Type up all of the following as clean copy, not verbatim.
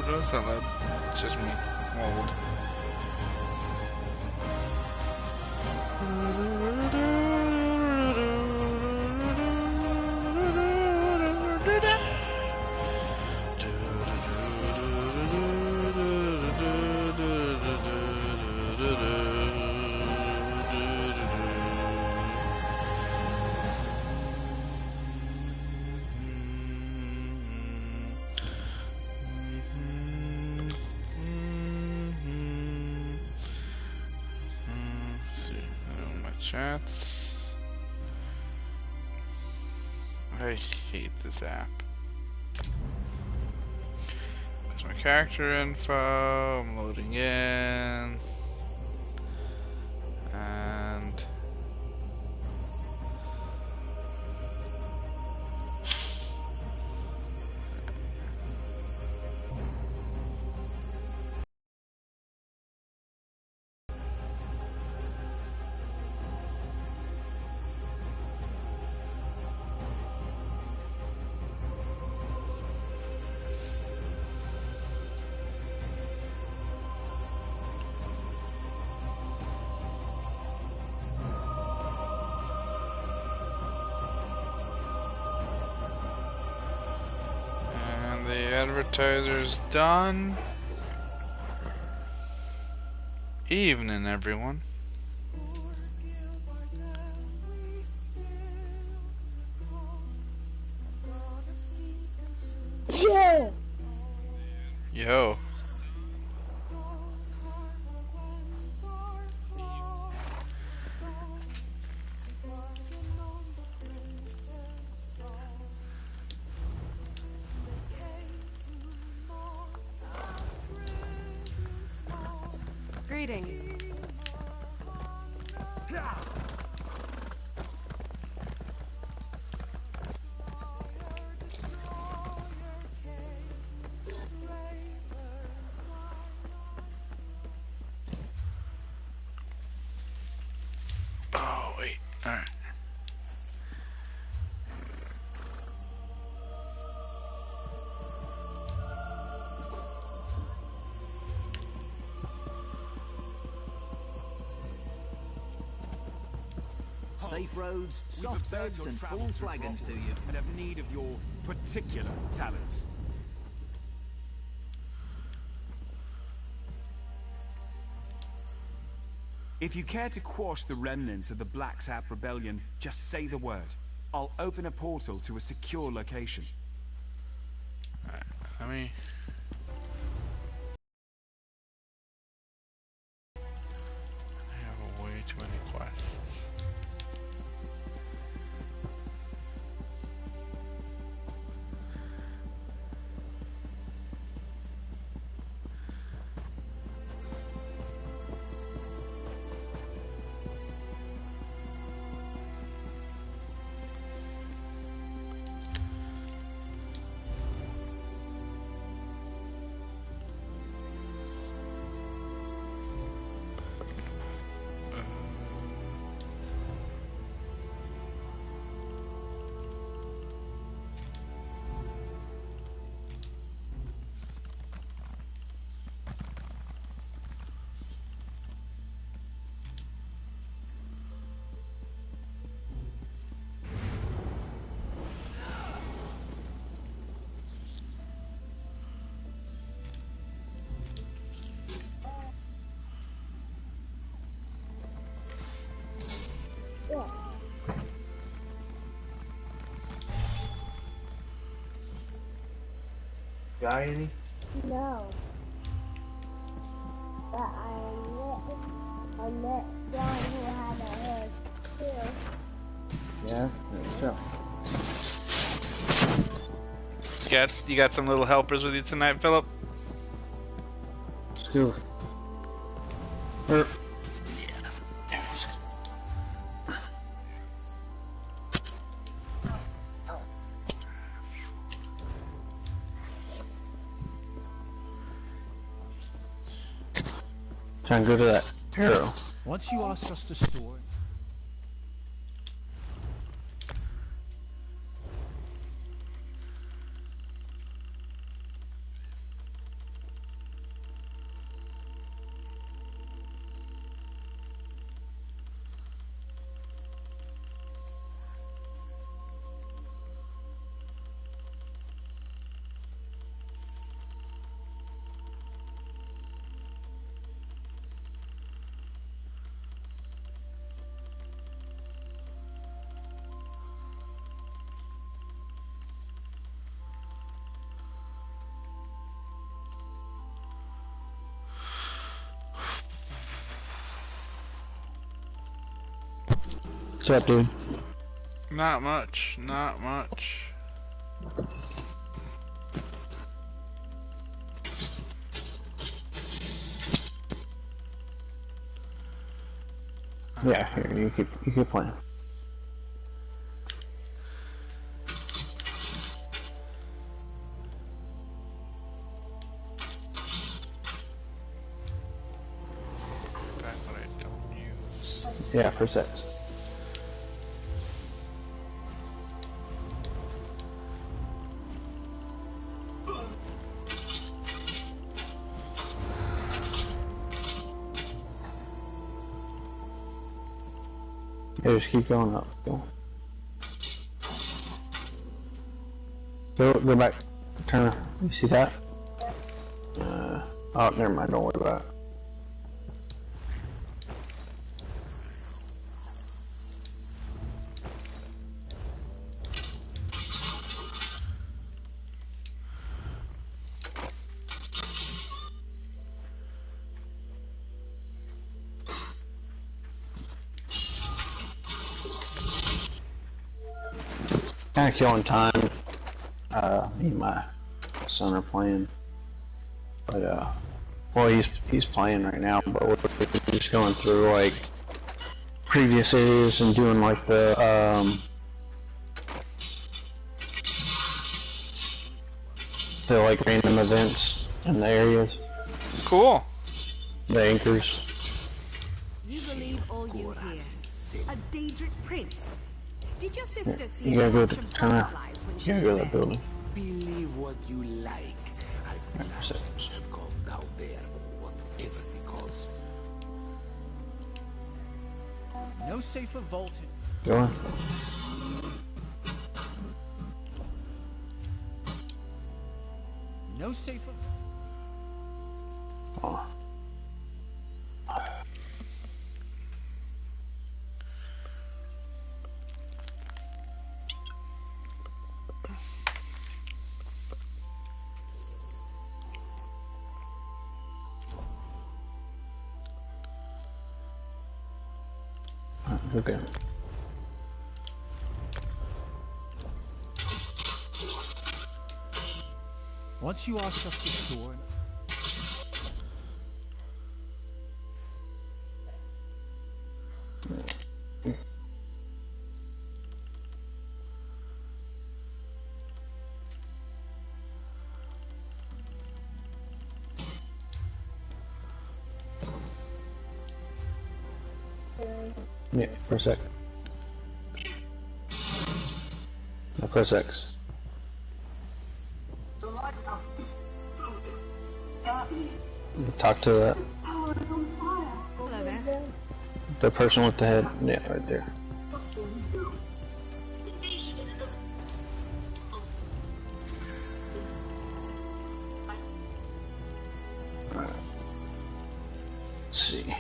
What's that loud? It's just me. I'm old. Chats. I hate this app. There's my character info. I'm loading in. And advertiser's done. Evening, everyone. Yo. Yo. Greetings. Oh, wait. Alright. Safe roads, soft beds, and full flagons to you. And have need of your particular talents. If you care to quash the remnants of the Black Sap Rebellion, just say the word. I'll open a portal to a secure location. Alright, let me... I have way too many quests. Got any? No. But I met John who had a head too. Yeah, so. You got some little helpers with you tonight, Philip? Still. Try and go to that arrow. Once you ask us to store... What's up, dude? Not much. Not much. Yeah, here, you keep playing. That's what I don't use. Yeah, for sex. Yeah, just keep going up. Go back. Turn. You see that? Oh, never mind. Don't worry about it. Kind of killing time. Me and my son are playing, but well, he's playing right now. But we're just going through like previous areas and doing like the like random events in the areas. Cool. The anchors. You believe all you hear. A Daedric prince. Did your sister see You gotta go a to bunch of turn out. butterflies when You she gotta was go to that there? building. Believe what you like. I plan to go down there, whatever the cause. No safer vault. Go on. No safer. Oh. Okay. Once you ask us to store. Yeah, press X. Now press X. Talk to that. Hello there. The person with the head. Yeah, right there. Alright. Let's see.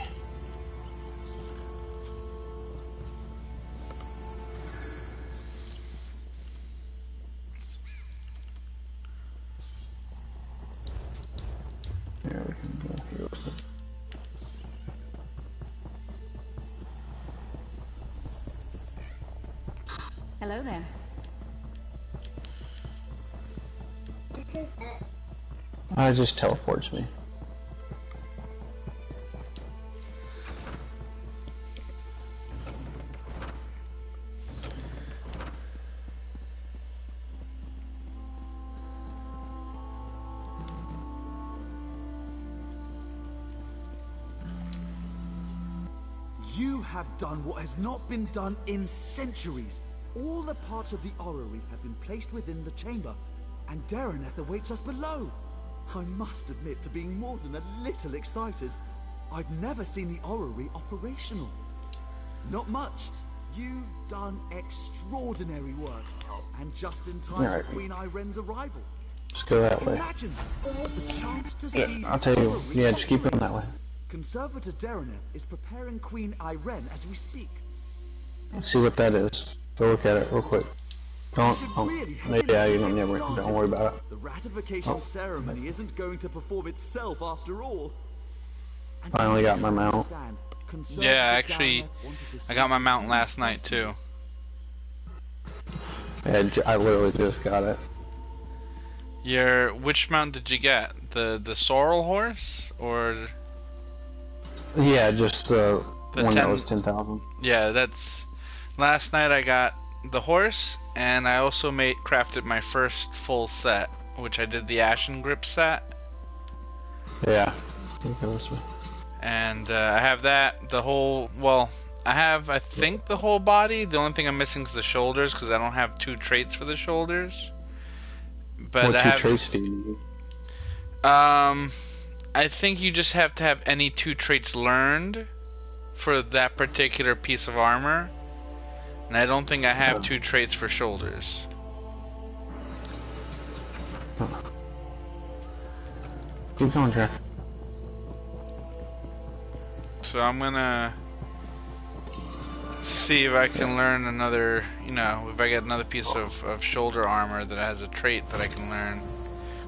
Yeah, we can go here with it. Hello there. It just teleports me. You have done what has not been done in centuries. All the parts of the orrery have been placed within the chamber, and Dareneth awaits us below. I must admit to being more than a little excited. I've never seen the orrery operational. Not much. You've done extraordinary work, and just in time Alright. for Queen Iren's arrival. Just go that way. Imagine the chance to Yeah, see I'll the tell you. orrery Yeah, just keep going operate. that way. Conservator Dareneth is preparing Queen Iren as we speak. Let's see what that is. Go look at it real quick. Don't. should Oh, really have yeah, you get don't never. started. Don't worry about it. The ratification Oh. ceremony isn't going to perform itself after all. And Finally got my I mount. understand, Conservative Yeah, actually, Darren wanted to see I got my mount you last night face too. Yeah, I literally just got it. Which mount did you get? The sorrel horse or Yeah, just the the one that 10? was 10,000. Yeah, that's. Last night I got the horse, and I also crafted my first full set, which I did the Ashen Grip set. Yeah. I think it was. And I have that, the whole, well, I think the whole body. The only thing I'm missing is the shoulders, because I don't have 2 traits for the shoulders. But What I 2 have, traits do you need? I think you just have to have any 2 traits learned for that particular piece of armor. And I don't think I have 2 traits for shoulders. Keep going, Jack. So I'm gonna see if I can learn another, if I get another piece of shoulder armor that has a trait that I can learn.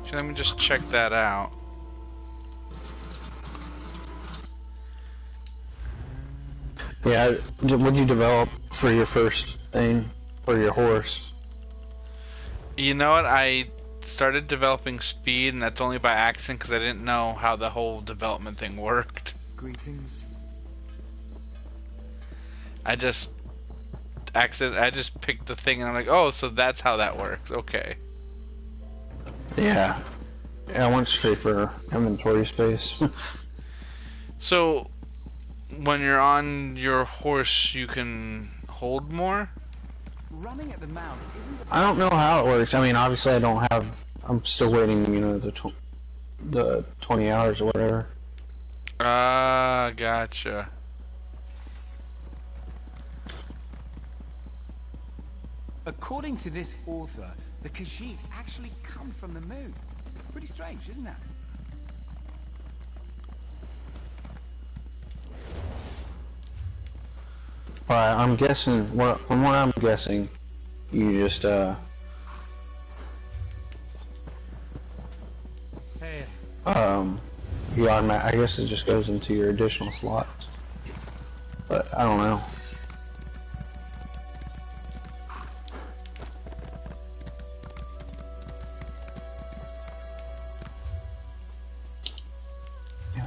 So let me just check that out. Yeah, what'd you develop for your first thing for your horse? You know what? I started developing speed, and that's only by accident because I didn't know how the whole development thing worked. Greetings. I just picked the thing, and I'm like, oh, so that's how that works. Okay. Yeah. Yeah, I went straight for inventory space. So, when you're on your horse, you can hold more? Running at the mount isn't I don't know how it works. I mean, obviously I don't have... I'm still waiting, the 20 hours or whatever. Ah, gotcha. According to this author, the Khajiit actually come from the moon. Pretty strange, isn't that? But I'm guessing, from what I'm guessing, you just, you I guess it just goes into your additional slots. But I don't know. Yeah.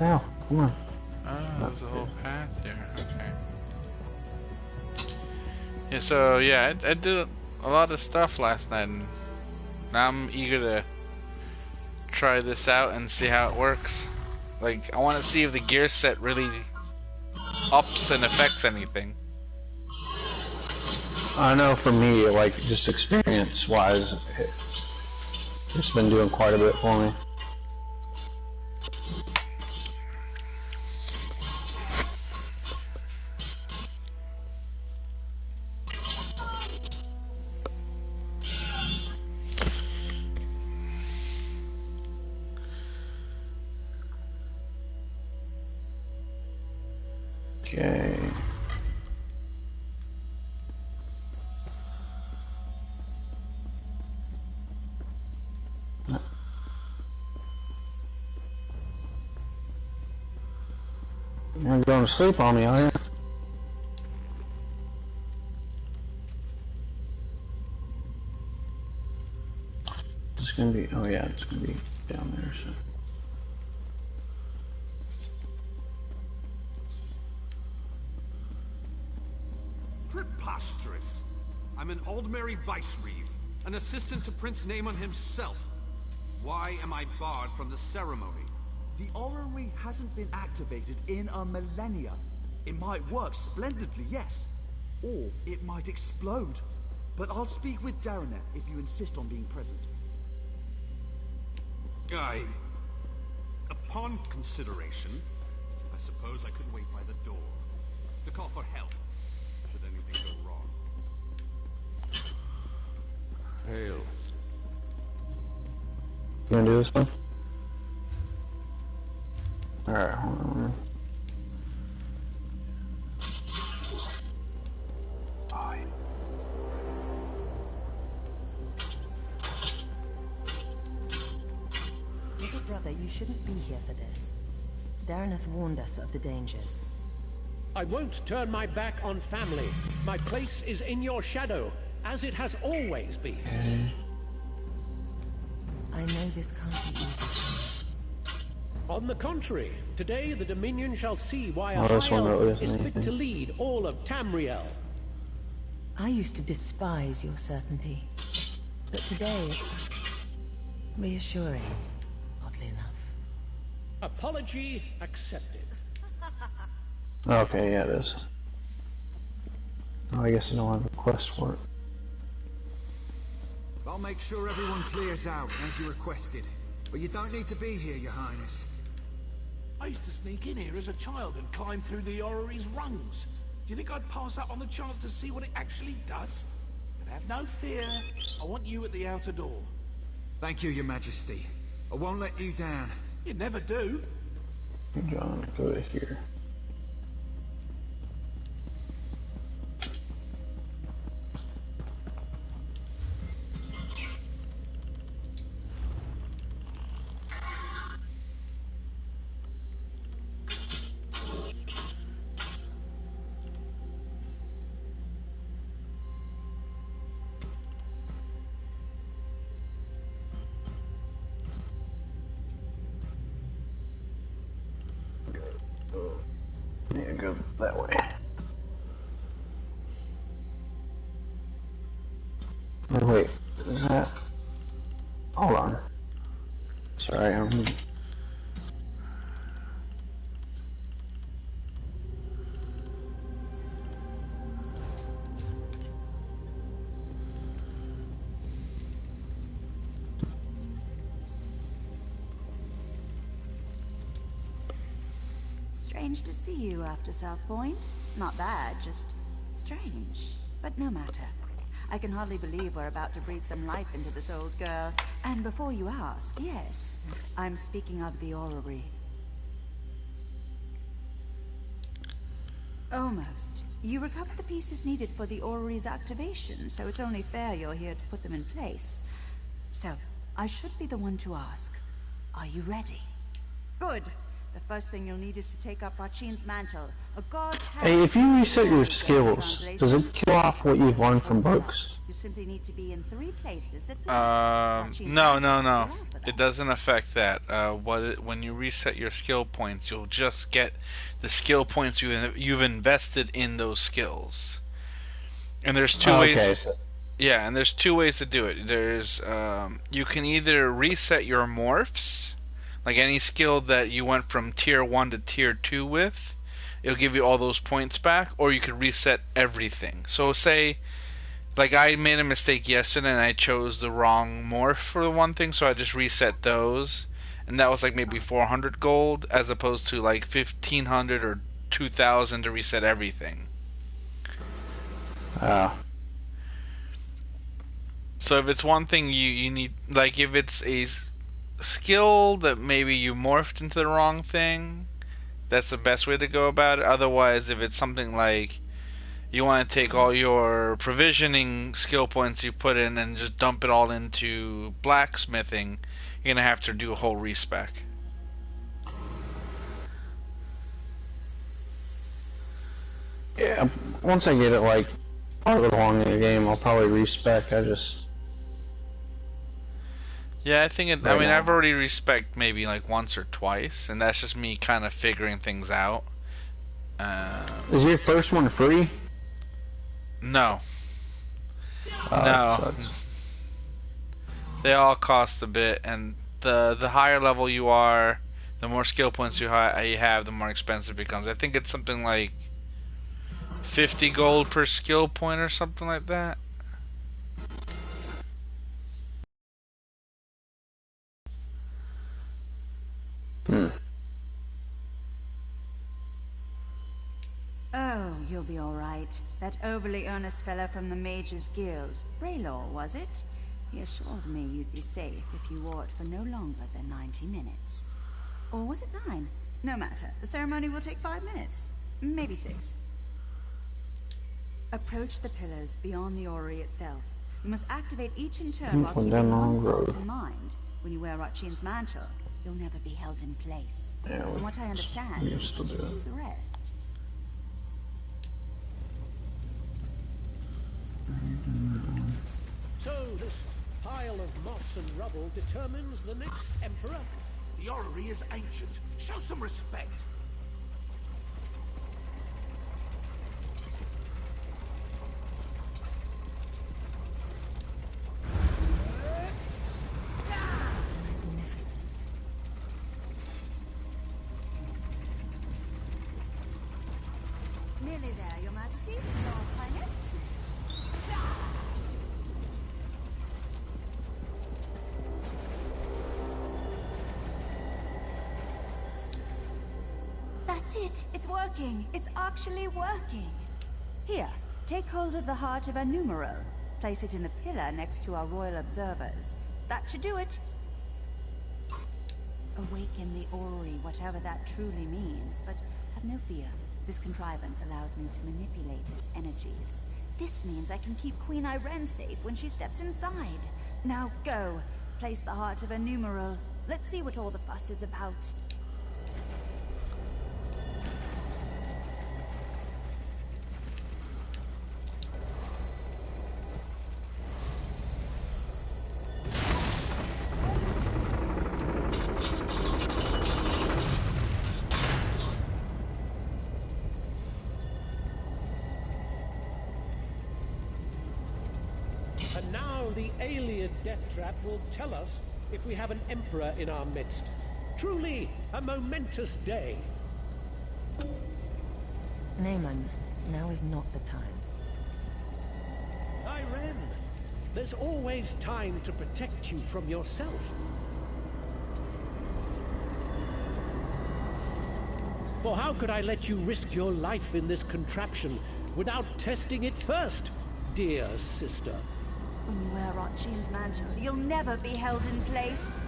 Now, come on. Oh, there's a whole path here. Okay. Yeah, so, yeah, I did a lot of stuff last night, and now I'm eager to try this out and see how it works. Like, I want to see if the gear set really ups and affects anything. I know for me, like, just experience-wise, it's been doing quite a bit for me. Okay. You're going to sleep on me, are you? It's gonna be, oh yeah, it's gonna be down there, so. Preposterous. I'm an Aldmeri Vicereeve, an assistant to Prince Naemon himself. Why am I barred from the ceremony? The orrery hasn't been activated in a millennia. It might work splendidly, yes. Or it might explode. But I'll speak with Darrenet if you insist on being present. Upon consideration, I suppose I could wait by the door to call for help should anything go wrong. Hail. You gonna do this one? Alright, hold on. Oh, yeah. Little brother, you shouldn't be here for this. Darreneth warned us of the dangers. I won't turn my back on family. My place is in your shadow, as it has always been. I know this can't be easy, son. On the contrary, today the Dominion shall see why Oh, a this high one elf really is isn't fit to anything. lead all of Tamriel. I used to despise your certainty. But today it's reassuring, oddly enough. Apology accepted. Okay, yeah, it is. Oh, I guess I don't have a quest for it. I'll make sure everyone clears out, as you requested. But you don't need to be here, Your Highness. I used to sneak in here as a child and climb through the orrery's rungs. Do you think I'd pass up on the chance to see what it actually does? But have no fear. I want you at the outer door. Thank you, Your Majesty. I won't let you down. You never do. John, go to here. Yeah, go that way. Oh, wait, is that? Hold on. Sorry, I'm. Strange to see you after South Point. Not bad, just strange. But no matter. I can hardly believe we're about to breathe some life into this old girl. And before you ask, yes, I'm speaking of the orrery. Almost. You recovered the pieces needed for the orrery's activation, so it's only fair you're here to put them in place. So, I should be the one to ask. Are you ready? Good. The first thing you'll need is to take up Rachin's mantle. A god's hand. Hey, if you reset your skills, does it kill off what you've learned from books? You simply need to be in 3 places at once. No. It doesn't affect that. When you reset your skill points, you'll just get the skill points you've invested in those skills. And there's two ways. Yeah, and there's 2 ways to do it. There's you can either reset your morphs, like any skill that you went from tier 1 to tier 2 with, it'll give you all those points back, or you could reset everything. So say, like I made a mistake yesterday and I chose the wrong morph for the one thing, so I just reset those, and that was like maybe 400 gold, as opposed to like 1500 or 2000 to reset everything. So if it's one thing you need, like if it's a skill that maybe you morphed into the wrong thing, that's the best way to go about it. Otherwise, if it's something like you want to take all your provisioning skill points you put in and just dump it all into blacksmithing, you're gonna have to do a whole respec. Yeah, once I get it like farther along in the game, I'll probably respec. Yeah, I think it. I mean, I've already respec maybe like once or twice, and that's just me kind of figuring things out. Is your first one free? No. No. They all cost a bit, and the higher level you are, the more skill points you have, the more expensive it becomes. I think it's something like 50 gold per skill point or something like that. Oh, you'll be all right. That overly earnest fellow from the Mages Guild, Braylor, was it? He assured me you'd be safe if you wore it for no longer than 90 minutes. Or was it 9? No matter. The ceremony will take 5 minutes. Maybe 6. Approach the pillars beyond the orrery itself. You must activate each in turn while keeping one thought in mind. When you wear Rachin's mantle, you'll never be held in place. From what I understand, you should do the rest. So this pile of moss and rubble determines the next emperor? The orrery is ancient. Show some respect. Nearly there, Your Majesties, Your Highness. That's it! It's working! It's actually working! Here, take hold of the heart of a numeral. Place it in the pillar next to our royal observers. That should do it! Awaken the orrery, whatever that truly means, but have no fear. This contrivance allows me to manipulate its energies. This means I can keep Queen Irene safe when she steps inside. Now go! Place the heart of a numeral. Let's see what all the fuss is about. And now the alien death trap will tell us if we have an emperor in our midst. Truly a momentous day. Naaman, now is not the time. Irene, there's always time to protect you from yourself. For how could I let you risk your life in this contraption without testing it first, dear sister? When you wear Rachin's mantle, you'll never be held in place.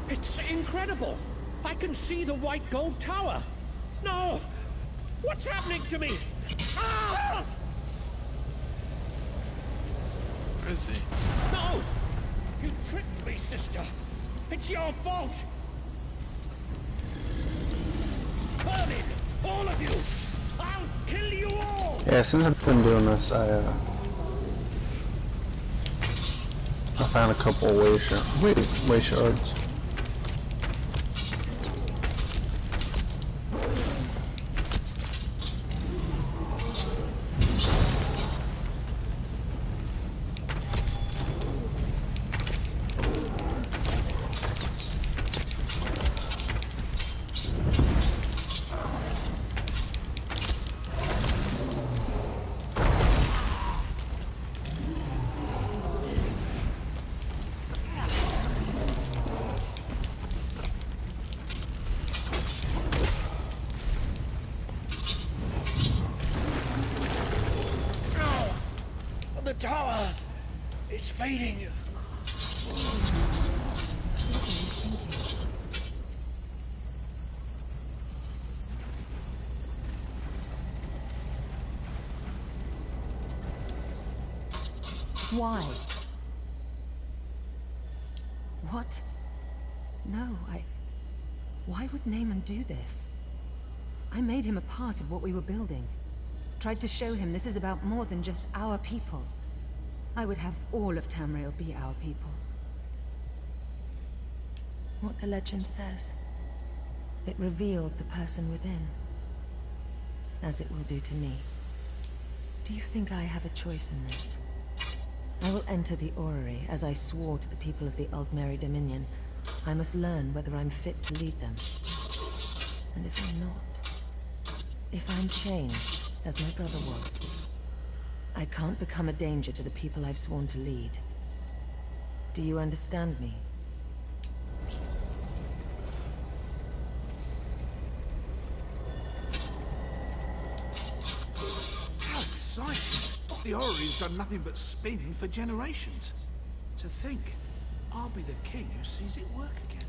It's incredible! I can see the white gold tower! No! What's happening to me? Ah! Where is he? No! You tricked me, sister! It's your fault! Burn it! All of you! I'll kill you all! Yeah, since I've been doing this, I found a couple of way shards. The tower is fading. Why? What? No, Why would Naaman do this? I made him a part of what we were building. Tried to show him this is about more than just our people. I would have all of Tamriel be our people. What the legend says. It revealed the person within. As it will do to me. Do you think I have a choice in this? I will enter the orrery as I swore to the people of the Aldmeri Dominion. I must learn whether I'm fit to lead them. And if I'm not, if I'm changed, as my brother was, I can't become a danger to the people I've sworn to lead. Do you understand me? How exciting! The orrery's done nothing but spin for generations. To think, I'll be the king who sees it work again.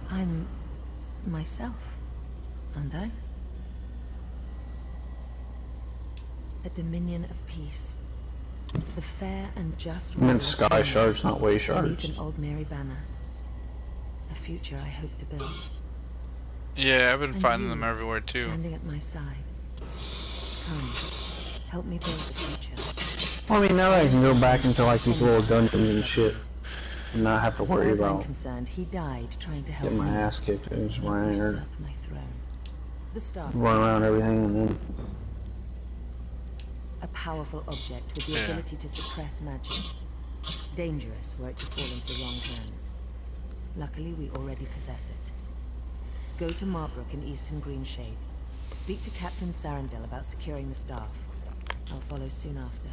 I'm myself, aren't I? A dominion of peace. The fair and just I meant sky shards, not way shards. beneath an old Mary banner. A future I hope to build. Yeah, I've been And finding you, them everywhere too. standing at my side. Come, help me build the future. Well, I mean, now that I can go back into like these little dungeons and shit, and not have to worry As far as I'm about concerned, he died trying to help getting my me ass kicked and just running or usurp my throne. The staff run around everything and then a powerful object with the ability to suppress magic. Dangerous were it to fall into the wrong hands. Luckily, we already possess it. Go to Marbrook in Eastern Greenshade. Speak to Captain Sarandel about securing the staff. I'll follow soon after.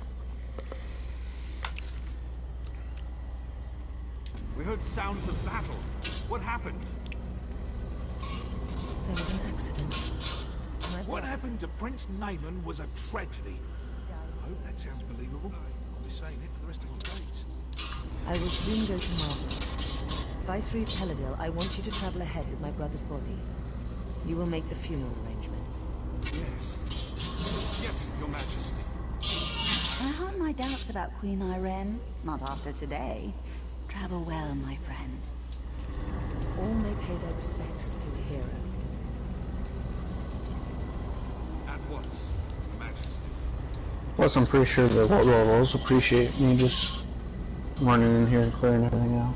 We heard sounds of battle. What happened? There was an accident. What happened to Prince Naaman was a tragedy. I hope that sounds believable. I'll be saying it for the rest of my days. I will soon go to Marbrook. Vicereeve Peladil, I want you to travel ahead with my brother's body. You will make the funeral arrangements. Yes. Yes, Your Majesty. I have my doubts about Queen Irene. Not after today. Travel well, my friend. All may pay their respects to a hero. At once, Your Majesty. plus I'm pretty sure the World Rovers appreciate me just running in here and clearing everything out.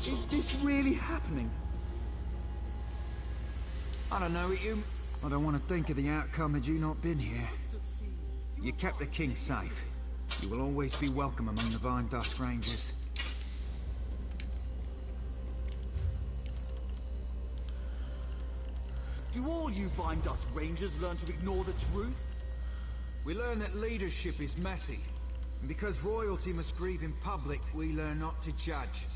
Is this really happening? I don't know, you... I don't want to think of the outcome had you not been here. You kept the king safe. You will always be welcome among the Vine Dusk Rangers. Do all you Vine Dusk Rangers learn to ignore the truth? We learn that leadership is messy. And because royalty must grieve in public, we learn not to judge.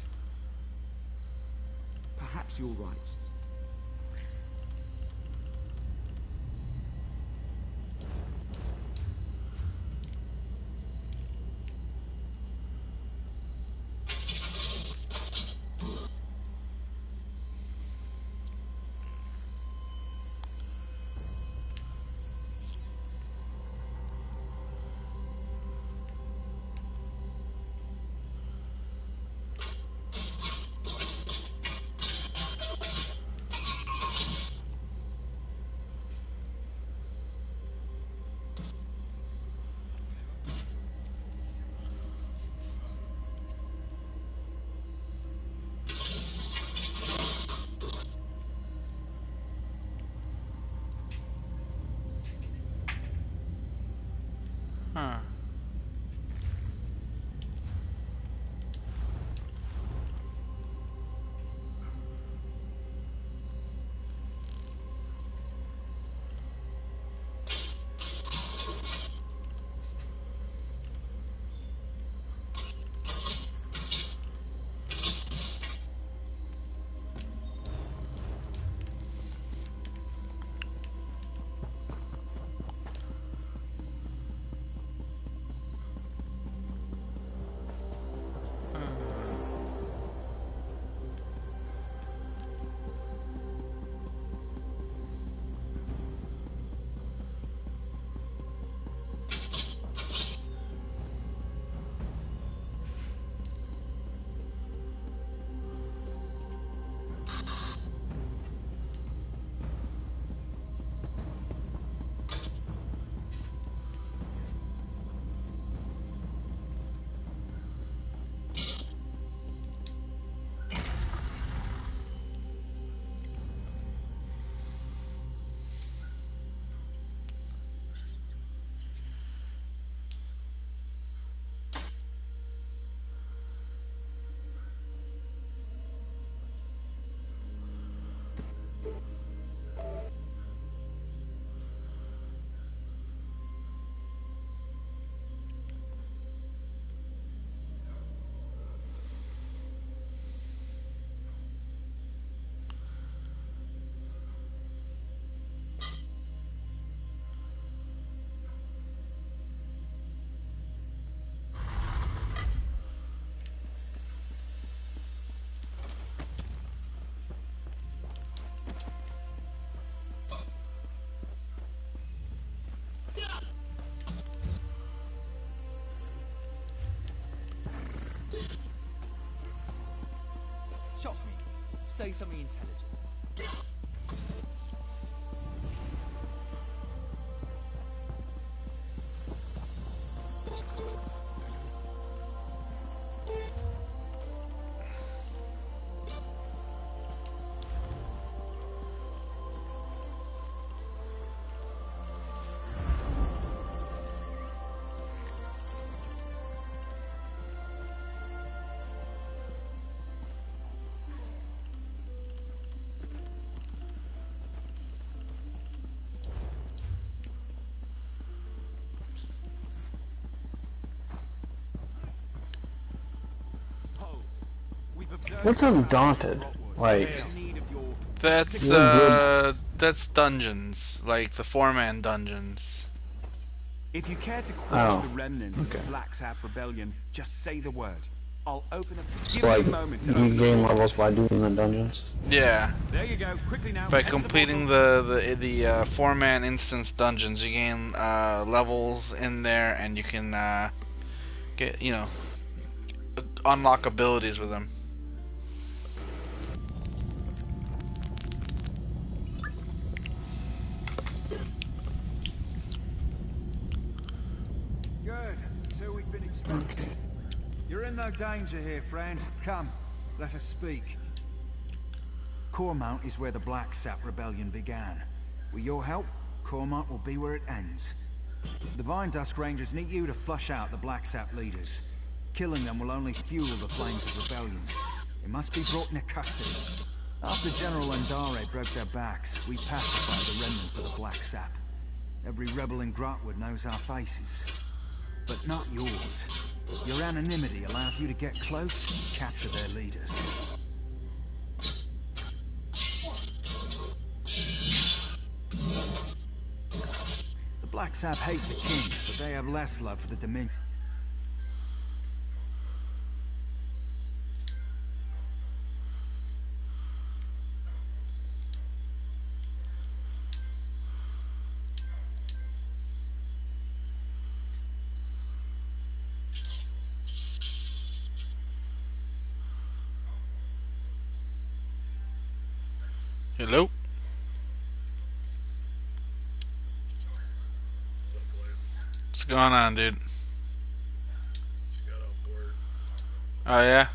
Perhaps you're right. Huh. Say something intelligent. What's Undaunted? Like, That's dungeons, like the 4-man dungeons. If you care to quash the remnants of the Black Sap Rebellion, just say the word. I'll open up. it's like you gain levels by doing the dungeons. Yeah. There you go. Quickly now. By completing the 4-man instance dungeons, you gain levels in there, and you can get unlock abilities with them. Good. So we've been expecting. You're in no danger here, friend. Come, let us speak. Cormount is where the Black Sap Rebellion began. With your help, Cormount will be where it ends. The Vine Dusk Rangers need you to flush out the Black Sap leaders. Killing them will only fuel the flames of rebellion. They must be brought into custody. After General Andare broke their backs, we pacified the remnants of the Black Sap. Every rebel in Grotwood knows our faces. But not yours. Your anonymity allows you to get close and capture their leaders. The Black Sap hate the king, but they have less love for the Dominion. Hello? What's going on, dude? Oh, yeah?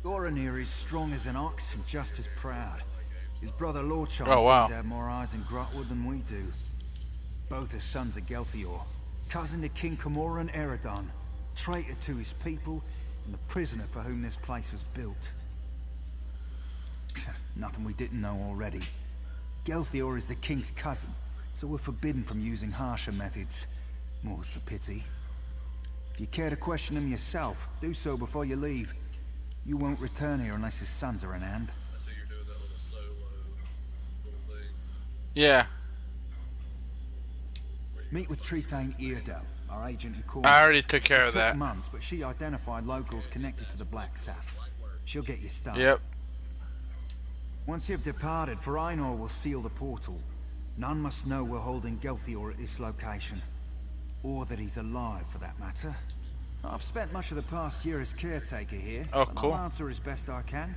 Goranir is strong as an ox and just as proud. His brother Lorchon seems to have more eyes in Grotwood than we do. Both are sons of Gelthior, cousin to King Camoran Eredon, traitor to his people, and the prisoner for whom this place was built. Nothing we didn't know already. Gelthior is the king's cousin, so we're forbidden from using harsher methods. More's the pity. If you care to question him yourself, do so before you leave. You won't return here unless his sons are in hand. So you're doing that little solo thing. Yeah. Meet with Trethane Eardale, our agent in Cornwall. I already took care of that. It took months, but she identified locals connected to the Black Sap. She'll get you started. Yep. Once you've departed, Ainur will seal the portal. None must know we're holding Gelthior at this location. Or that he's alive, for that matter. I've spent much of the past year as caretaker here. Oh, but cool. I'll answer as best I can.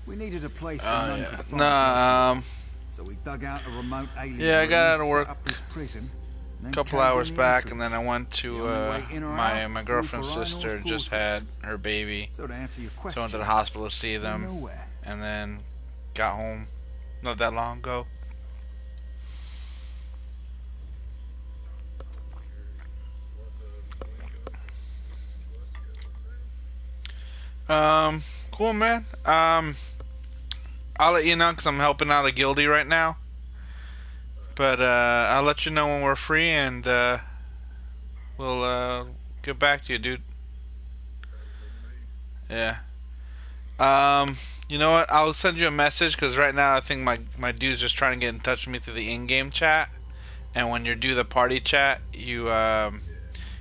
We needed a place where none could find so we dug out a remote alien. Yeah, I got out of work this prison, a couple hours back, and then I went to my girlfriend's sister just had her baby, so to answer your so I question, went to the hospital to see them, and then got home not that long ago. Cool, man. I'll let you know because I'm helping out a guildie right now. But I'll let you know when we're free, and we'll get back to you, dude. Yeah. You know what? I'll send you a message because right now I think my dude's just trying to get in touch with me through the in-game chat. And when you do the party chat, you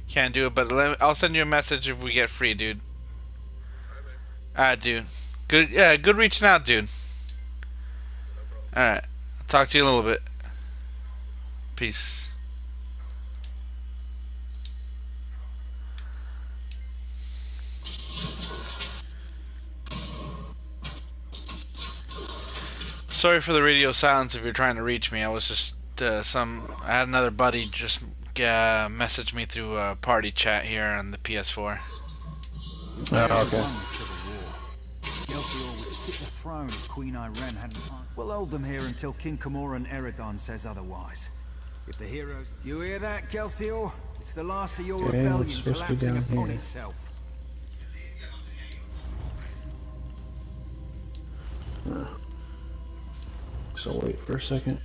can't do it. But I'll send you a message if we get free, dude. Alright, dude. Good. Yeah, good reaching out, dude. Alright. I'll talk to you in a little bit. Peace. Sorry for the radio silence if you're trying to reach me. I was just I had another buddy just message me through a party chat here on the PS4. Oh, okay. Gelthior would sit the throne if Queen Irene hadn't. We'll hold them here until King Camor and Eredon says otherwise. If the heroes, you hear that, Gelthior? It's the last of your rebellion collapsing upon itself. So wait for a second.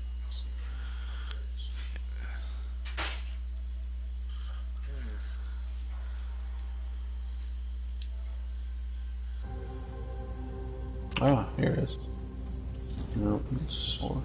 Ah, here it is. No, it's a sword.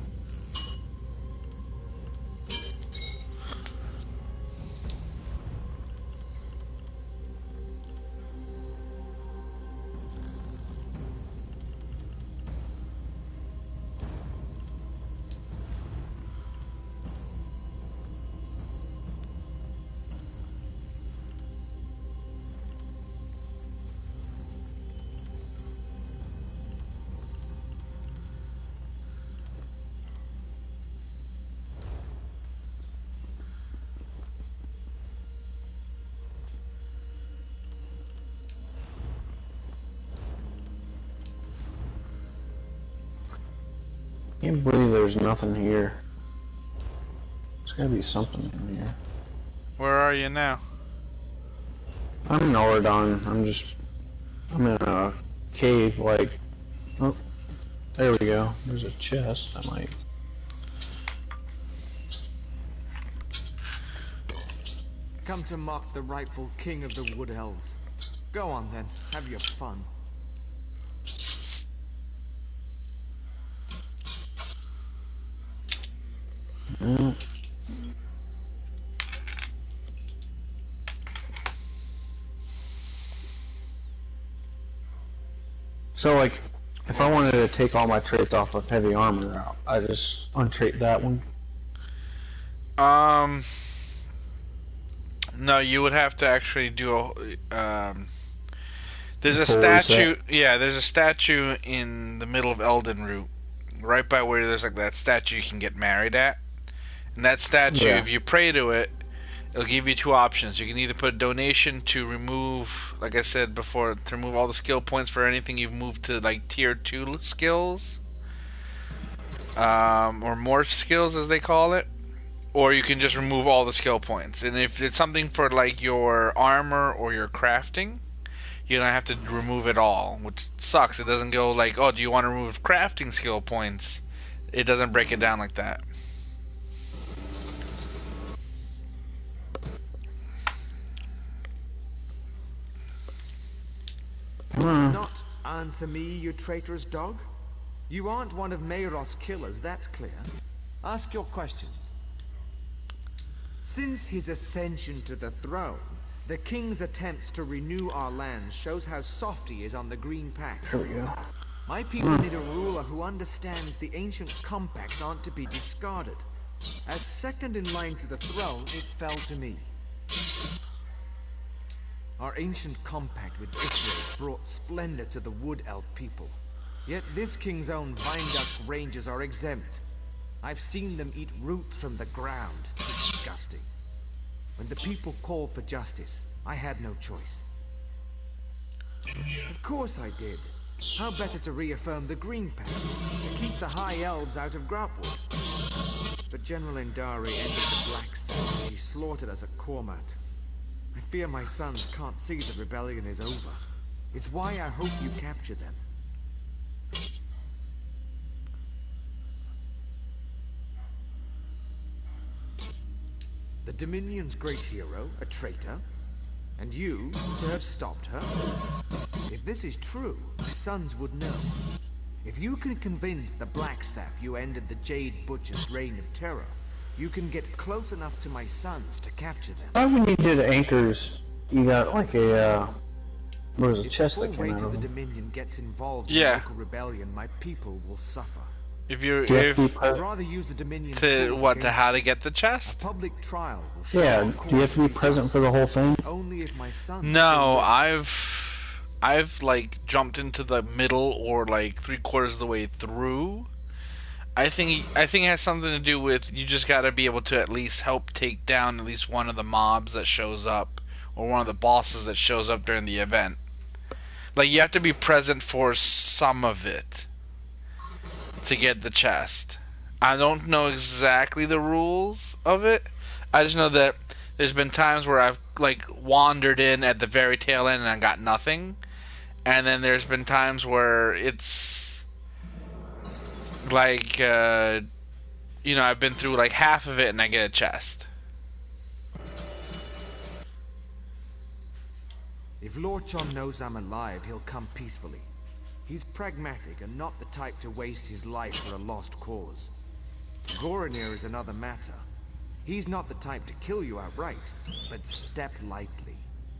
I can't believe there's nothing here. There's gotta be something in here. Where are you now? I'm in Oredon. I'm in a cave, like, oh, there we go. There's a chest. I might. Come to mock the rightful king of the Wood Elves. Go on then, have your fun. So, like, if I wanted to take all my traits off with heavy armor out, I just untrait that one? No, you would have to actually do a, there's a statue, yeah, there's a statue in the middle of Elden Root, right by where there's like that statue you can get married at. And that statue, if you pray to it, it'll give you two options. You can either put a donation to remove, like I said before, to remove all the skill points for anything you've moved to like tier 2 skills, or morph skills as they call it, or you can just remove all the skill points. And if it's something for like your armor or your crafting, you don't have to remove it all, which sucks. It doesn't go like, oh, do you want to remove crafting skill points? It doesn't break it down like that. Not answer me, you traitorous dog. You aren't one of Mayros' killers, that's clear. Ask your questions. Since his ascension to the throne, the king's attempts to renew our lands shows how soft he is on the Green Pact. There we go. My people need a ruler who understands the ancient compacts aren't to be discarded. As second in line to the throne, it fell to me. Our ancient compact with Israel brought splendor to the Wood Elf people. Yet this king's own Vine-Dusk Rangers are exempt. I've seen them eat roots from the ground. Disgusting. When the people called for justice, I had no choice. Of course I did. How better to reaffirm the Green Pact, to keep the High Elves out of Grapwood. But General Endari ended the Black Sand. She slaughtered us at Cormat. I fear my sons can't see the rebellion is over. It's why I hope you capture them. The Dominion's great hero, a traitor, and you to have stopped her. If this is true, my sons would know. If you can convince the Black Sap you ended the Jade Butcher's reign of terror, you can get close enough to my sons to capture them. Why when you did anchors, you got like a, there was a chest that came out of the them. Dominion gets involved in local rebellion, my people will suffer. If you're, I'd rather use the Dominion to what, to how to get the chest? A public trial will show. Yeah, do you have to be present for the whole thing? Only if my sons. No, I've like jumped into the middle or like 3/4 of the way through. I think it has something to do with you just got to be able to at least help take down at least one of the mobs that shows up, or one of the bosses that shows up during the event. Like, you have to be present for some of it to get the chest. I don't know exactly the rules of it. I just know that there's been times where I've like wandered in at the very tail end and I got nothing, and then there's been times where it's like you know, I've been through like half of it and I get a chest. If Lord Chon knows I'm alive, he'll come peacefully. He's pragmatic and not the type to waste his life for a lost cause. Goranir is another matter. He's not the type to kill you outright, but step lightly.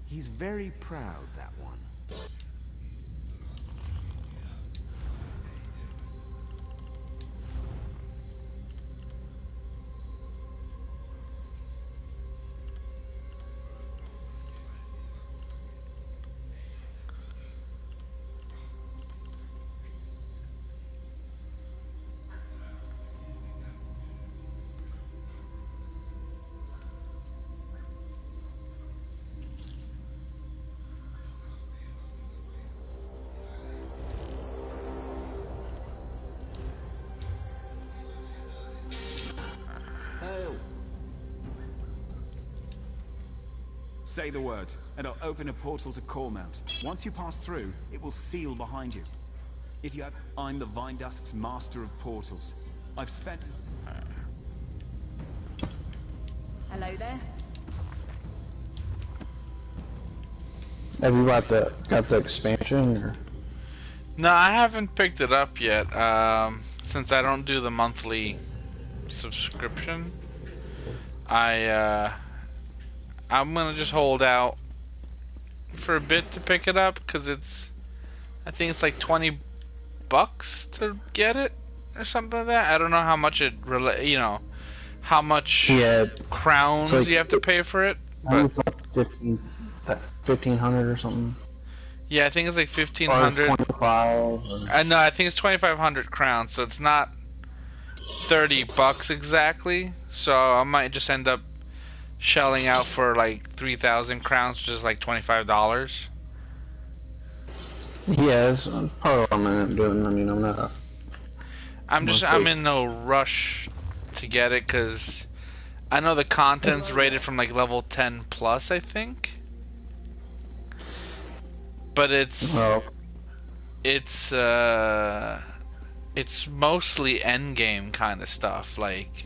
He's very proud, that one. Say the word, and I'll open a portal to Cormount. Once you pass through, it will seal behind you. If you have... I'm the Vindusk's master of portals. I've spent... Hello there. Have you got the expansion? Or? No, I haven't picked it up yet. Since I don't do the monthly subscription, I'm gonna just hold out for a bit to pick it up, because I think it's like $20 to get it or something like that. I don't know how much how much crowns like, you have to pay for it. But it's like 1500 or something. Yeah, I think it's like 1500. Or 25. No, I think it's 2500 crowns, so it's not $30 exactly. So I might just end up shelling out for like 3,000 crowns, which is like $25. Yeah, that's part of what I'm gonna do. I mean, I'm in no rush to get it, because I know the content's rated from like level 10 plus, I think. But it's mostly endgame kind of stuff. Like,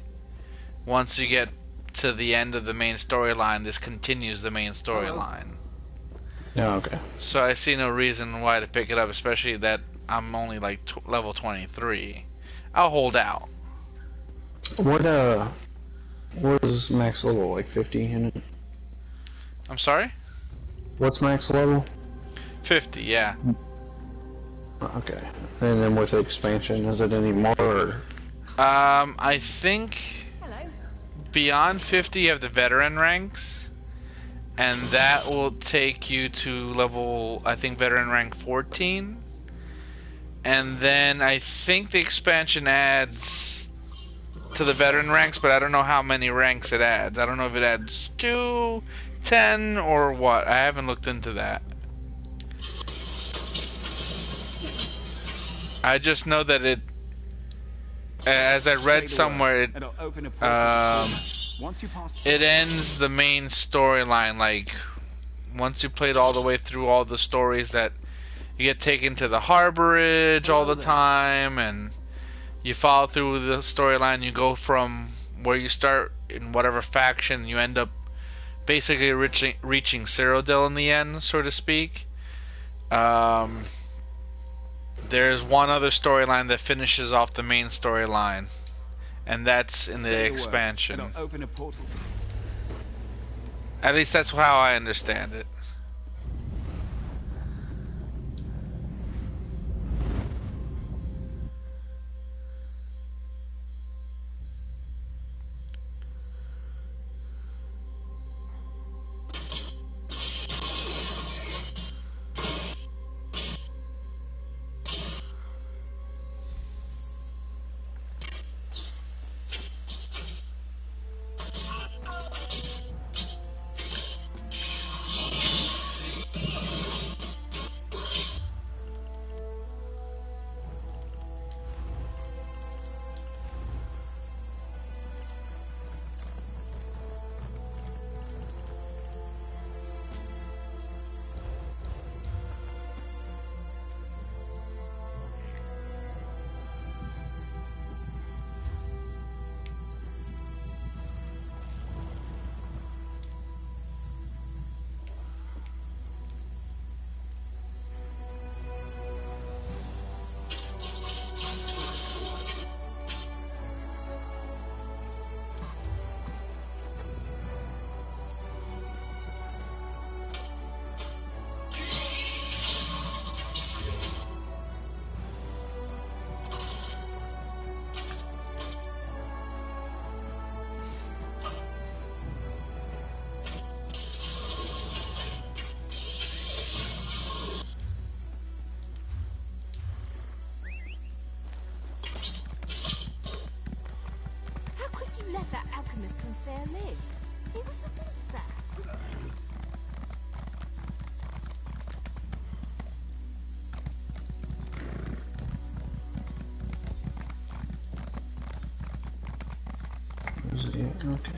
once you get to the end of the main storyline, this continues the main storyline. Yeah, okay. So I see no reason why to pick it up, especially that I'm only like level 23. I'll hold out. What is max level? Like 50? I'm sorry? What's max level? 50, yeah. Okay. And then with the expansion, is it any more? Or? I think beyond 50 you have the veteran ranks, and that will take you to level, I think, veteran rank 14. And then I think the expansion adds to the veteran ranks, but I don't know how many ranks it adds. I don't know if it adds 2, 10, or what. I haven't looked into that. I just know that it, as I read somewhere, it ends the main storyline. Like, once you played all the way through all the stories, that you get taken to the harborage all the time, and you follow through the storyline. You go from where you start in whatever faction, you end up basically reaching Cyrodiil in the end, so to speak. There's one other storyline that finishes off the main storyline, and that's in the expansion. At least that's how I understand it. Yeah, okay.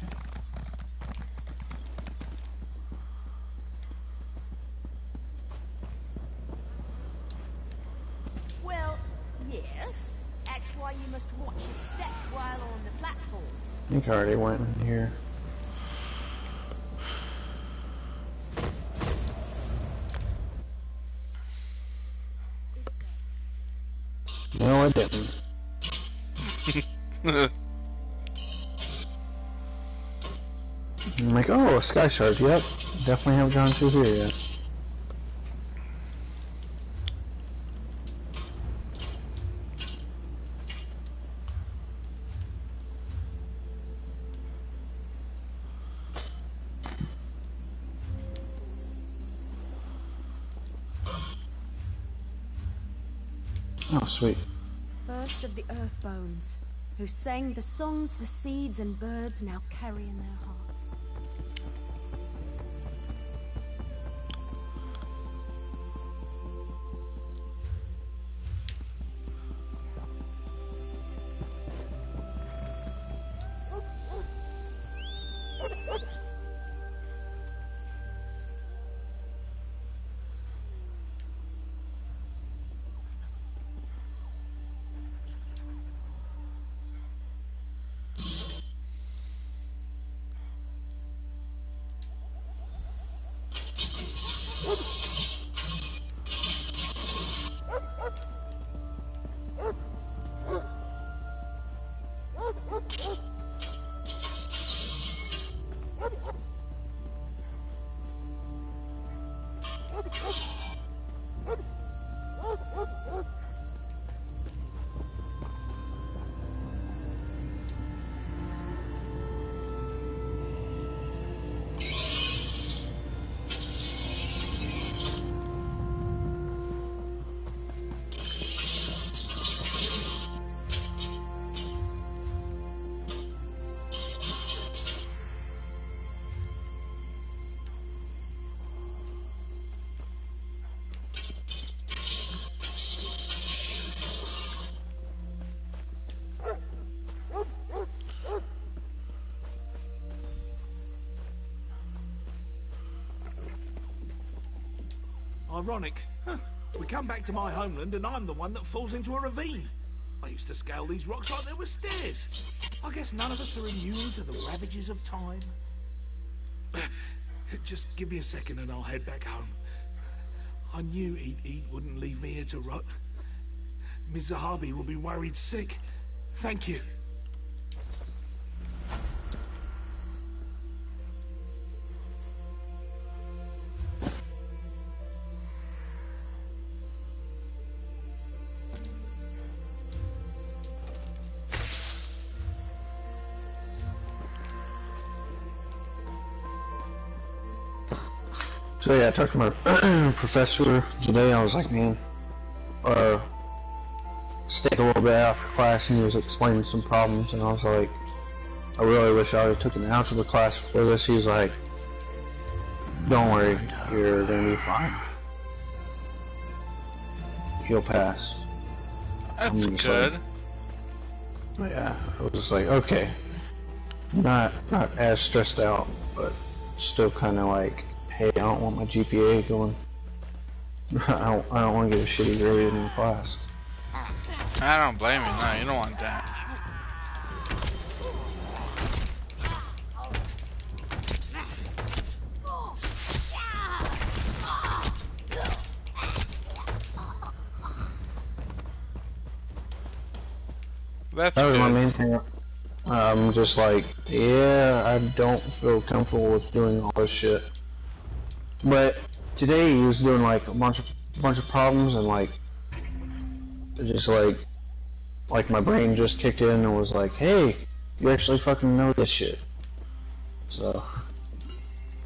Well, yes. That's why you must watch your step while on the platforms. I think I already went in here. No, I didn't. I'm like, oh, a sky shard. Yep, definitely haven't gone through here yet. Oh, sweet. First of the earth bones, who sang the songs the seeds and birds now carry in their hearts. Ironic. Huh. We come back to my homeland and I'm the one that falls into a ravine. I used to scale these rocks like they were stairs. I guess none of us are immune to the ravages of time. Just give me a second and I'll head back home. I knew Eat wouldn't leave me here to rot. Ms. Zahabi will be worried sick. Thank you. So yeah, I talked to my professor today. I was like, man, stayed a little bit after class, and he was explaining some problems, and I was like, I really wish I would have taken an algebra class for this. He was like, don't worry, you're gonna be fine. You'll pass. That's good. Like, yeah, I was just like, okay, not as stressed out, but still kind of like, hey, I don't want my GPA going. I don't want to get a shitty grade in class. I don't blame you. No, you don't want that. That's that was good. my main thing. I'm just like, yeah, I don't feel comfortable with doing all this shit. But today he was doing like a bunch of problems, and like just like my brain just kicked in and was like, hey, you actually fucking know this shit. So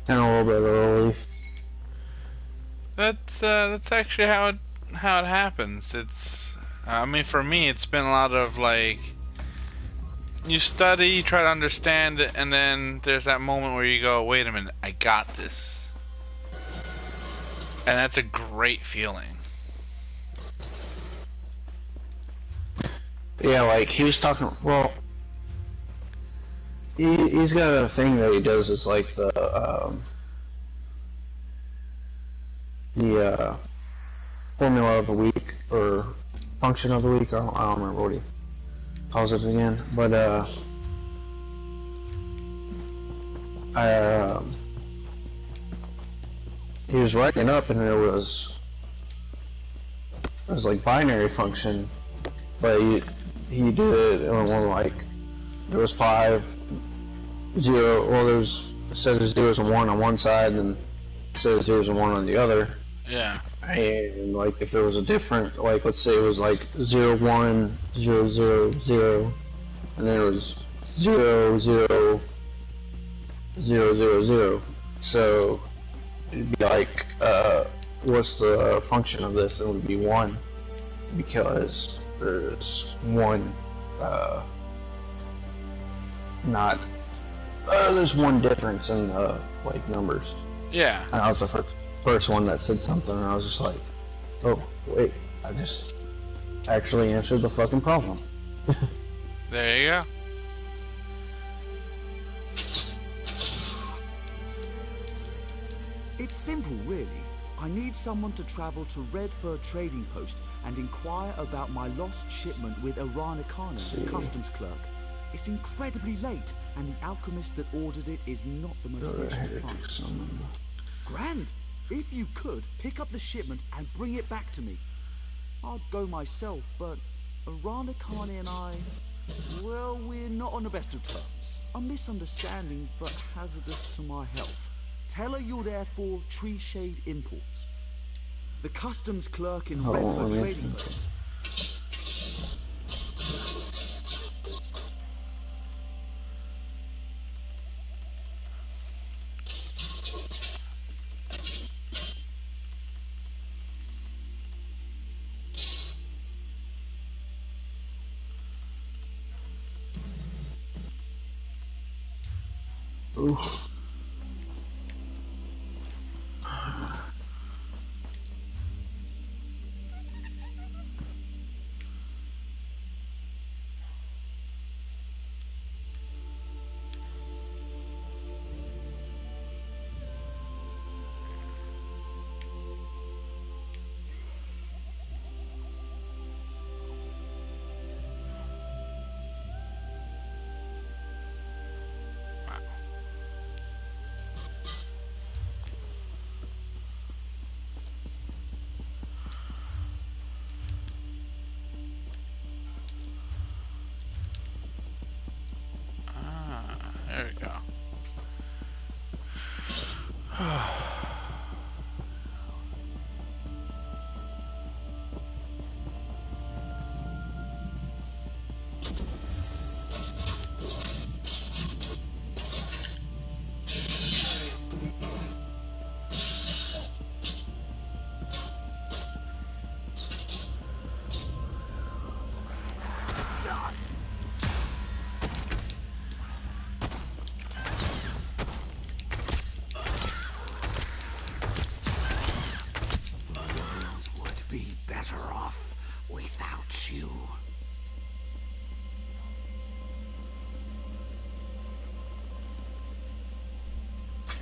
kind of a little bit of a relief. That's actually how it happens. It's I mean, for me, it's been a lot of like, you study, you try to understand it, and then there's that moment where you go, wait a minute, I got this. And that's a great feeling. Yeah, like he was talking, well, he's got a thing that he does. It's like the formula of the week or function of the week. I don't remember what he calls it again, but he was writing up, and it was like binary function, but he did it in one, like there was 5, 0. Well, there's it says there's zeros and 1 on one side, and it says zeros and 1 on the other. Yeah. And like if there was a different, like let's say it was like 0, 1, 0, 0, 0, and then it was 0, 0, 0, 0, 0. So it'd be like, what's the function of this? It would be 1, because there's 1, there's 1 difference in the like numbers. Yeah. And I was the first one that said something, and I was just like, oh wait, I just actually answered the fucking problem. There you go. It's simple, really. I need someone to travel to Redfur Trading Post and inquire about my lost shipment with Arana Khan, the customs clerk. It's incredibly late, and the alchemist that ordered it is not the most patient client. Grand! If you could, pick up the shipment and bring it back to me. I'd go myself, but Arana Khan and I, well, we're not on the best of terms. A misunderstanding, but hazardous to my health. Tell her you're there for Tree Shade Imports. The customs clerk in Redfur Trading Post. Ooh. There we go.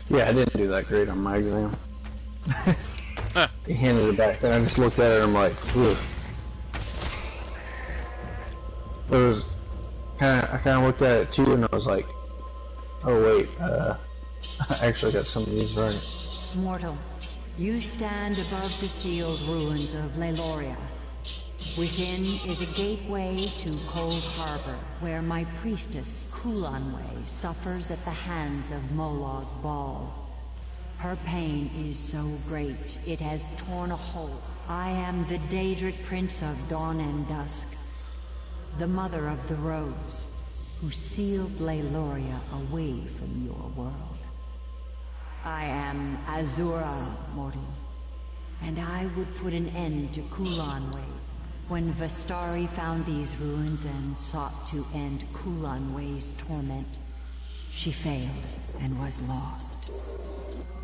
Yeah, I didn't do that great on my exam. He handed it back, and I just looked at it and I'm like, ugh. It was I kind of looked at it too, and I was like, oh wait, I actually got some of these right. Mortal, you stand above the sealed ruins of Leiloria. Within is a gateway to Cold Harbor, where my priestess, Kulanway, suffers at the hands of Molag Bal. Her pain is so great, it has torn a hole. I am the Daedric Prince of Dawn and Dusk, the Mother of the Rose, who sealed Leiloria away from your world. I am Azura, mortal, and I would put an end to Kulanway. When Vestari found these ruins and sought to end Kulanway's torment, she failed and was lost.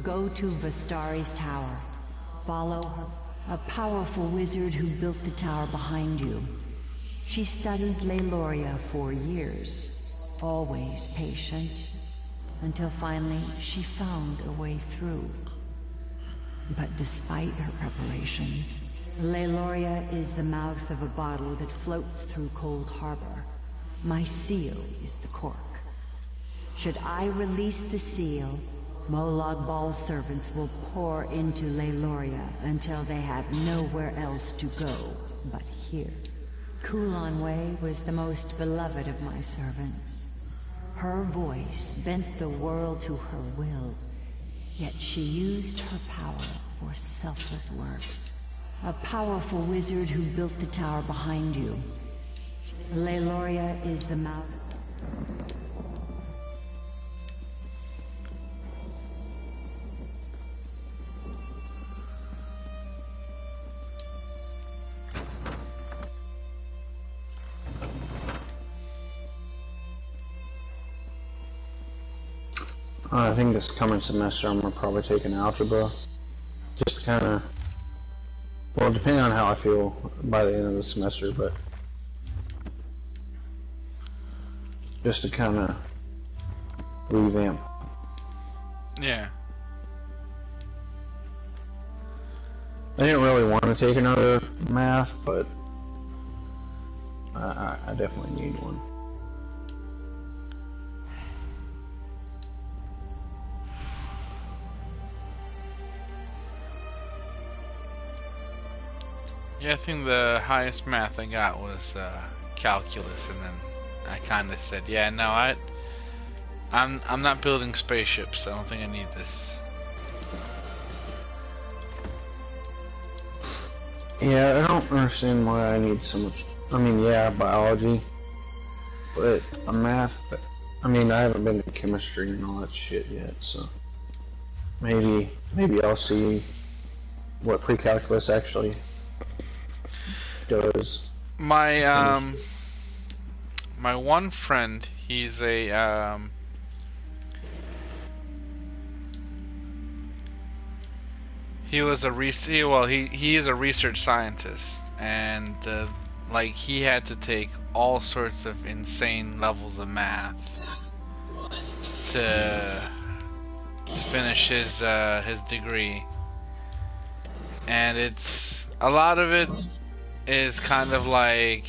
Go to Vestari's tower. Follow her, a powerful wizard who built the tower behind you. She studied Leiloria for years. always patient, until finally she found a way through. But despite her preparations, Leiloria is the mouth of a bottle that floats through Cold Harbor. My seal is the cork. Should I release the seal, Molag Bal's servants will pour into Leiloria until they have nowhere else to go but here. Kulan Wei was the most beloved of my servants. Her voice bent the world to her will, yet she used her power for selfless works. A powerful wizard who built the tower behind you. Leiloria is the mouth. I think this coming semester I'm gonna probably take an algebra, just to kind of, well, depending on how I feel by the end of the semester, but just to kind of revamp. Yeah. I didn't really want to take another math, but I definitely need one. Yeah, I think the highest math I got was calculus, and then I kind of said, yeah, no, I'm not building spaceships. So I don't think I need this. Yeah, I don't understand why I need so much. I mean, yeah, biology, but a math. I mean, I haven't been to chemistry and all that shit yet, so maybe I'll see what pre-calculus actually does. My my one friend, he's a he is a research scientist, and like he had to take all sorts of insane levels of math to finish his degree, and it's a lot of it is kind of like,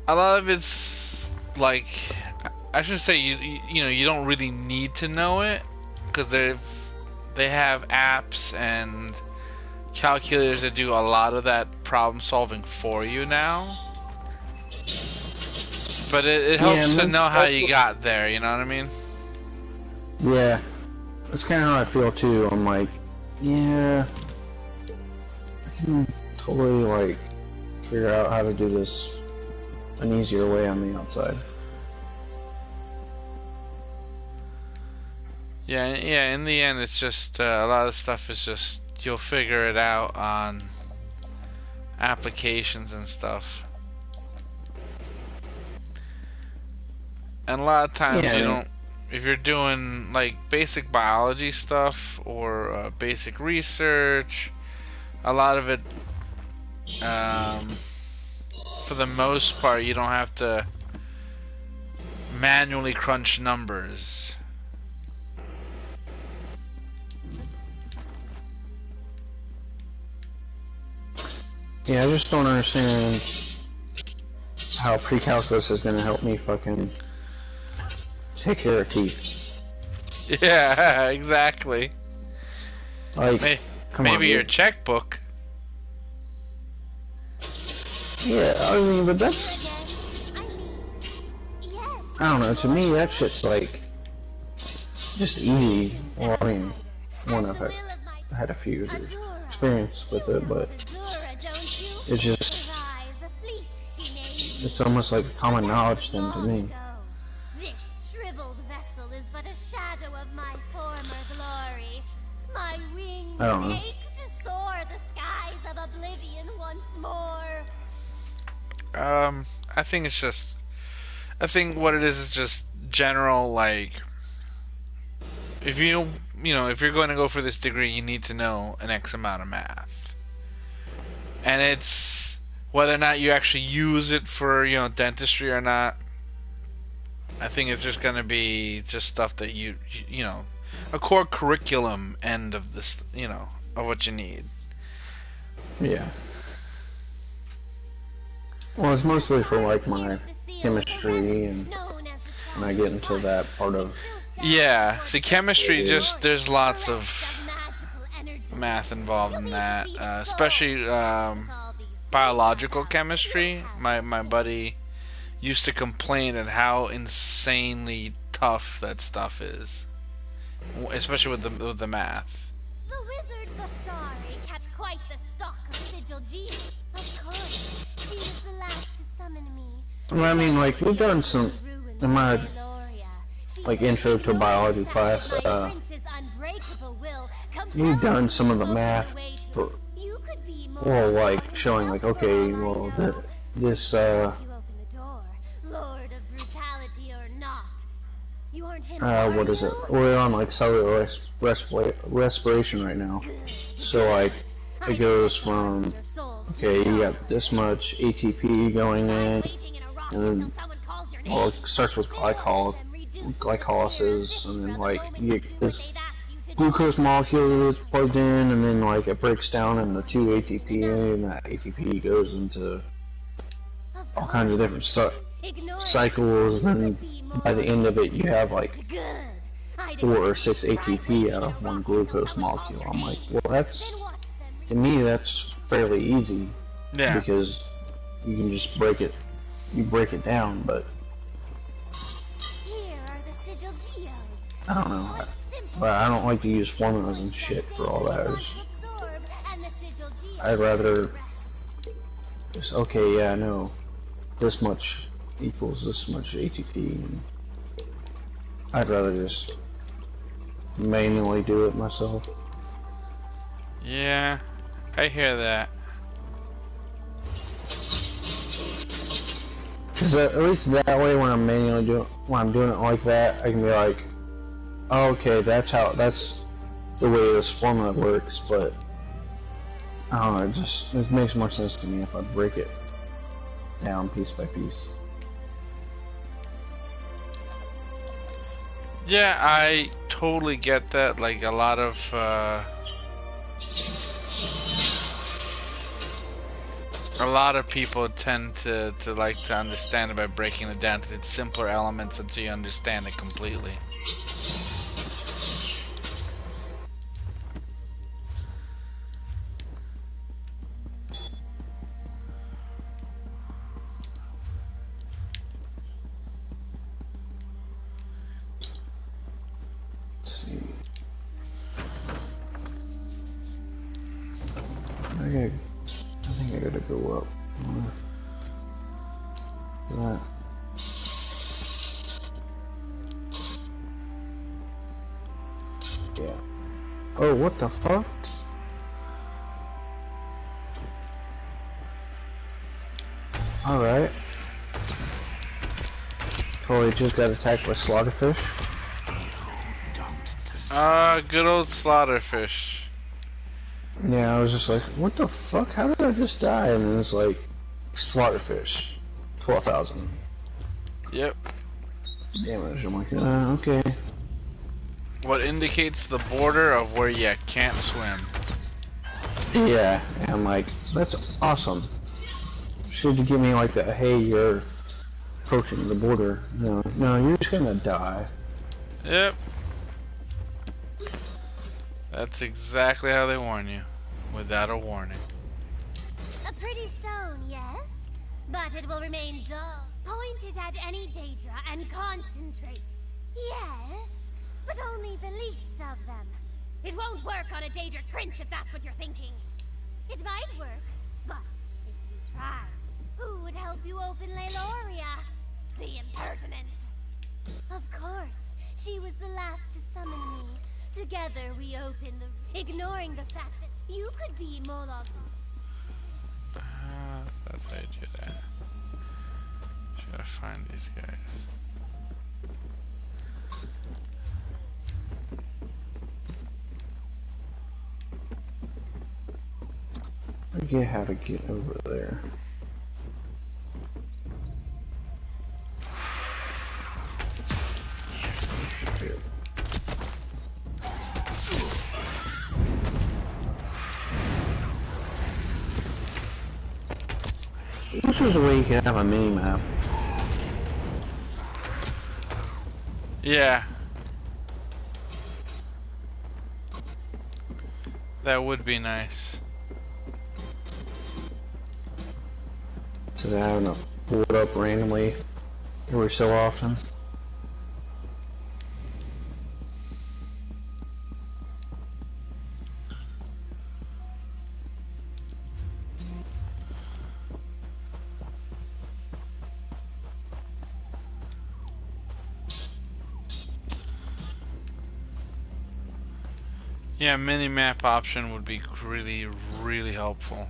a lot of it's like, I should say you know, you don't really need to know it, because they have apps and calculators that do a lot of that problem solving for you now. But it helps to know how you got there, you know what I mean? Yeah, that's kind of how I feel too. I'm like, yeah, I can totally like figure out how to do this an easier way on the outside. Yeah, in the end it's just a lot of stuff is just, you'll figure it out on applications and stuff. And a lot of times you don't, if you're doing like basic biology stuff or basic research, a lot of it, for the most part, you don't have to manually crunch numbers. Yeah, I just don't understand how pre-calculus is going to help me fucking take care of teeth. Yeah, exactly. Like, maybe your checkbook. Yeah, I mean, but that's, I don't know, to me that shit's like just easy. Well, I mean, one, I've had a few years of experience with it, but it's just, it's almost like common knowledge then to me. This shriveled vessel is but a shadow of my former glory. My wings I don't know. ache to soar the skies of oblivion once more. I think it's just, I think what it is just general, like, if you know, if you're going to go for this degree, you need to know an X amount of math. And it's whether or not you actually use it for, you know, dentistry or not, I think it's just gonna be just stuff that you know, a core curriculum end of this, you know, of what you need. Yeah. Well, it's mostly for like my chemistry and when I get into that part of. Yeah, see, chemistry just there's lots of math involved in that, especially biological chemistry. My buddy used to complain at how insanely tough that stuff is, especially with the math. The wizard Vasari kept quite the stock of sigil G. Of course, she was the last to summon me. Well, I mean, like we've done some in my like intro to biology class. We've done some of the math for, well, like showing like, okay, well this what is it? We're on like cellular respiration right now. So like it goes from, okay, you got this much ATP going in, and then, well, it starts with glycolysis, and then like you get this glucose molecule that's plugged in, and then like it breaks down into 2 ATP, and that ATP goes into all kinds of different cycles, and by the end of it you have like 4 or 6 ATP out of one glucose molecule. I'm like, well, that's, to me that's fairly easy, yeah, because you can just break it down, but I don't know. But I don't like to use formulas and shit for all that. I'd rather just, okay, yeah, I know this much equals this much ATP, and I'd rather just manually do it myself. Yeah, I hear that. Because at least that way, when I'm manually doing it like that, I can be like, oh, okay, that's the way this formula works. But I don't know, it makes more sense to me if I break it down piece by piece. Yeah, I totally get that. Like a lot of people tend to like to understand it by breaking it down to its simpler elements until you understand it completely. I think I gotta go up. That. Yeah. Oh, what the fuck? Alright. Totally just got attacked by slaughterfish. Good old slaughterfish. Yeah, I was just like, what the fuck? How did I just die? And it's like, slaughterfish. 12,000. Yep. Damage. I'm like, okay. What indicates the border of where you can't swim. Yeah, and I'm like, that's awesome. Should give me like the, hey, you're approaching the border. No, you're just gonna die. Yep. That's exactly how they warn you, without a warning. A pretty stone, yes, but it will remain dull. Point it at any Daedra and concentrate. Yes, but only the least of them. It won't work on a Daedric prince if that's what you're thinking. It might work, but if you tried, who would help you open Leiloria? The impertinence. Of course, she was the last to summon me. Together we opened the... ignoring the fact that you could be Moloch. That's how you do that. Should I find these guys? I forget how to get over there. This was a way you could have a mini map. Yeah. That would be nice. Instead of having to pull it up randomly every so often. Yeah, mini-map option would be really, really helpful.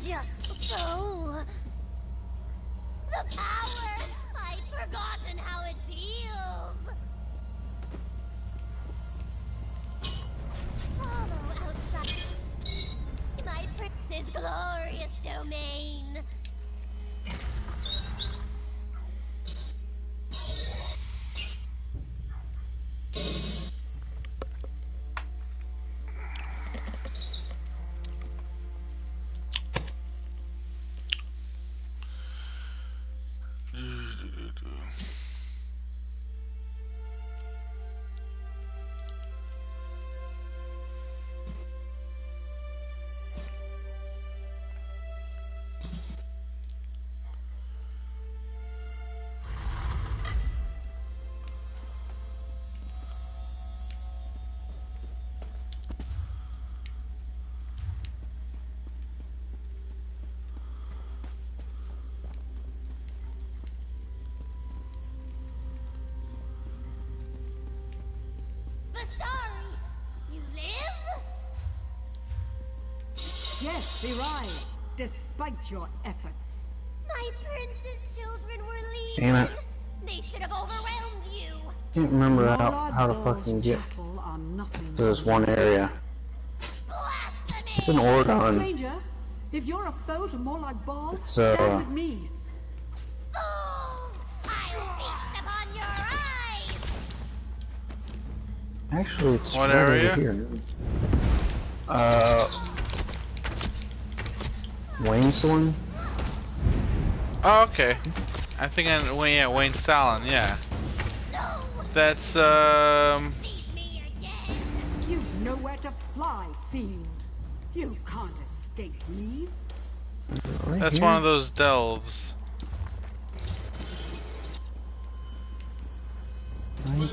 Just so. The power! I'd forgotten how it feels. Follow outside my prince's glorious domain. Yes, Sirai, despite your efforts. My prince's children were Damn leaving. it. They should have overwhelmed you. Can't remember how to fucking get to this one area. It's in Oregon. Stranger, if you're a foe to more like Baal, It's, stand with me. Fools! I'll feast upon your eyes. Actually, it's What right area? over here. Wayne's the one? Oh, okay. I think well, yeah, Wayne Stalin, yeah. That's, You've nowhere to fly, fiend. You can't escape me. Right that's here. one of those delves. Right.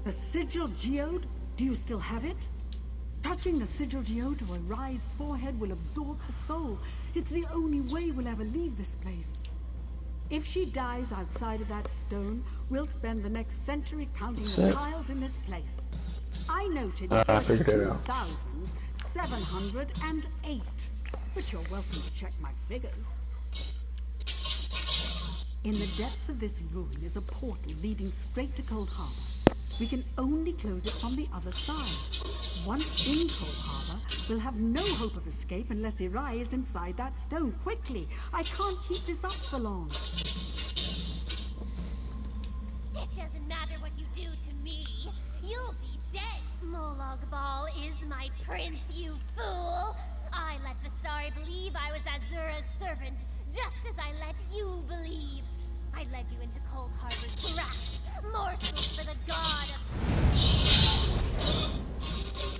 The sigil geode? Do you still have it? Touching the sigil geode to Arai's forehead will absorb her soul. It's the only way we'll ever leave this place. If she dies outside of that stone, we'll spend the next century counting the tiles in this place. I noted I figured it out. 2,708, but you're welcome to check my figures. In the depths of this ruin is a portal leading straight to Cold Harbor. We can only close it from the other side. Once in Cold Harbor, we'll have no hope of escape unless Arai is inside that stone. Quickly! I can't keep this up for long. It doesn't matter what you do to me. You'll be dead. Molag Bal is my prince, you fool. I let Vistari believe I was Azura's servant, just as I let you believe. I led you into Cold Harbor's grasp, morsels for the god of...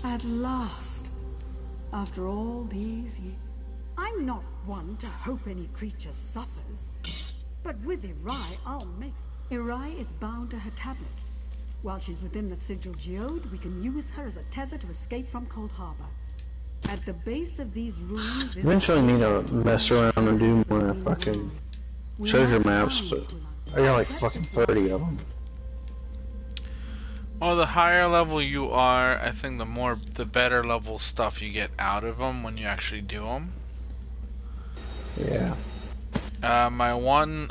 At last, after all these years, I'm not one to hope any creature suffers. But with Arai, I'll make... Arai is bound to her tablet. While she's within the sigil geode, we can use her as a tether to escape from Cold Harbor. At the base of these ruins is... Eventually need to mess around and do more fucking treasure maps, but I got like fucking 30 of them. Well, the higher level you are, I think the better level stuff you get out of them when you actually do them. Yeah. I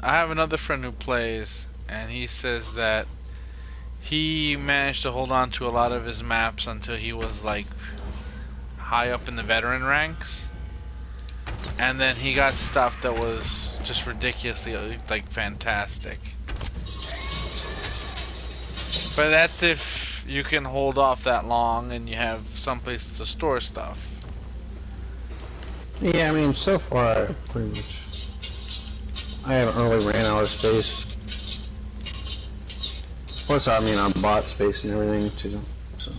have another friend who plays, and he says that he managed to hold on to a lot of his maps until he was like high up in the veteran ranks, and then he got stuff that was just ridiculously like fantastic. But that's if you can hold off that long and you have some place to store stuff. Yeah, I mean, so far, pretty much, I haven't really ran out of space. Plus, I mean, I bought space and everything, too, so.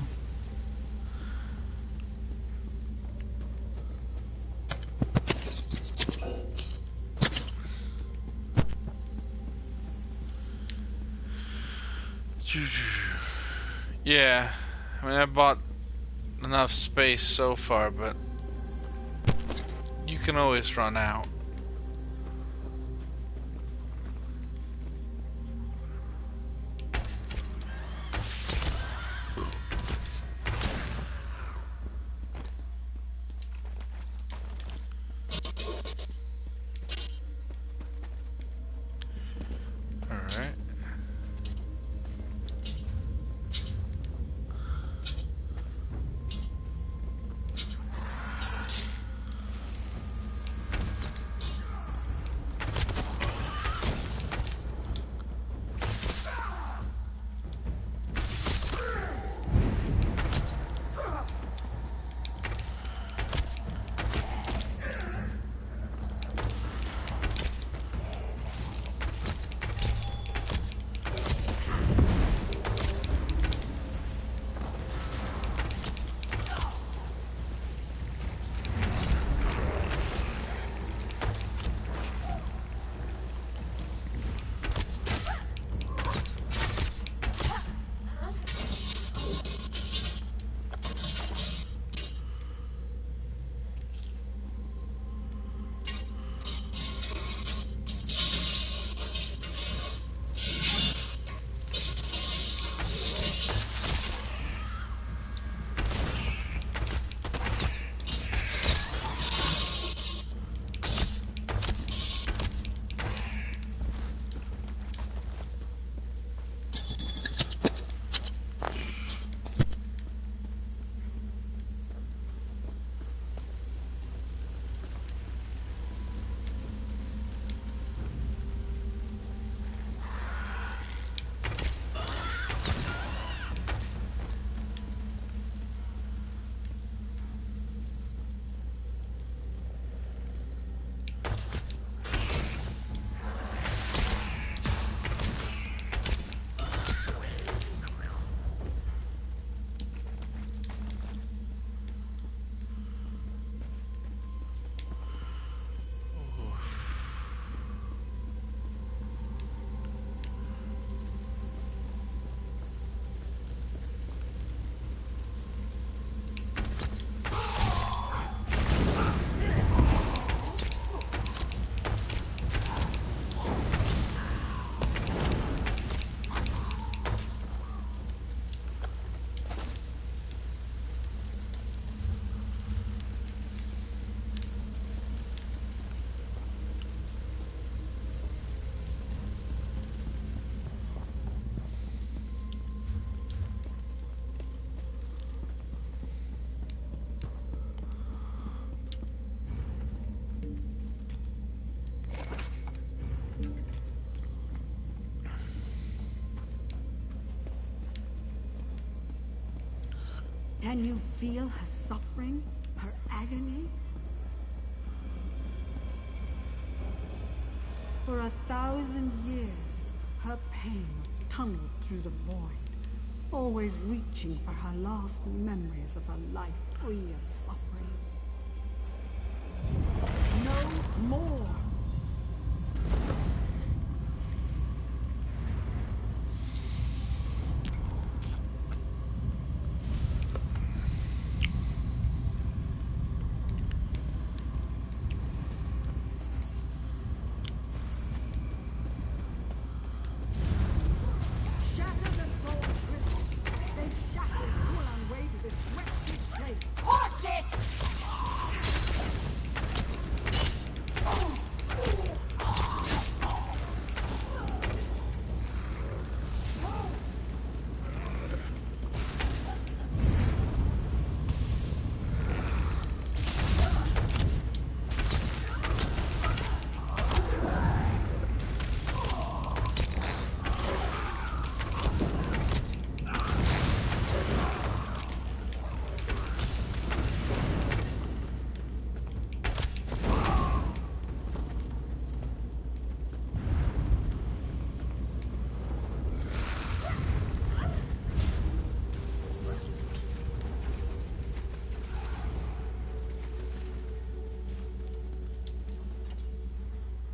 Yeah, I mean, I bought enough space so far, but you can always run out. Alright. Can you feel her suffering, her agony? For 1,000 years, her pain tunneled through the void, always reaching for her last memories of a life free of suffering. No more!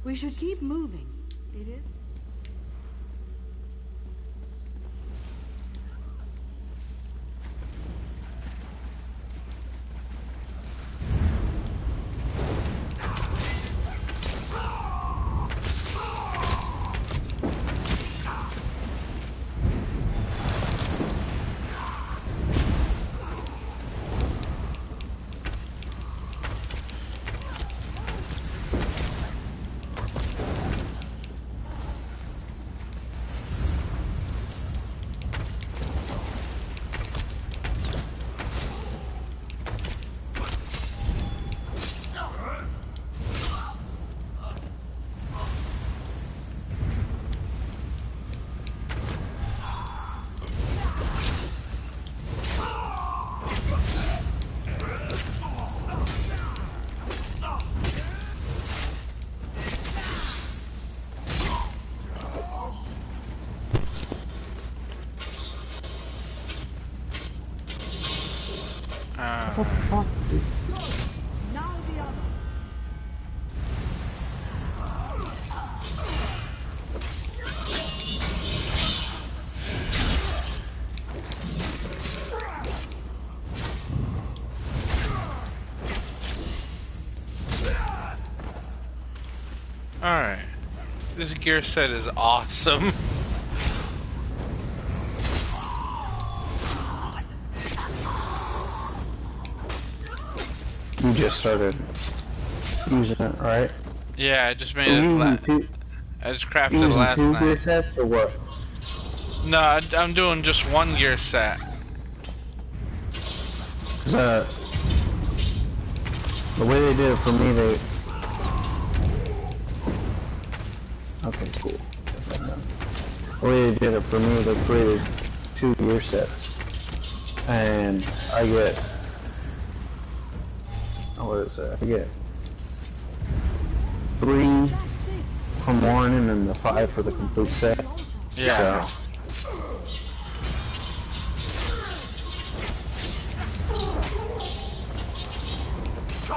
We should keep moving. It is. What the fuck, dude? Now the other. Alright. This gear set is awesome. You just started using it, right? Yeah, I just made it. I just crafted it last two night. gear sets or what? No, I'm doing just one gear set. The way they did it for me, they. Okay, cool. The way they did it for me, they created 2 gear sets, and I get. What is that? I get 3 from one and then the 5 for the complete set. Yeah. So,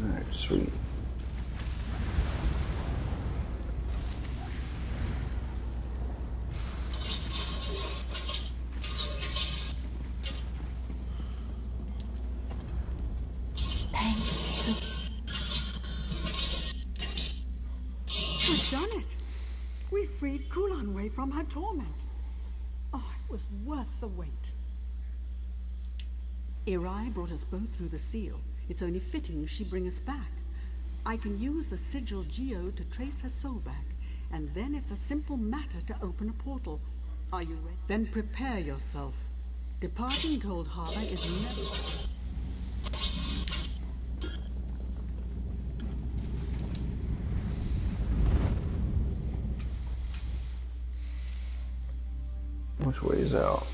alright, sweet. We've done it. We freed Kulanway from her torment. Oh, it was worth the wait. Irai brought us both through the seal. It's only fitting she bring us back. I can use the sigil Geo to trace her soul back, and then it's a simple matter to open a portal. Are you ready? Then prepare yourself. Departing Cold Harbor is never... Which way is out?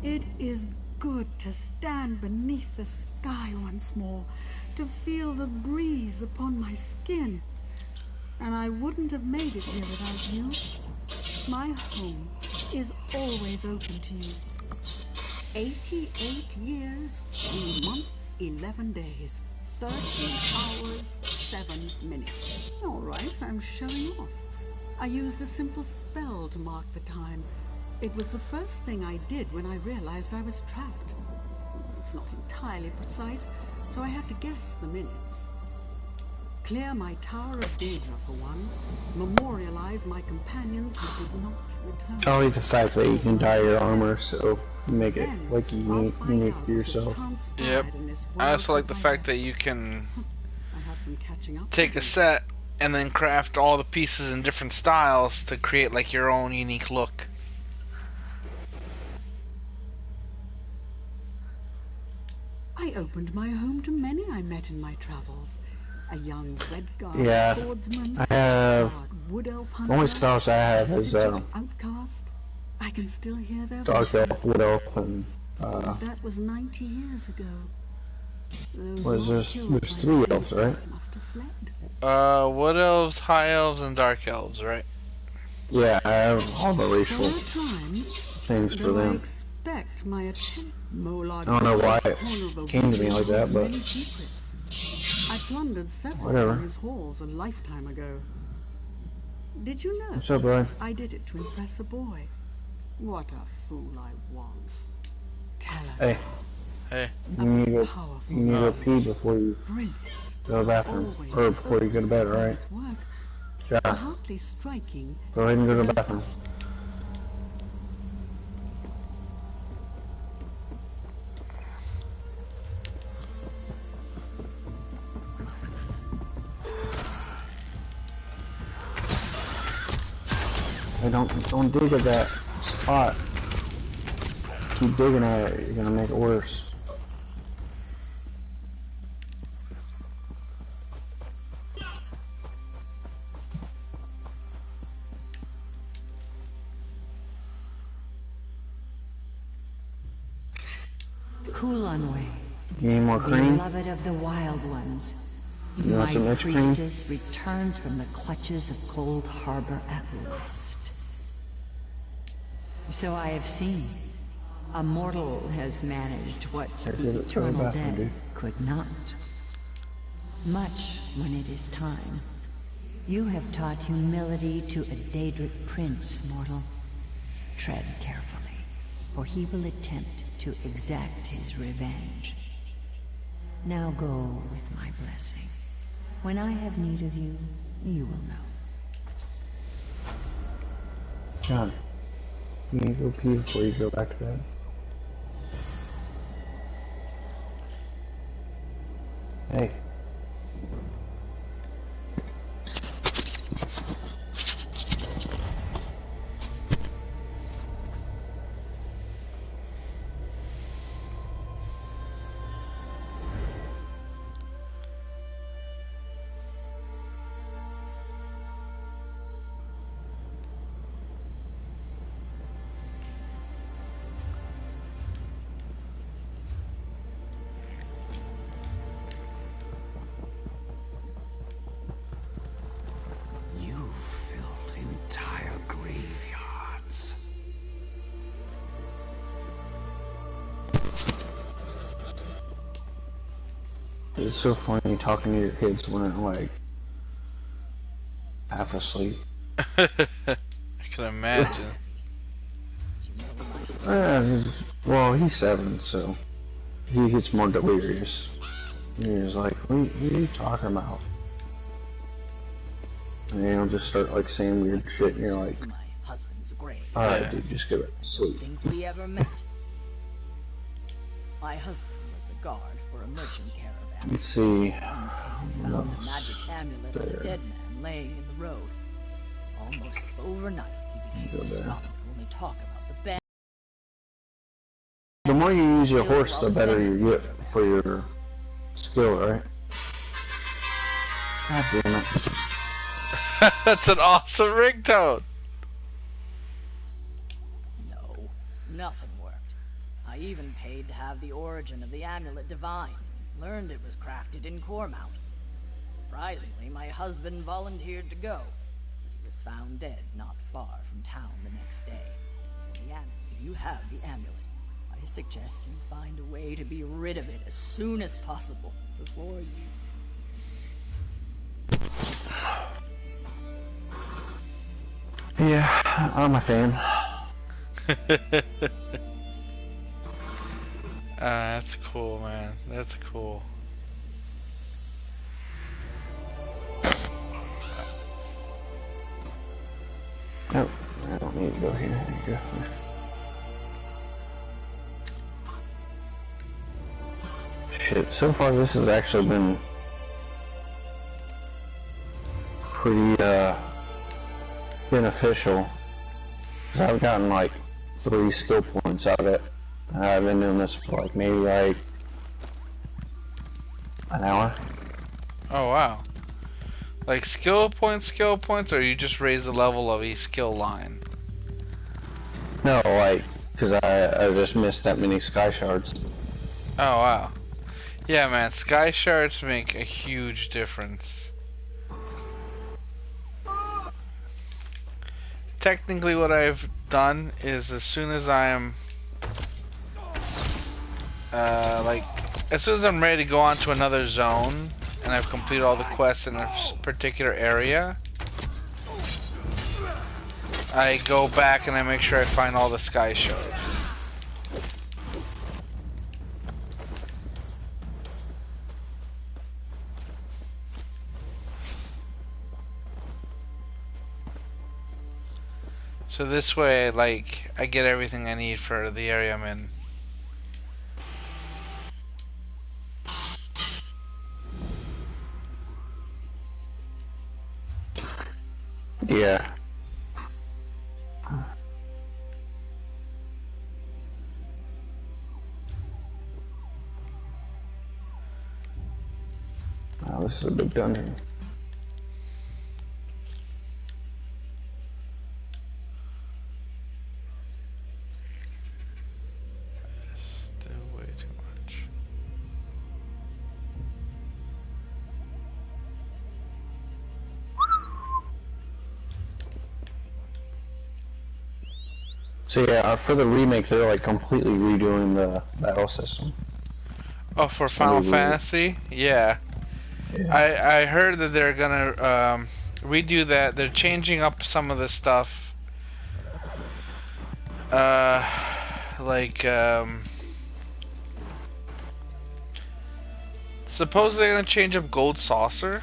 It is good to stand beneath the sky once more, to feel the breeze upon my skin. And I wouldn't have made it here without you. My home is always open to you. 88 years, 3 months, 11 days, 13 hours, 7 minutes. All right, I'm showing off. I used a simple spell to mark the time. It was the first thing I did when I realized I was trapped. It's not entirely precise, so I had to guess the minutes. Clear my Tower of Daedra for one. Memorialize my companions who did not return. Only the fact that you can dye your armor, so make it like unique to yourself. Yep. I also like the fact that you can take a set and then craft all the pieces in different styles to create like your own unique look. I opened my home to many I met in my travels. A young Yeah, swordsman, I have. wood elf The hunter, only styles I have is outcast. I can still hear their dark voices. elf, wood elf, and That was 90 years ago. Those what is who were this? killed There's by 3 the elves, right? must have fled. Wood elves, high elves, and dark elves, right? Yeah, I have all the For racial a time, things for though I them. expect my attempt, Molard I don't know why it corner of the came to me world like that, holds but many secrets. I plundered several whatever. from his halls a lifetime ago. Did you know? What's up, bud? I did it to impress a boy. What a fool I was. Tell her. Hey, Hey. you need to go pee before you go to the bathroom, or before you go to bed, alright? Yeah. Hardly striking. Go ahead and go to the bathroom. Hey, don't dig at that spot. Keep digging at it, you're gonna make it worse. Kulanway, You need more cream? beloved of the Wild Ones. You want some My extra cream? priestess returns from the clutches of Cold Harbor at last. So I have seen. A mortal has managed what the eternal dead could not. Much when it is time. You have taught humility to a Daedric prince, mortal. Tread carefully, for he will attempt to exact his revenge. Now go with my blessing. When I have need of you, you will know. John, you need to go pee before you go back to bed. Hey. It's so funny talking to your kids when they're like half asleep. I can imagine. Well, he's 7, so he gets more delirious. He's like, what are you talking about? And he'll just start like saying weird shit, and you're like, My husband's grave. alright, dude, just go to sleep. Think we ever met? My husband was a guard for a merchant caravan. Let's see. Found a magic amulet of a dead man laying in the road. Almost overnight, he became despondent to only talk about the band. The more you use your horse, the better you get for your skill, right? God damn it. That's an awesome ringtone. No, nothing worked. I even paid to have the origin of the amulet divine. Learned it was crafted in Cormount. Surprisingly, my husband volunteered to go. He was found dead not far from town the next day. If you have the amulet, I suggest you find a way to be rid of it as soon as possible before you... Yeah, I'm a fan. That's cool, man. That's cool. Nope, I don't need to go here. I need to go here. Shit, so far this has actually been pretty beneficial. I've gotten like 3 skill points out of it. I've been doing this for like maybe like an hour. Oh wow. Like skill points, or you just raise the level of each skill line? No, like, because I just missed that many sky shards. Oh wow. Yeah man, sky shards make a huge difference. Technically what I've done is as soon as I'm as soon as I'm ready to go on to another zone and I've completed all the quests in a particular area, I go back and I make sure I find all the sky shards. So this way, like, I get everything I need for the area I'm in. Yeah. Wow, this is a big dungeon. Still way too much. So yeah, for the remake, they're like completely redoing the battle system. Oh, for Final Fantasy? Yeah. I heard that they're gonna redo that. They're changing up some of the stuff. Supposedly they're gonna change up Gold Saucer.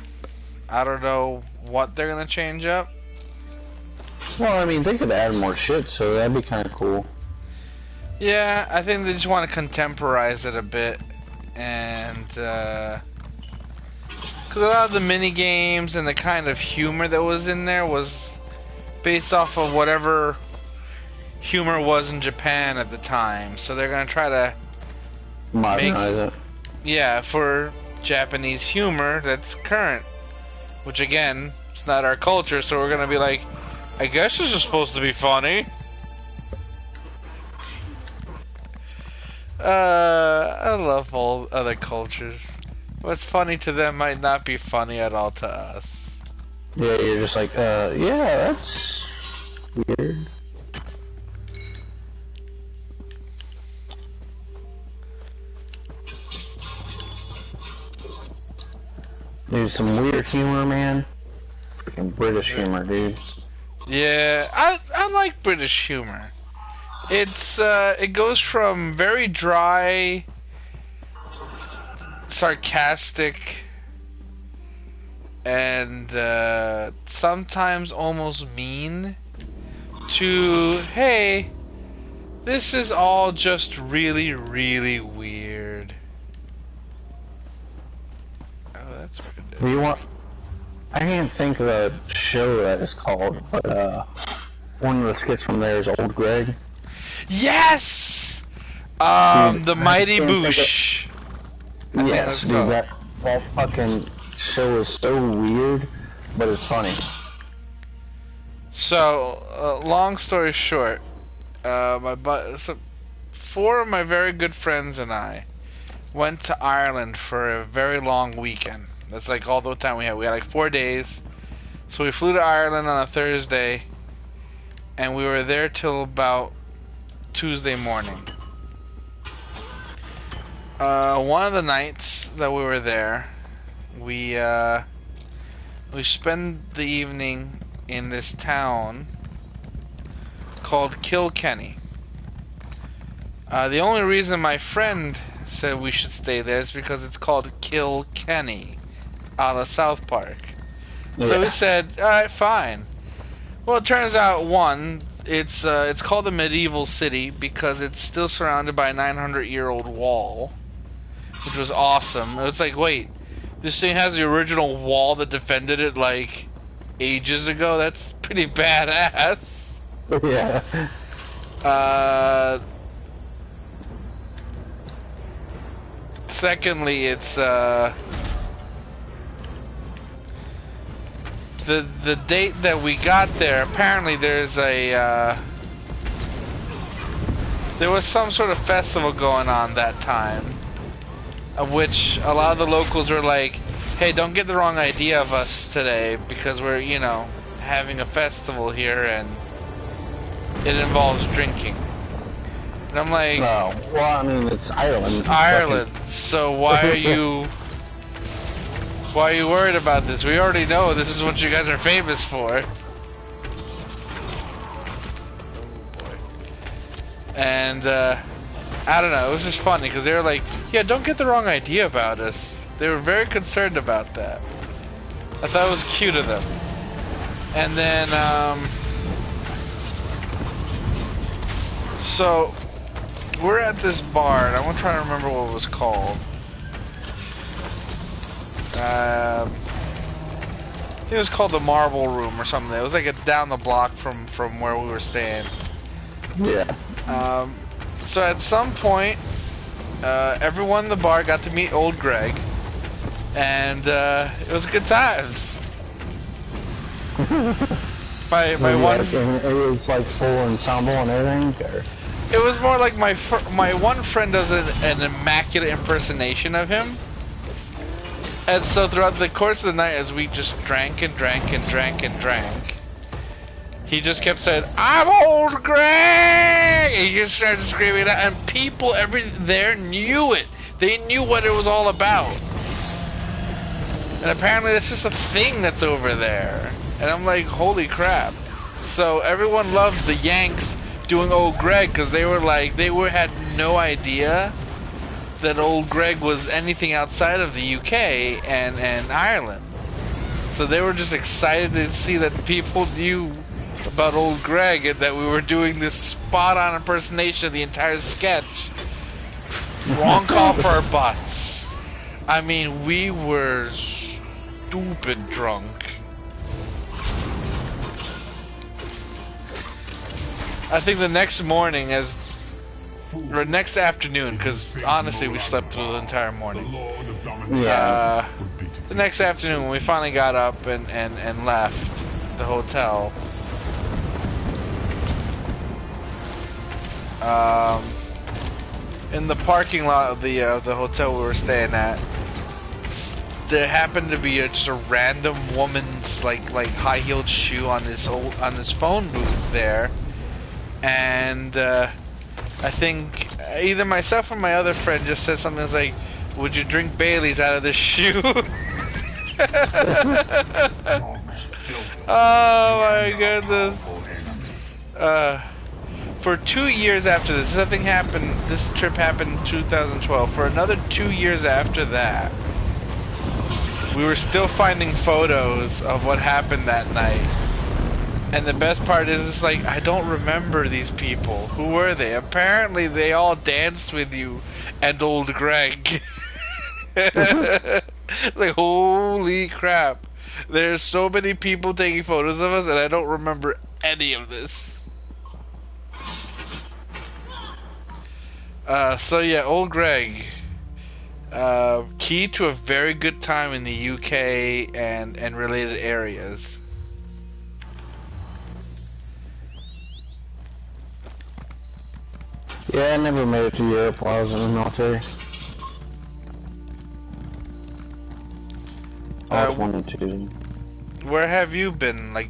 I don't know what they're gonna change up. Well, I mean, they could add more shit, so that'd be kind of cool. Yeah, I think they just want to contemporize it a bit, and because a lot of the mini games and the kind of humor that was in there was based off of whatever humor was in Japan at the time. So they're gonna try to modernize it. Yeah, for Japanese humor that's current, which again, it's not our culture. So we're gonna be like, I guess this is supposed to be funny. I love all other cultures. What's funny to them might not be funny at all to us. Yeah, you're just like, yeah, that's weird. Dude, some weird humor, man. Freaking British humor, dude. Yeah, I like British humor. It goes from very dry, sarcastic, and sometimes almost mean to, hey, this is all just really, really weird. Oh, that's pretty. Do you want? I can't think of a show that it's called, but one of the skits from there is Old Greg. Yes! Dude, The Mighty Boosh. Yes, dude, that fucking show is so weird, but it's funny. So, long story short, so 4 of my very good friends and I went to Ireland for a very long weekend. That's like all the time we had. We had like 4 days. So we flew to Ireland on a Thursday, and we were there till about Tuesday morning. One of the nights that we were there, we spent the evening in this town called Kilkenny. The only reason my friend said we should stay there is because it's called Kilkenny, a la South Park. So we said, alright, fine. Well, it turns out, one, it's called the medieval city because it's still surrounded by a 900-year-old wall, which was awesome. It was like, wait, this thing has the original wall that defended it, like, ages ago? That's pretty badass. Yeah. Secondly, it's, the date that we got there, apparently there's a, there was some sort of festival going on that time, of which a lot of the locals were like, hey, don't get the wrong idea of us today, because we're, you know, having a festival here, and it involves drinking. And I'm like... No, well, I mean, it's Ireland. It's Ireland, so why are you... Why are you worried about this? We already know this is what you guys are famous for. And, I don't know, it was just funny, because they were like, yeah, don't get the wrong idea about us. They were very concerned about that. I thought it was cute of them. And then, so, we're at this bar, and I'm trying to remember what it was called. I think it was called the Marble Room or something. It was like down the block from where we were staying. Yeah. So at some point, everyone in the bar got to meet Old Greg, and it was good times. my one. It was like full ensemble and everything. Or? It was more like my one friend does an immaculate impersonation of him. And so throughout the course of the night, as we just drank and drank and drank and drank, he just kept saying, "I'm Old Greg!" And he just started screaming that, and people there knew it. They knew what it was all about. And apparently that's just a thing that's over there. And I'm like, holy crap. So everyone loved the Yanks doing Old Greg, because they were like, had no idea that Old Greg was anything outside of the UK and Ireland. So they were just excited to see that people knew about Old Greg and that we were doing this spot-on impersonation of the entire sketch. Drunk off our butts. I mean, we were stupid drunk. I think the next morning, or next afternoon, because honestly we slept through the entire morning. Yeah. The next afternoon when we finally got up and left the hotel, in the parking lot of the hotel we were staying at, there happened to be just a random woman's like high-heeled shoe on this phone booth there, and I think either myself or my other friend just said something that's like, "Would you drink Bailey's out of this shoe?" Oh my goodness. For 2 years after this, nothing happened. This trip happened in 2012. For another 2 years after that, we were still finding photos of what happened that night. And the best part is, it's like, I don't remember these people. Who were they? Apparently, they all danced with you and old Greg. Like, holy crap. There's so many people taking photos of us, and I don't remember any of this. So yeah, old Greg. Key to a very good time in the UK and related areas. Yeah, I never made it to Europe while I was in the military. I always wanted to. Where have you been, like,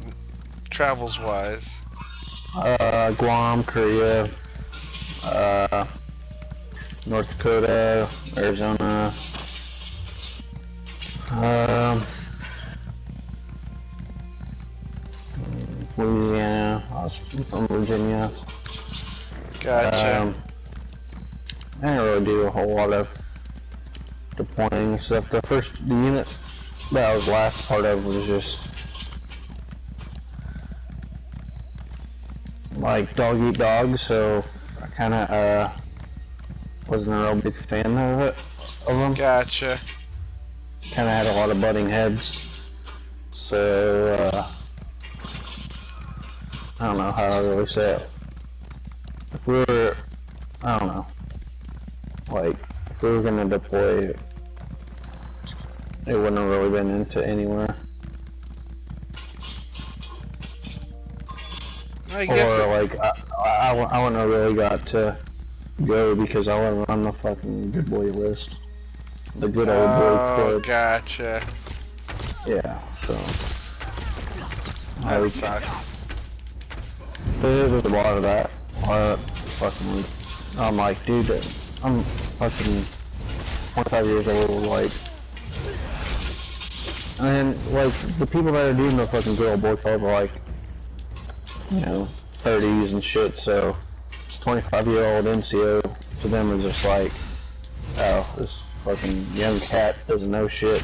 travels-wise? Guam, Korea, North Dakota, Arizona, Louisiana. I was from Virginia. Gotcha. I didn't really do a whole lot of deploying and stuff. The unit that I was last part of was just like dog eat dog, so I kind of wasn't a real big fan of them. Gotcha. Kind of had a lot of butting heads, so I don't know how to really say it. If we were, I don't know, like if we were gonna deploy, it wouldn't have really been into anywhere. I guess. Or like I wouldn't have really got to go because I wasn't on the fucking good boy list. The good old boy club. Gotcha. Yeah, so. That sucks. It was a lot of that. Fucking, I'm like, dude, I'm fucking 25 years old, like. And like, the people that are doing the fucking good old boy club are like, you know, 30s and shit, so 25-year-old NCO to them is just like, oh, this fucking young cat doesn't know shit.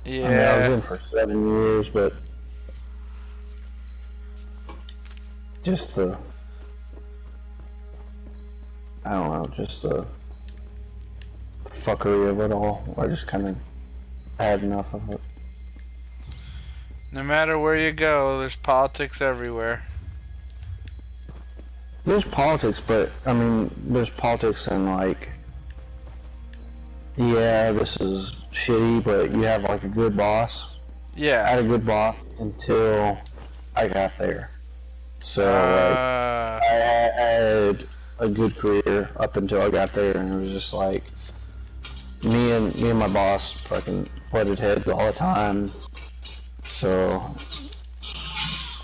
Yeah. I mean, I was in for 7 years, but just the, I don't know, just the fuckery of it all. I just kind of had enough of it. No matter where you go, there's politics everywhere. There's politics, but, I mean, there's politics in, like, yeah, this is shitty, but you have, like, a good boss. Yeah. I had a good boss until I got there. So, like, I had a good career up until I got there, and it was just, like, me and my boss fucking butted heads all the time. So,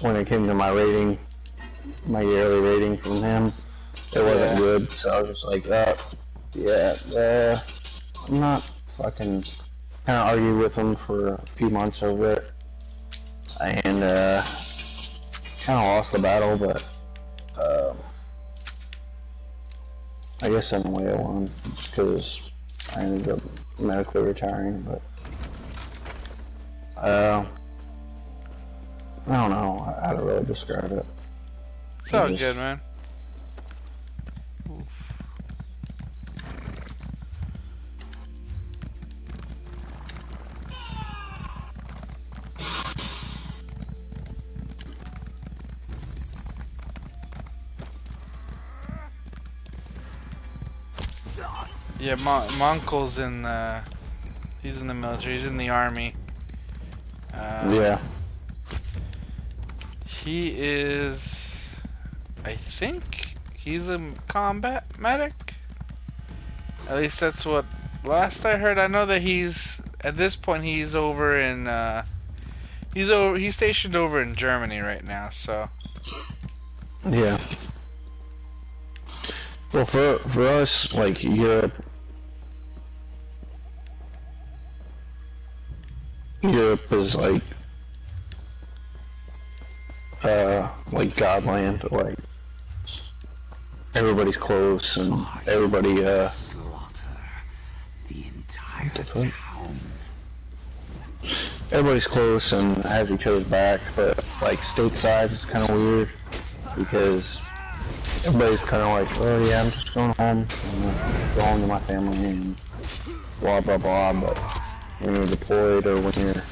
when it came to my rating, my yearly rating from him, it wasn't good, so I was just like, yeah, I'm not fucking, kind of argued with him for a few months over it, and kind of lost the battle, but I guess in a way I won, because I ended up medically retiring, but I don't know how to really describe it. It's all good, man. Yeah, my uncle's in he's in the military, he's in the army. Yeah. He is, I think he's a combat medic. At least that's what last I heard. I know that he's, at this point, he's over in he's stationed over in Germany right now, so. Yeah. Well, for us, like, Europe is like like Godland, like everybody's close and everybody slaughter the entire town. Everybody's close and has each other's back, but like stateside it's kind of weird because everybody's kind of like, oh yeah, I'm just going home, go home to my family and blah blah blah. But when you're deployed or when you're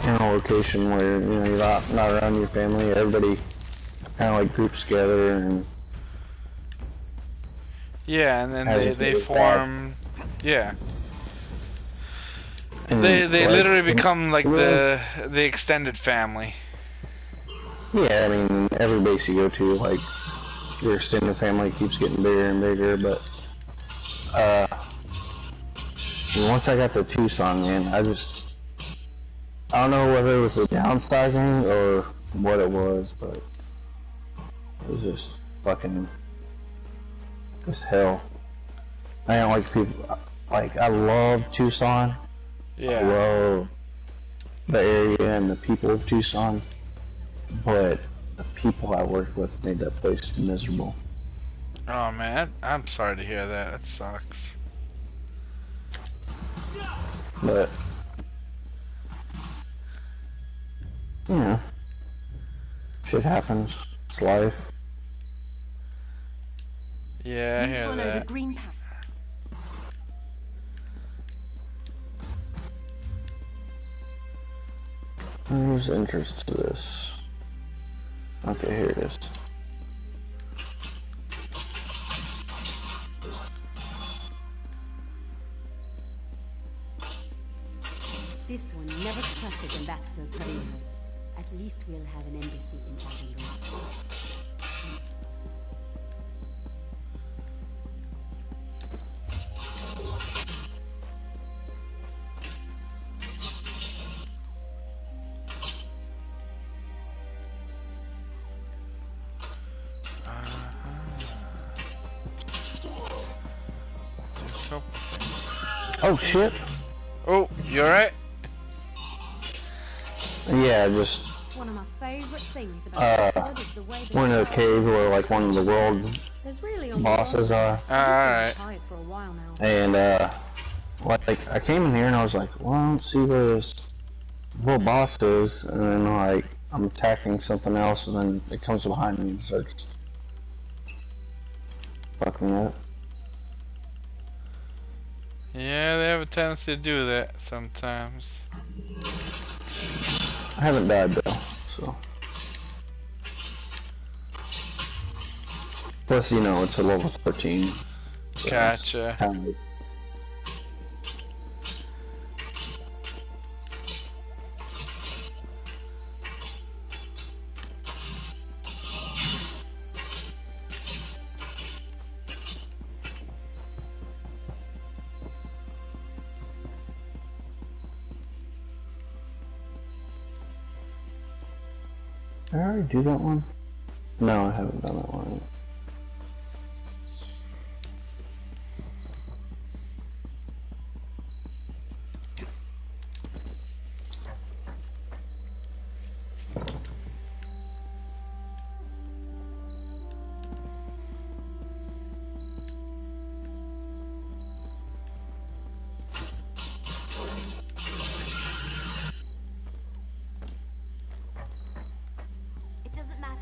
in a location where you're not around your family, everybody kind of like groups together and yeah, and then they form, yeah. And they like, literally become like the extended family. Yeah, I mean, every base you go to, like, your extended family keeps getting bigger and bigger, but, once I got to Tucson, man, I don't know whether it was the downsizing or what it was, but it was just fucking, just hell. I don't like people, like, I love Tucson. Yeah. I love the area and the people of Tucson, but the people I worked with made that place miserable. Oh man, I'm sorry to hear that. That sucks. But you know, shit happens. It's life. Yeah, I hear follow that. the green path. Who's interest to this? Okay, here it is. This one never trusted Ambassador Tamriel. At least we'll have an embassy in Tamriel. Oh shit! Oh, you alright? Yeah, just One of my favorite things about the is the way went to a cave where like one of the world bosses are. Alright. For a while now. And like I came in here and I was like, well, I don't see where this world boss is, and then like I'm attacking something else, and then it comes behind me and starts fucking me up. Yeah, they have a tendency to do that sometimes. I haven't died though, so. Plus, you know, it's a level 13. So Gotcha. Did I already do that one? No, I haven't done that one yet.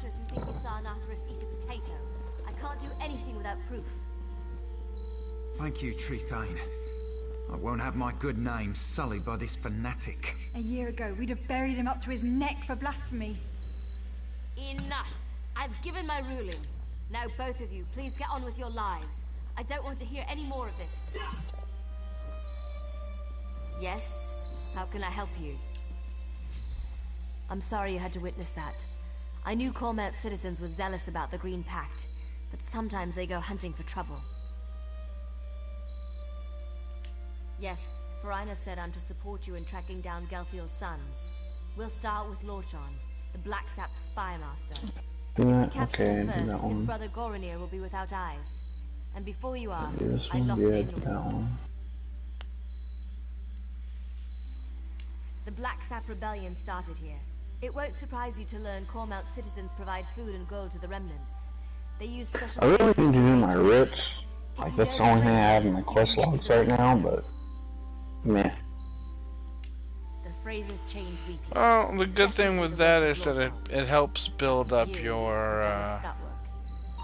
If you think you saw an Arthurus eat a potato, I can't do anything without proof. Thank you, Tree Thane. I won't have my good name sullied by this fanatic. A year ago, we'd have buried him up to his neck for blasphemy. Enough! I've given my ruling. Now both of you, please get on with your lives. I don't want to hear any more of this. Yes? How can I help you? I'm sorry you had to witness that. I knew Cormelt's citizens were zealous about the Green Pact, but sometimes they go hunting for trouble. Yes, Farina said I'm to support you in tracking down Gelthior's sons. We'll start with Lorchon, the Black Sap spy master. If we capture him first, his brother Goronir will be without eyes. And before you ask, I lost it in the war. The Black Sap rebellion started here. It won't surprise you to learn Cormount citizens provide food and gold to the remnants. They use special... I really need to do my writs. Like, that's the only thing I have in my quest logs right now, but... meh. The phrases change weekly. Well, the good thing with that is that it helps build up your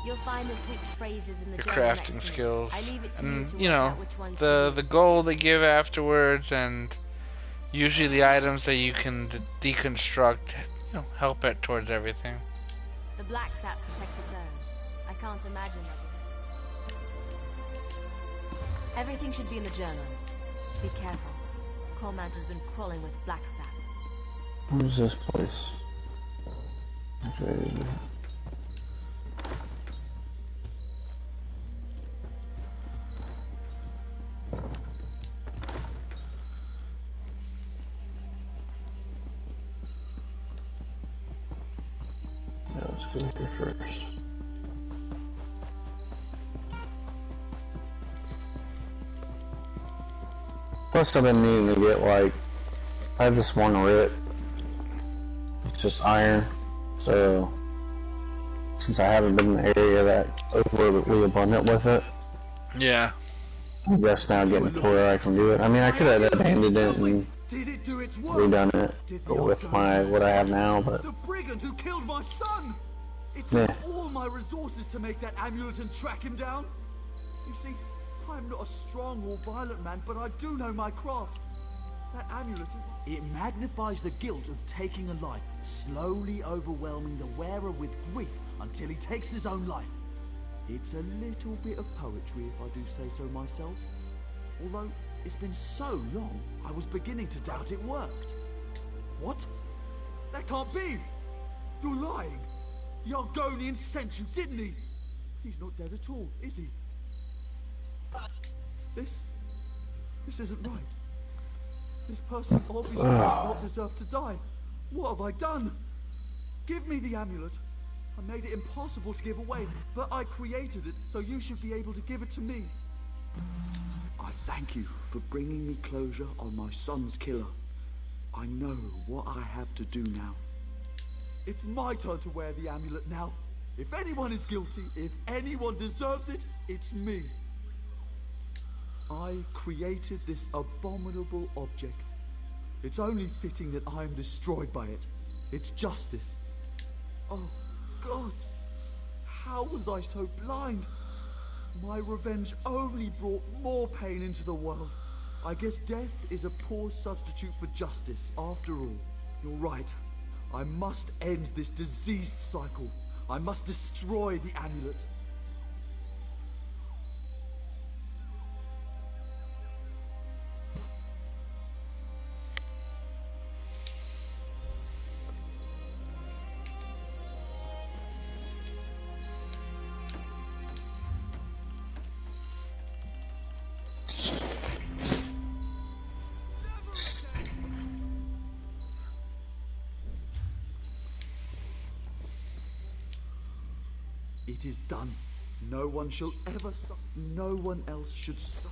You'll find this week's phrases in the your journal crafting next to me. skills, I leave it to and to you work know out which ones the to gold they give afterwards, and usually the items that you can deconstruct, you know, help it towards everything. The black sap protects its own. I can't imagine everything should be in the journal. Be careful. Cormount has been crawling with black sap. What is this place? Okay. Yeah, let's go here first. Plus, I've been needing to get, like, I have this one writ. It's just iron. So, since I haven't been in the area that's overly abundant with it, yeah, I guess now getting to where I can do it. I mean, I could have abandoned it and redone it with my what I have now, but the brigand who killed my son. It yeah. took all my resources to make that amulet and track him down. You see, I'm not a strong or violent man, but I do know my craft. That amulet, it magnifies the guilt of taking a life, slowly overwhelming the wearer with grief until he takes his own life. It's a little bit of poetry, if I do say so myself. Although it's been so long, I was beginning to doubt it worked. What? That can't be! You're lying! The Argonian sent you, didn't he? He's not dead at all, is he? This isn't right. This person obviously does not deserve to die. What have I done? Give me the amulet. I made it impossible to give away, but I created it, so you should be able to give it to me. I thank you for bringing me closure on my son's killer. I know what I have to do now. It's my turn to wear the amulet now. If anyone is guilty, if anyone deserves it, it's me. I created this abominable object. It's only fitting that I am destroyed by it. It's justice. Oh, gods! How was I so blind? My revenge only brought more pain into the world. I guess death is a poor substitute for justice, after all. You're right. I must end this diseased cycle. I must destroy the amulet. It is done. No one shall ever suffer. No one else should suffer.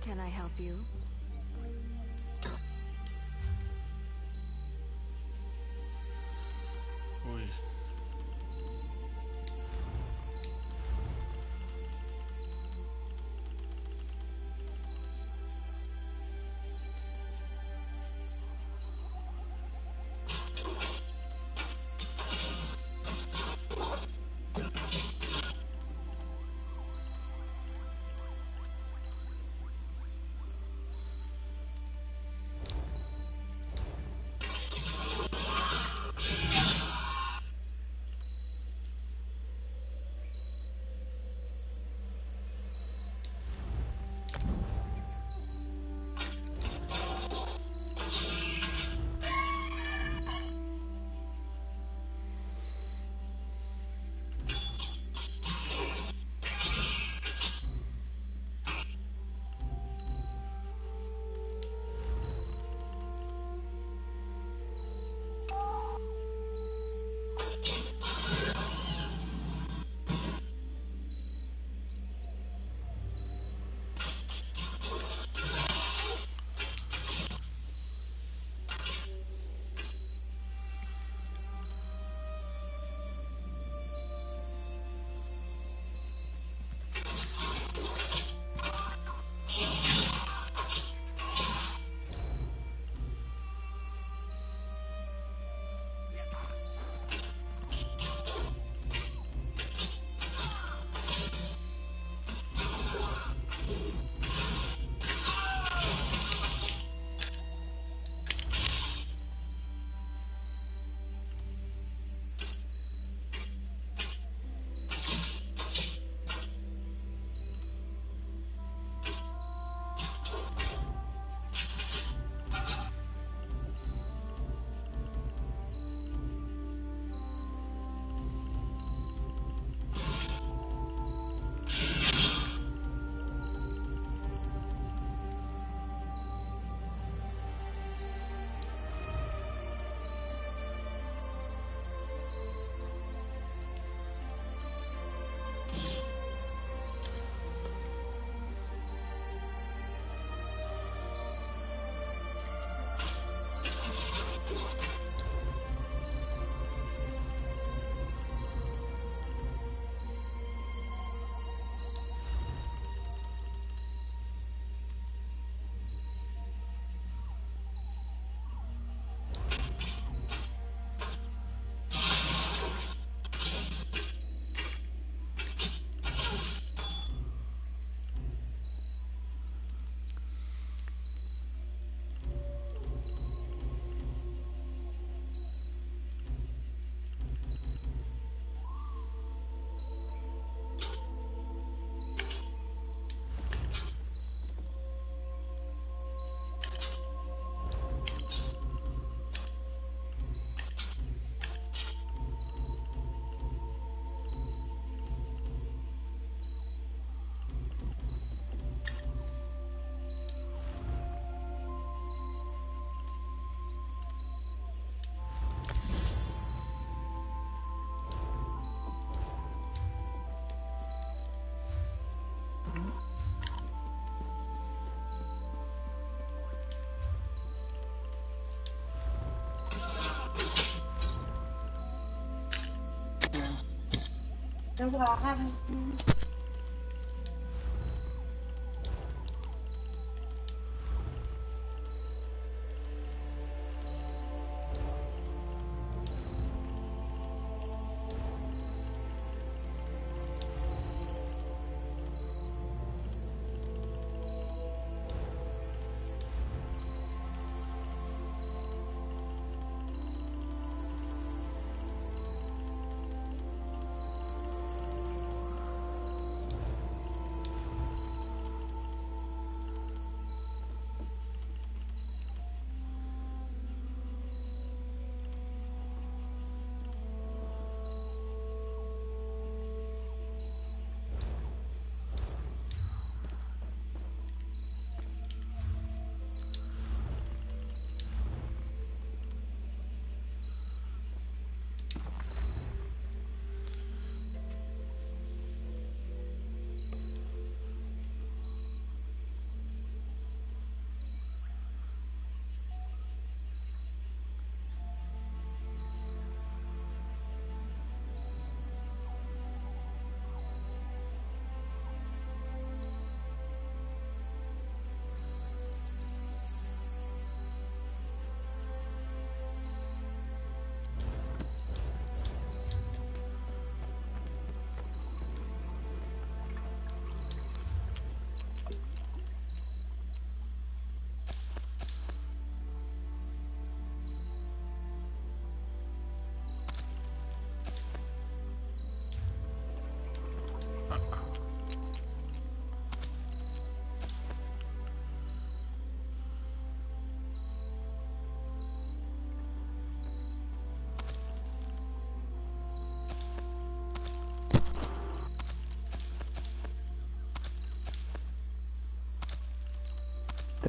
Can I help you?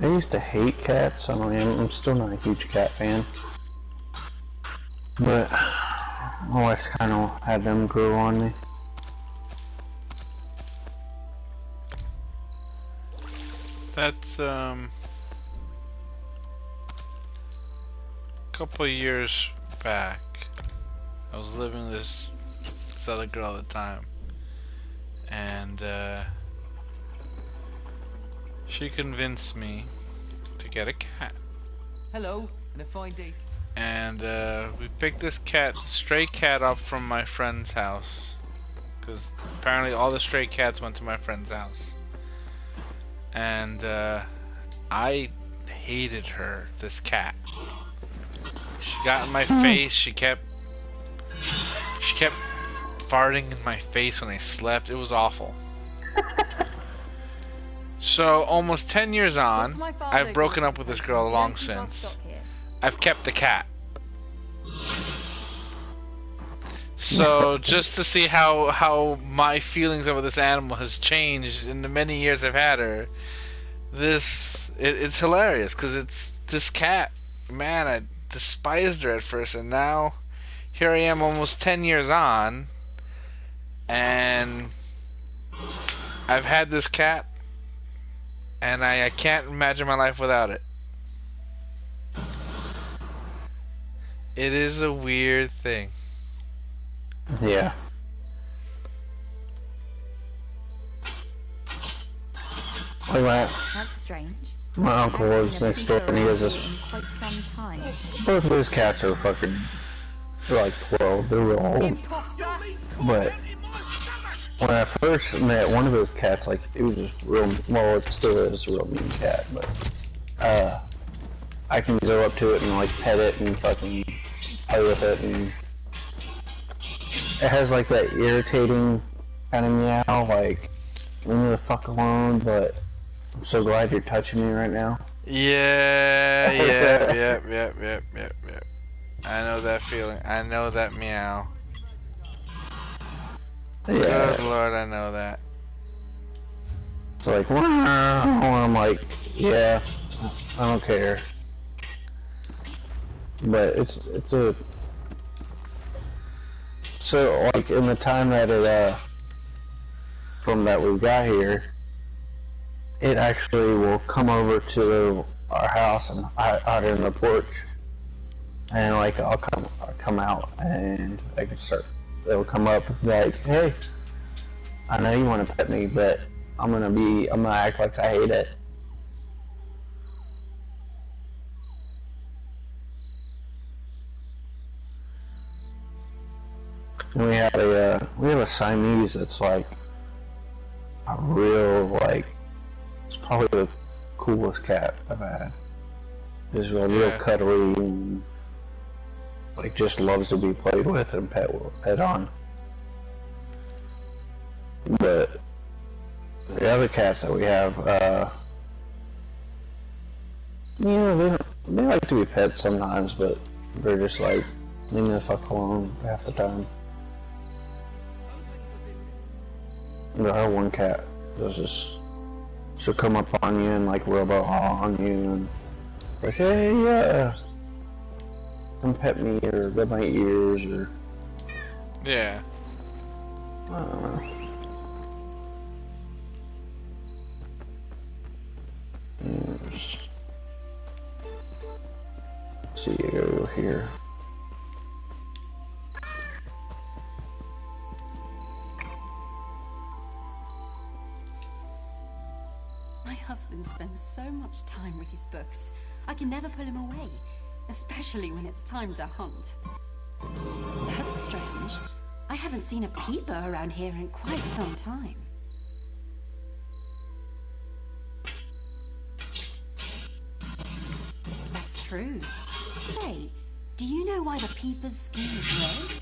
I used to hate cats. I mean, I'm still not a huge cat fan. But I always kind of had them grow on me. That's a couple of years back. I was living with this other girl at the time, and she convinced me to get a cat. Hello, and a fine date. And we picked this stray cat up from my friend's house, because apparently all the stray cats went to my friend's house. And I hated her, this cat. She got in my face. She kept farting in my face when I slept. It was awful. So almost 10 years on, I've broken up with this girl long since. I've kept the cat. So just to see how my feelings over this animal has changed in the many years I've had her, it's hilarious, because it's this cat. Man, I despised her at first, and now here I am almost 10 years on, and I've had this cat, and I can't imagine my life without it. It is a weird thing. Yeah. That's strange. My uncle lives next door, and he has this. Quite some time. Both of his cats are fucking. They're like 12. They're real old. But when I first met one of his cats, like, it was just real. Well, it still is a real mean cat, but I can go up to it and like pet it and fucking play with it, and it has like that irritating kind of meow, like, leave me the fuck alone, but I'm so glad you're touching me right now. Yeah, yep. I know that feeling. I know that meow. Yeah. Good Lord, I know that. It's like, wow. I'm like, yeah, I don't care. But it's a. So, like, in the time that from that we got here, it actually will come over to our house and out in the porch, and like I'll come out and I can start. It'll come up and be like, hey, I know you want to pet me, but I'm gonna act like I hate it. And we have a Siamese that's like a real, like, it's probably the coolest cat I've had. It's real cuddly and like just loves to be played with and pet on. But the other cats that we have, they like to be pets sometimes, but they're just like, leave me the fuck alone half the time. Our one cat does this. She'll come up on you and like rub on you and like, hey, yeah, come pet me or rub my ears or. Yeah. I don't know. Let's see, I gotta go here. My husband spends so much time with his books. I can never pull him away, especially when it's time to hunt. That's strange. I haven't seen a peeper around here in quite some time. That's true. Say, do you know why the peeper's skin is red?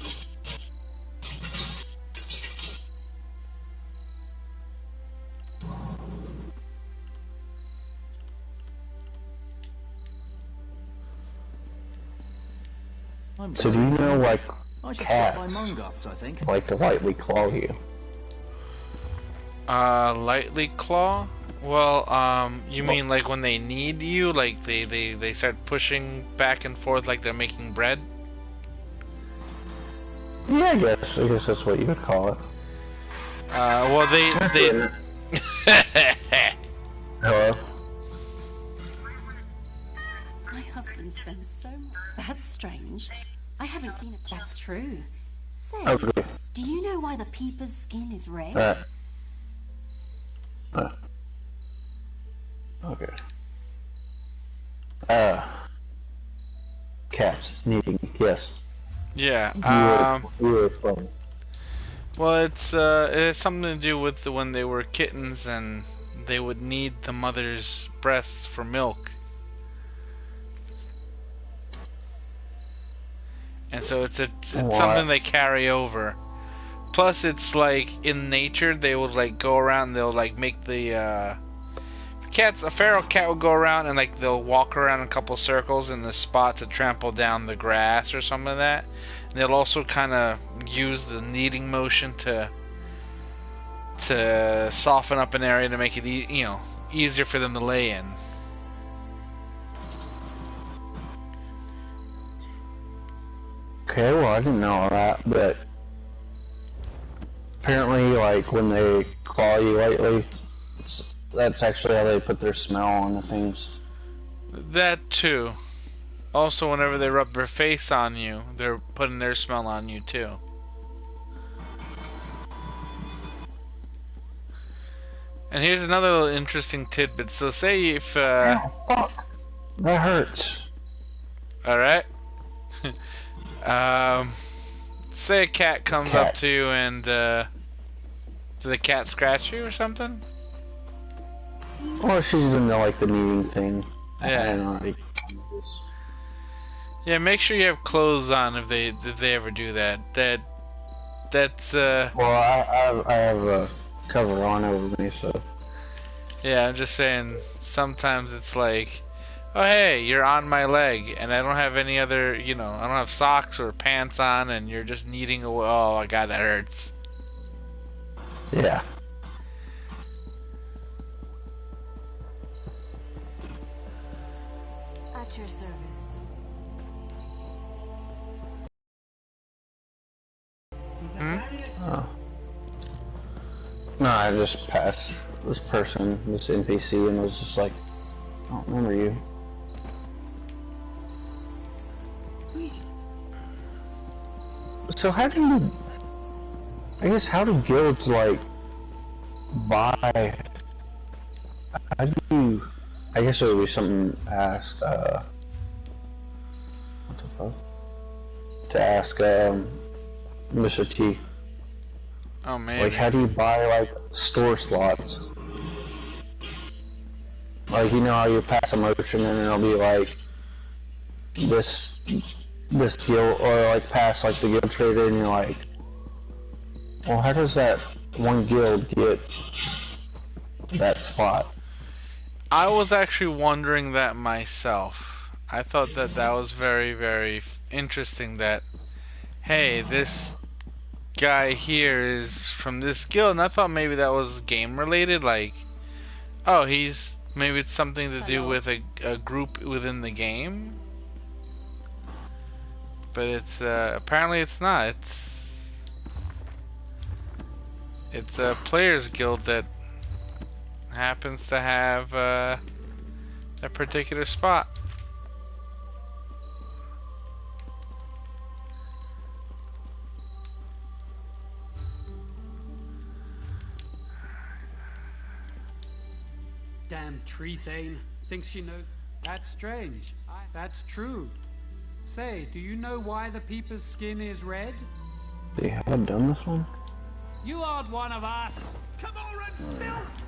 So do you know, like, cats I think. like to lightly claw you? Lightly claw? Well, you mean like when they need you, like they start pushing back and forth like they're making bread? Yeah, I guess that's what you would call it. Well they Hello? My husband spends so much. That's strange. I haven't seen it. That's true. Say, Okay. do you know why the peeper's skin is red? Okay. Cats needing, yes. Yeah. You were explaining. Well, it has something to do with when they were kittens and they would need the mother's breasts for milk. And so it's something they carry over. Plus, it's like in nature they would like go around and they'll like make the a feral cat will go around and like they'll walk around a couple circles in the spot to trample down the grass or something like that. And they'll also kind of use the kneading motion to soften up an area to make it easier for them to lay in. Okay, well, I didn't know all that, but apparently, like, when they claw you lightly, that's actually how they put their smell on the things. That too. Also, whenever they rub their face on you, they're putting their smell on you too. And here's another little interesting tidbit. So say if oh, fuck. That hurts. Alright. Say a cat comes up to you and did the cat scratch you or something? Well, she's doing like the kneading thing. Yeah. Yeah, make sure you have clothes on if they ever do that. That's Well, I have a cover on over me, so. Yeah, I'm just saying. Sometimes it's like, oh hey, you're on my leg, and I don't have any other, I don't have socks or pants on, and you're just kneading away. Oh my god, that hurts. Yeah. At your service. Oh. No, I just passed this person, this NPC, and was just like, I don't remember you. So how do you, I guess, how do guilds, like, buy, how do you, I guess it would be something asked, what the fuck? To ask, Mr. T. Oh, man. Like, how do you buy, like, store slots? Like, you know how you pass a merchant and it'll be like, this guild, or like pass like the guild trader, and you're like, well, how does that one guild get that spot? I was actually wondering that myself. I thought that that was very, very interesting that, hey, this guy here is from this guild, and I thought maybe that was game related, like, oh, maybe it's something to do with a group within the game. But it's apparently it's not. It's a players guild that happens to have a particular spot. Damn tree thane thinks she knows. That's strange. That's true. Say, do you know why the peeper's skin is red? They have done this one? You aren't one of us! Come on, filth!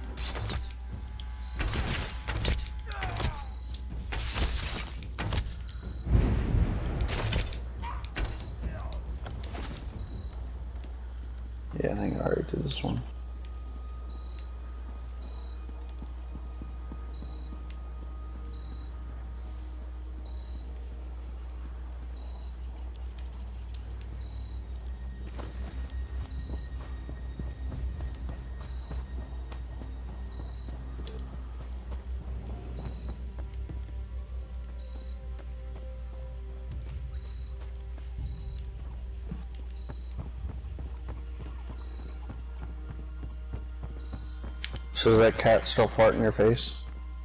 Yeah, I think I already did this one. So does that cat still fart in your face?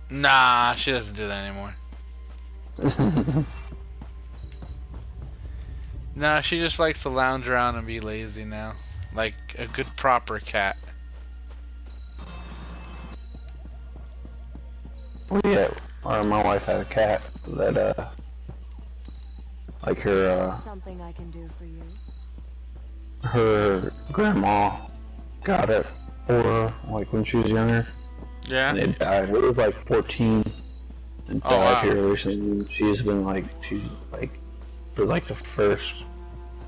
Nah, she doesn't do that anymore. Nah, she just likes to lounge around and be lazy now. Like a good proper cat. Well, yeah, my wife had a cat that, like Something I can do for you. her grandma got it for her, like when she was younger. Yeah. And it died. It was like 14 and died wow. here recently. She's like, for like the first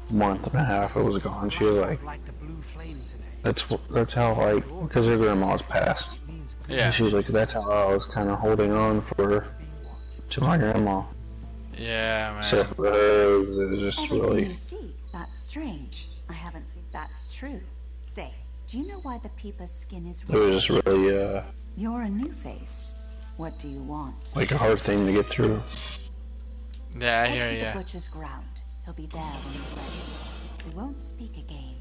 month and a half it was gone. She was like, that's how, like, because her grandma's passed. Yeah. And she's like, that's how I was kind of holding on to my grandma. Yeah, man. So for her, it was just Everything really. you see, that's strange. I haven't seen. That's true. Say, do you know why the peeper's skin is red? It was just really, You're a new face. What do you want? like a hard thing to get through. Yeah, I Head hear to ya. the butcher's ground. He'll be there when he's ready. We won't speak again.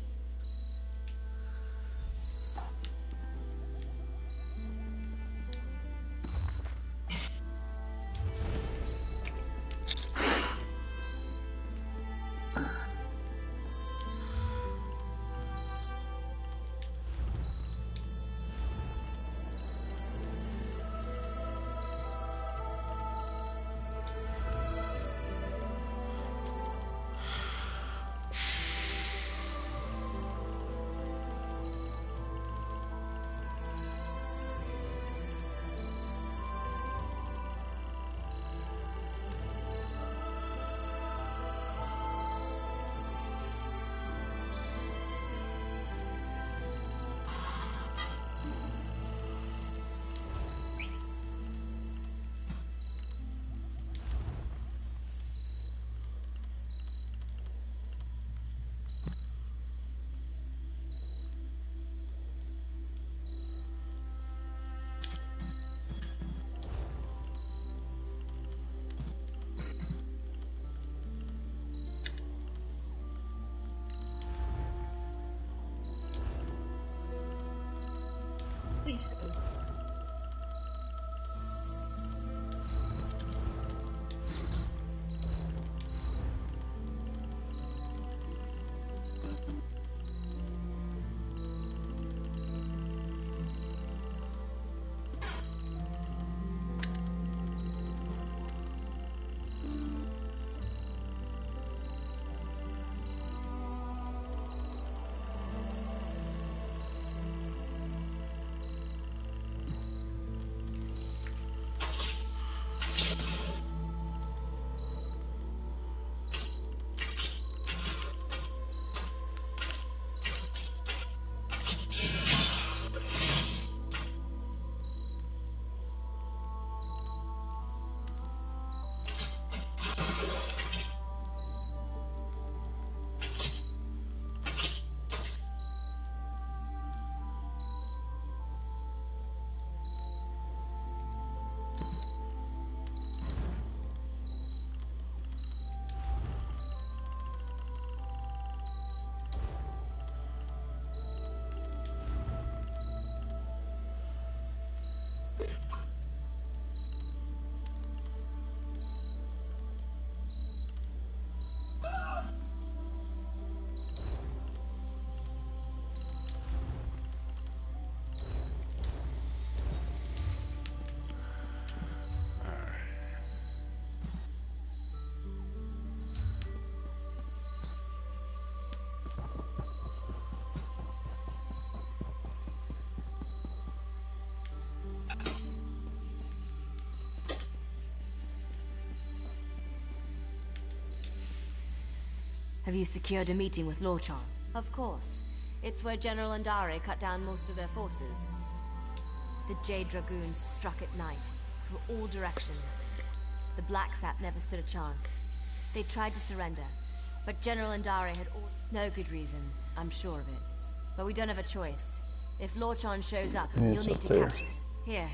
Have you secured a meeting with Lorchon? Of course. It's where General Andare cut down most of their forces. The Jade Dragoons struck at night, through all directions. The Black Sap never stood a chance. They tried to surrender, but General Andare had no good reason, I'm sure of it. But we don't have a choice. If Lorchon shows up, you'll need to capture him. Here,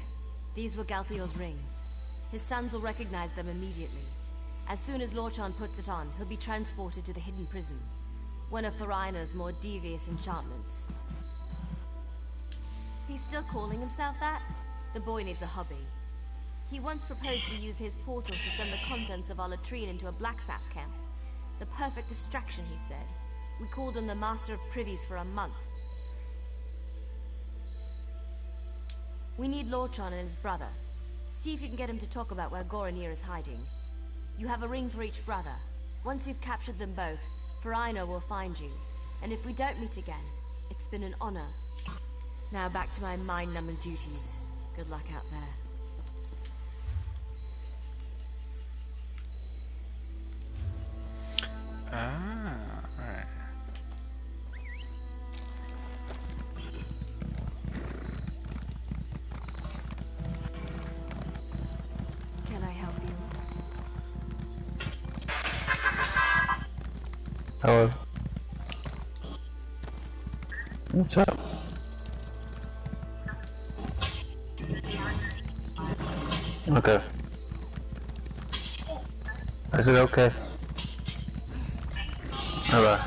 these were Galthiel's rings. His sons will recognize them immediately. As soon as Lorchon puts it on, he'll be transported to the hidden prison. One of Farina's more devious enchantments. He's still calling himself that? The boy needs a hobby. He once proposed we use his portals to send the contents of our latrine into a Black Sap camp. The perfect distraction, he said. We called him the Master of Privies for a month. We need Lorchon and his brother. See if you can get him to talk about where Goronir is hiding. You have a ring for each brother. Once you've captured them both, Farina will find you. And if we don't meet again, it's been an honor. Now back to my mind-numbing duties. Good luck out there. Alright. Can I help you? Hello. What's up? Okay. I said okay. Alright.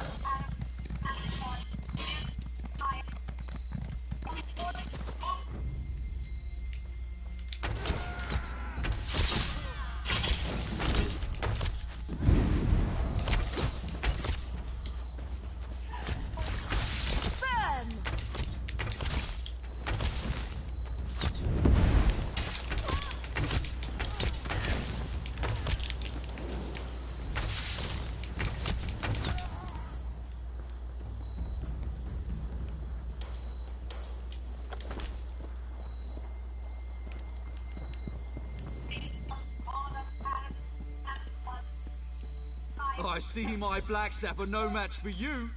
I see my Black Sap are no match for you.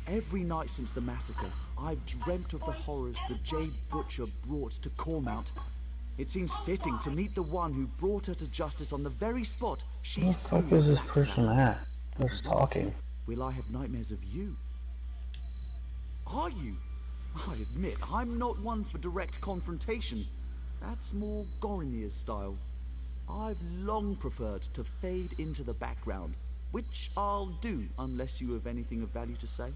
Every night since the massacre, I've dreamt of the horrors the Jade Butcher brought to Cormount. It seems fitting to meet the one who brought her to justice on the very spot she Where the fuck is this person at? Who's talking? Will I have nightmares of you? Are you? I admit, I'm not one for direct confrontation. That's more Goronir's style. I've long preferred to fade into the background, which I'll do unless you have anything of value to say.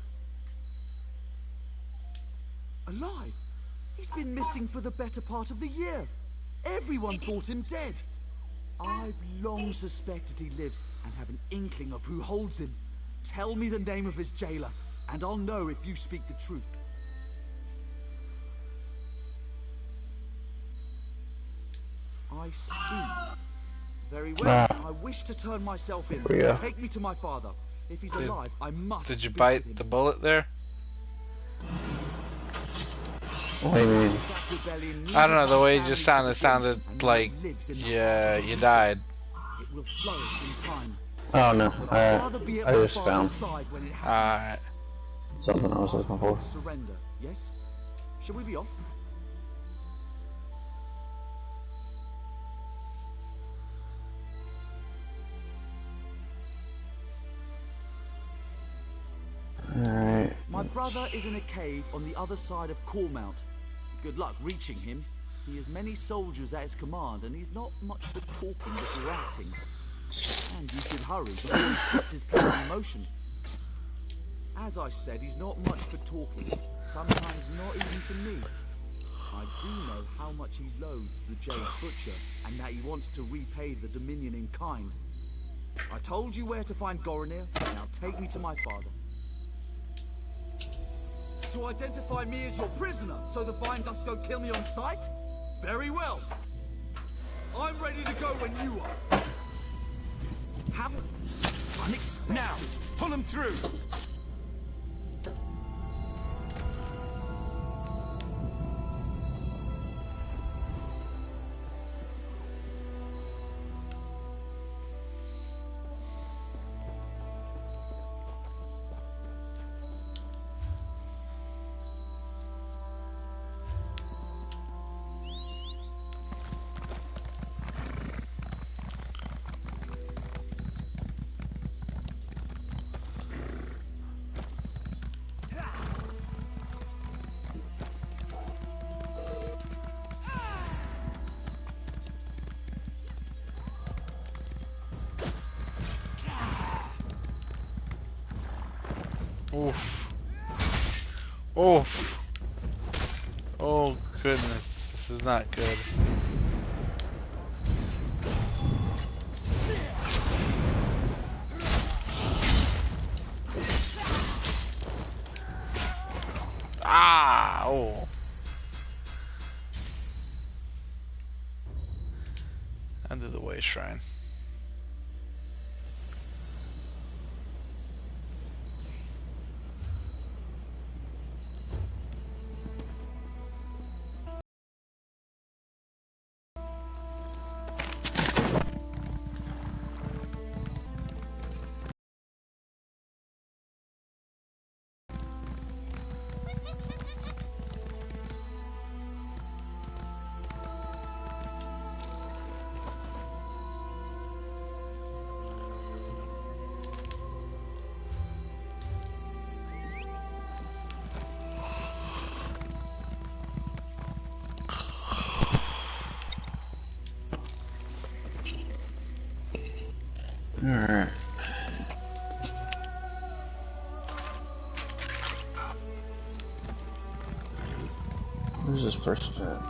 Alive? He's been missing for the better part of the year. Everyone thought him dead. I've long suspected he lives and have an inkling of who holds him. Tell me the name of his jailer, and I'll know if you speak the truth. I see. Very well. I wish to turn myself in. Take me to my father. If he's alive, I must. Did you bite the bullet there? What do you mean? I don't know, the way it just sounded like you died. It will flourish in time. Oh no, I just found Alright. something I was looking for. Surrender, yes? Shall we be off? Alright. My brother is in a cave on the other side of Cormount. Good luck reaching him. He has many soldiers at his command, and he's not much for talking before acting. And you should hurry before he sets his plan in motion. As I said, he's not much for talking. Sometimes not even to me. I do know how much he loathes the Jade Butcher, and that he wants to repay the Dominion in kind. I told you where to find Goronir. Now take me to my father. To identify me as your prisoner, so the Vine Dust don't kill me on sight? Very well. I'm ready to go when you are. How unexpected. Now, pull him through. Oof. Oof. Oh goodness, this is not good. Ah! Oh. Under the way shrine. Alright. Where's this person at?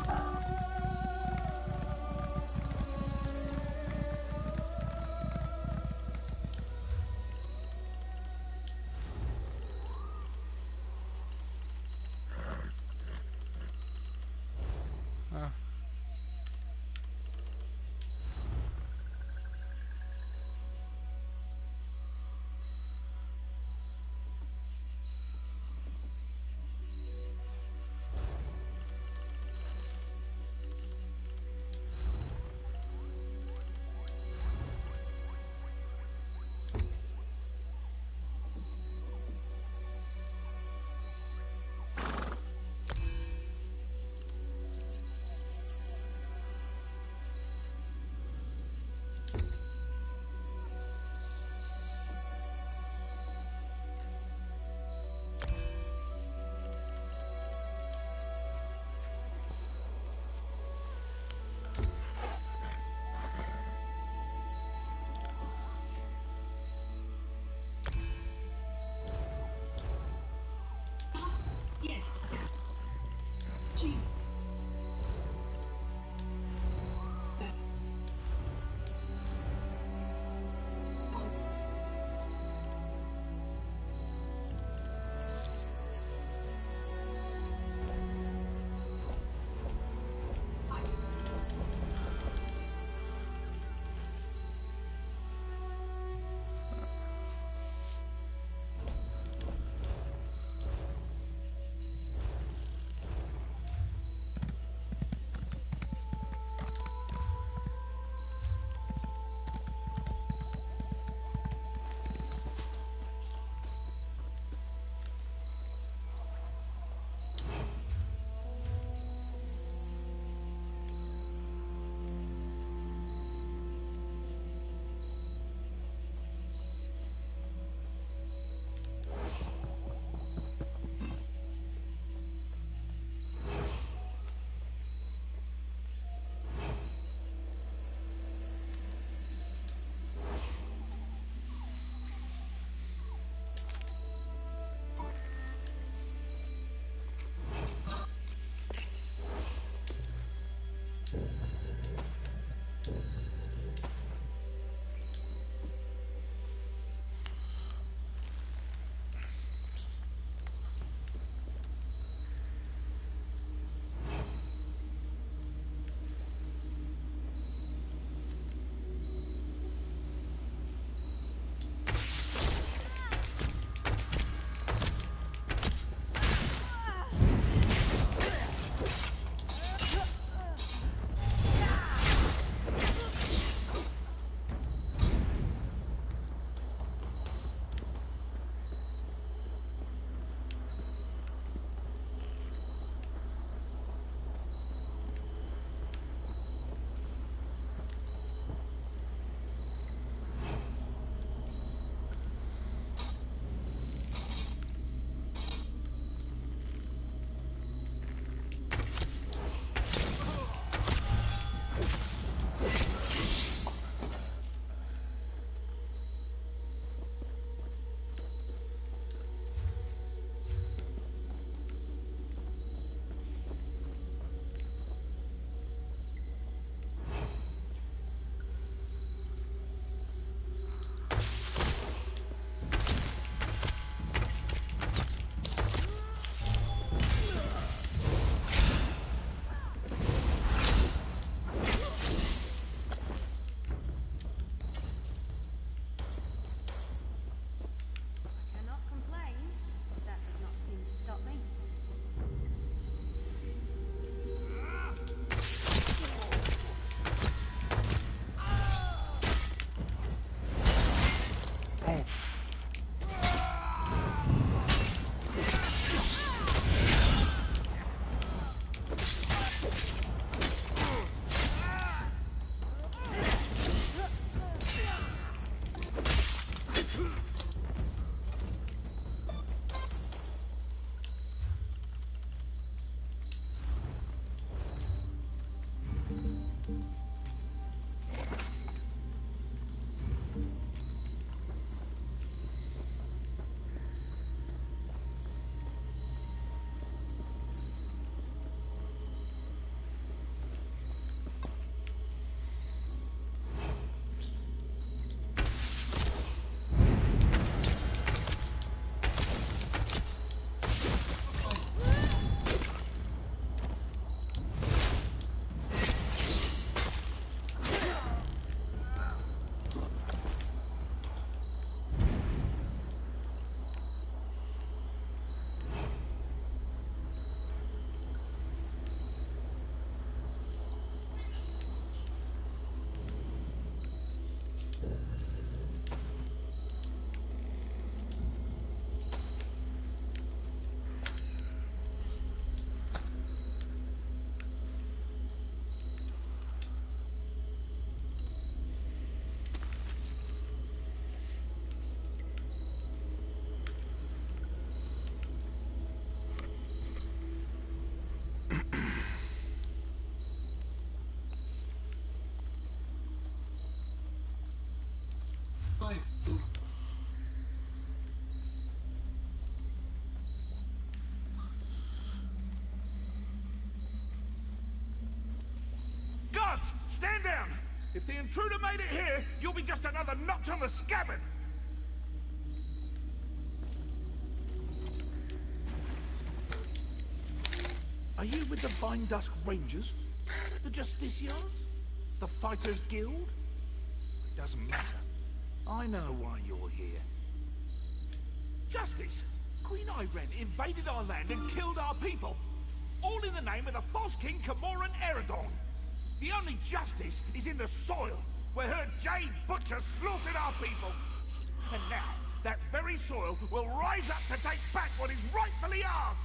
Guards, stand down! If the intruder made it here, you'll be just another notch on the scabbard! Are you with the Vine Dusk Rangers? The Justiciars? The Fighters Guild? It doesn't matter. I know why you're here. Justice! Queen Irene invaded our land and killed our people! All in the name of the false king Camoran Eredon! The only justice is in the soil, where her Jade Butcher slaughtered our people! And now, that very soil will rise up to take back what is rightfully ours!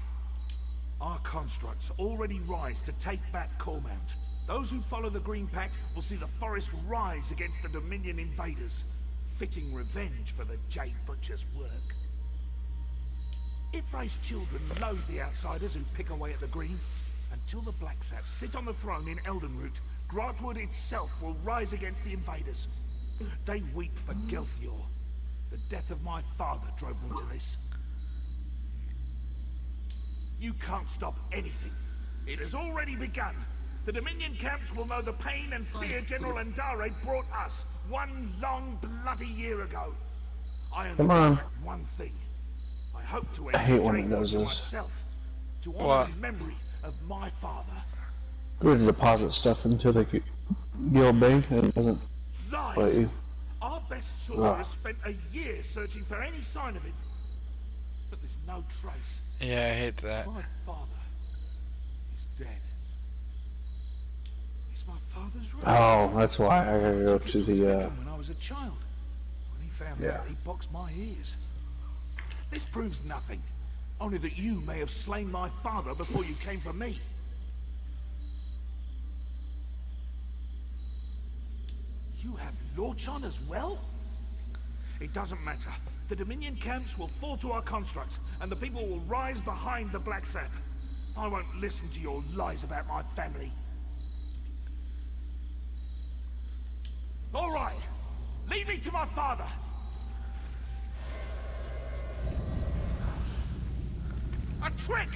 Our constructs already rise to take back Cormount. Those who follow the Green Pact will see the forest rise against the Dominion invaders. Fitting revenge for the Jade Butcher's work. Ifray's children loathe the outsiders who pick away at the Green. Until the Black Saps sit on the throne in Eldenroot, Grantwood itself will rise against the invaders. They weep for Gelthior. The death of my father drove them to this. You can't stop anything. It has already begun. The Dominion camps will know the pain and fear General Andare brought us one long bloody year ago. I only want one thing. I hope to I hate when it does this. Myself, to honor the memory of my father. Go to deposit stuff into the guild bank and it doesn't let you. Our best sorcerer spent a year searching for any sign of it, but there's no trace. Yeah, I hate that. My father is dead. It's my father's right. Oh, that's why I gotta go to the When I was a child, when he found out, he boxed my ears. This proves nothing, only that you may have slain my father before you came for me. You have Lorchon as well? It doesn't matter. The Dominion camps will fall to our constructs, and the people will rise behind the Black Sap. I won't listen to your lies about my family. All right, lead me to my father. A trick!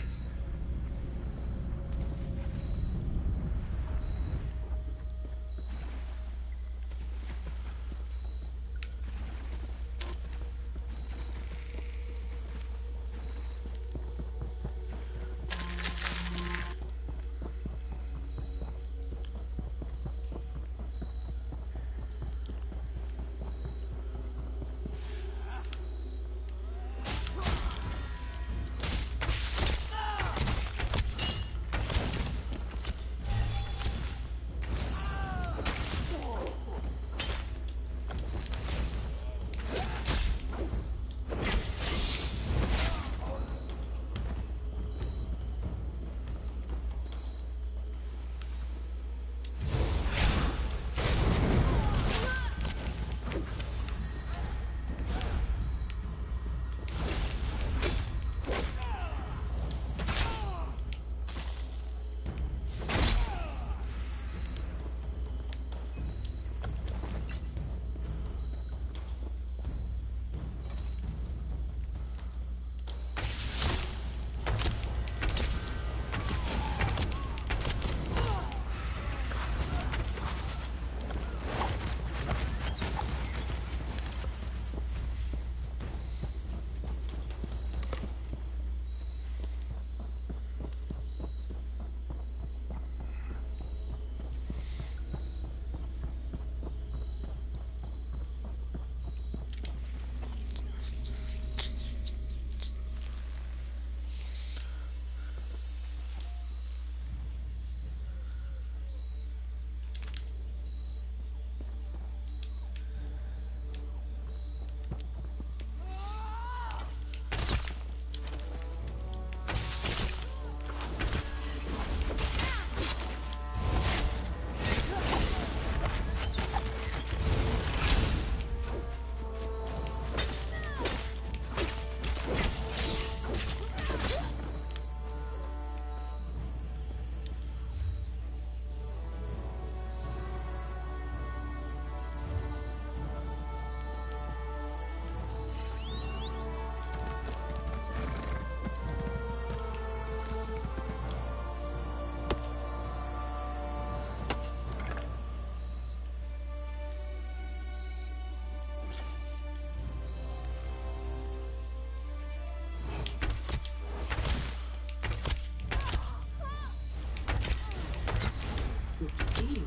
you.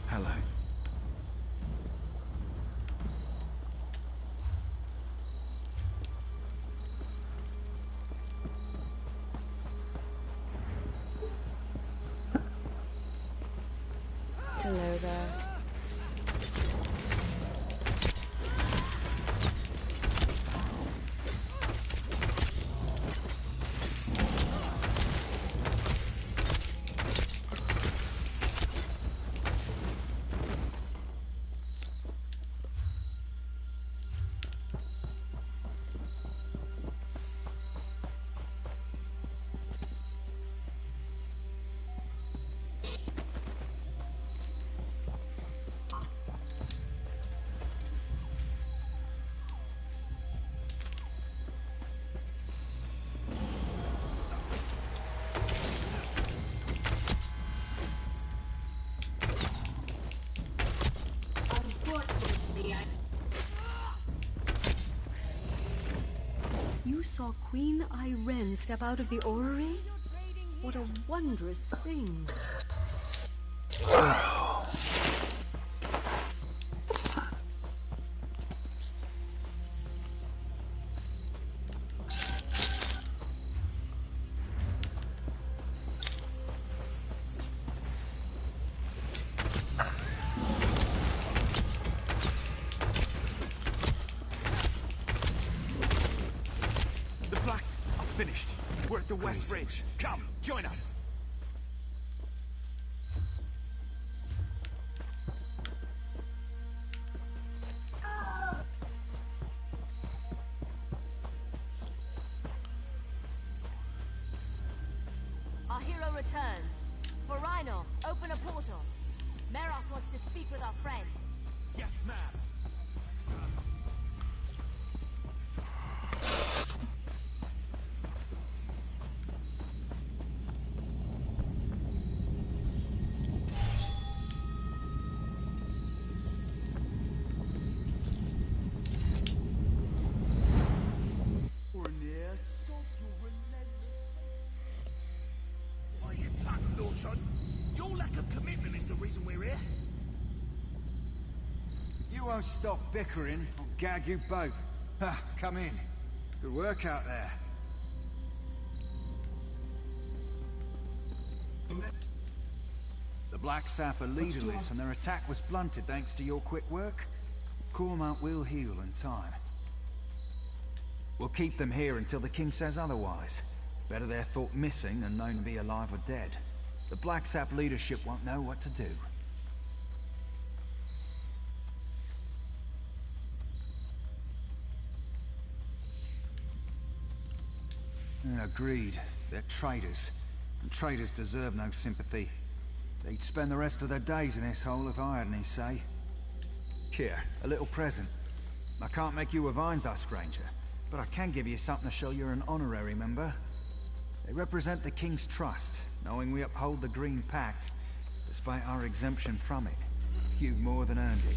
Hello. Hello there. You saw Queen Irene step out of the orrery? What a wondrous thing. The Black are finished. We're at the West Ridge. Come, join us. Our hero returns. For Rhino, open a portal. Merath wants to speak with our friend. Yes, ma'am. Why are you talking, Lord John? Your lack of commitment is the reason we're here. You won't stop bickering, I'll gag you both. Ha, come in. Good work out there. The Black Sap are leaderless and their attack was blunted thanks to your quick work. Cormount will heal in time. We'll keep them here until the King says otherwise. Better they're thought missing than known to be alive or dead. The Black Sap leadership won't know what to do. Agreed. They're traitors. And traitors deserve no sympathy. They'd spend the rest of their days in this hole if I had any say. Here, a little present. I can't make you a Vine Dusk Ranger, but I can give you something to show you're an honorary member. They represent the King's trust, knowing we uphold the Green Pact, despite our exemption from it. You've more than earned it.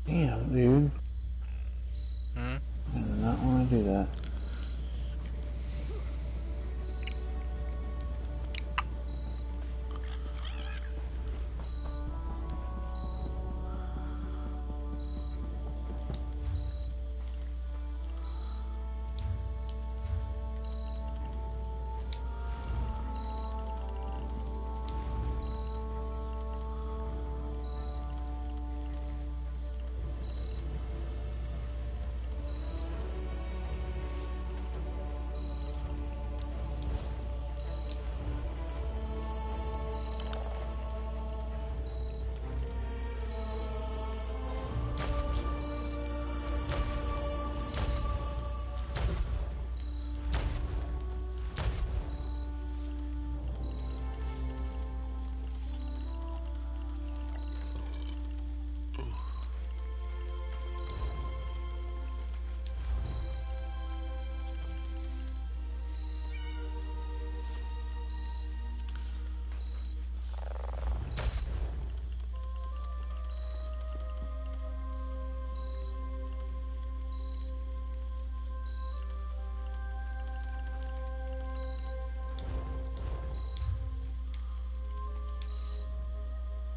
Damn, dude. Hmm? I do not want to do that.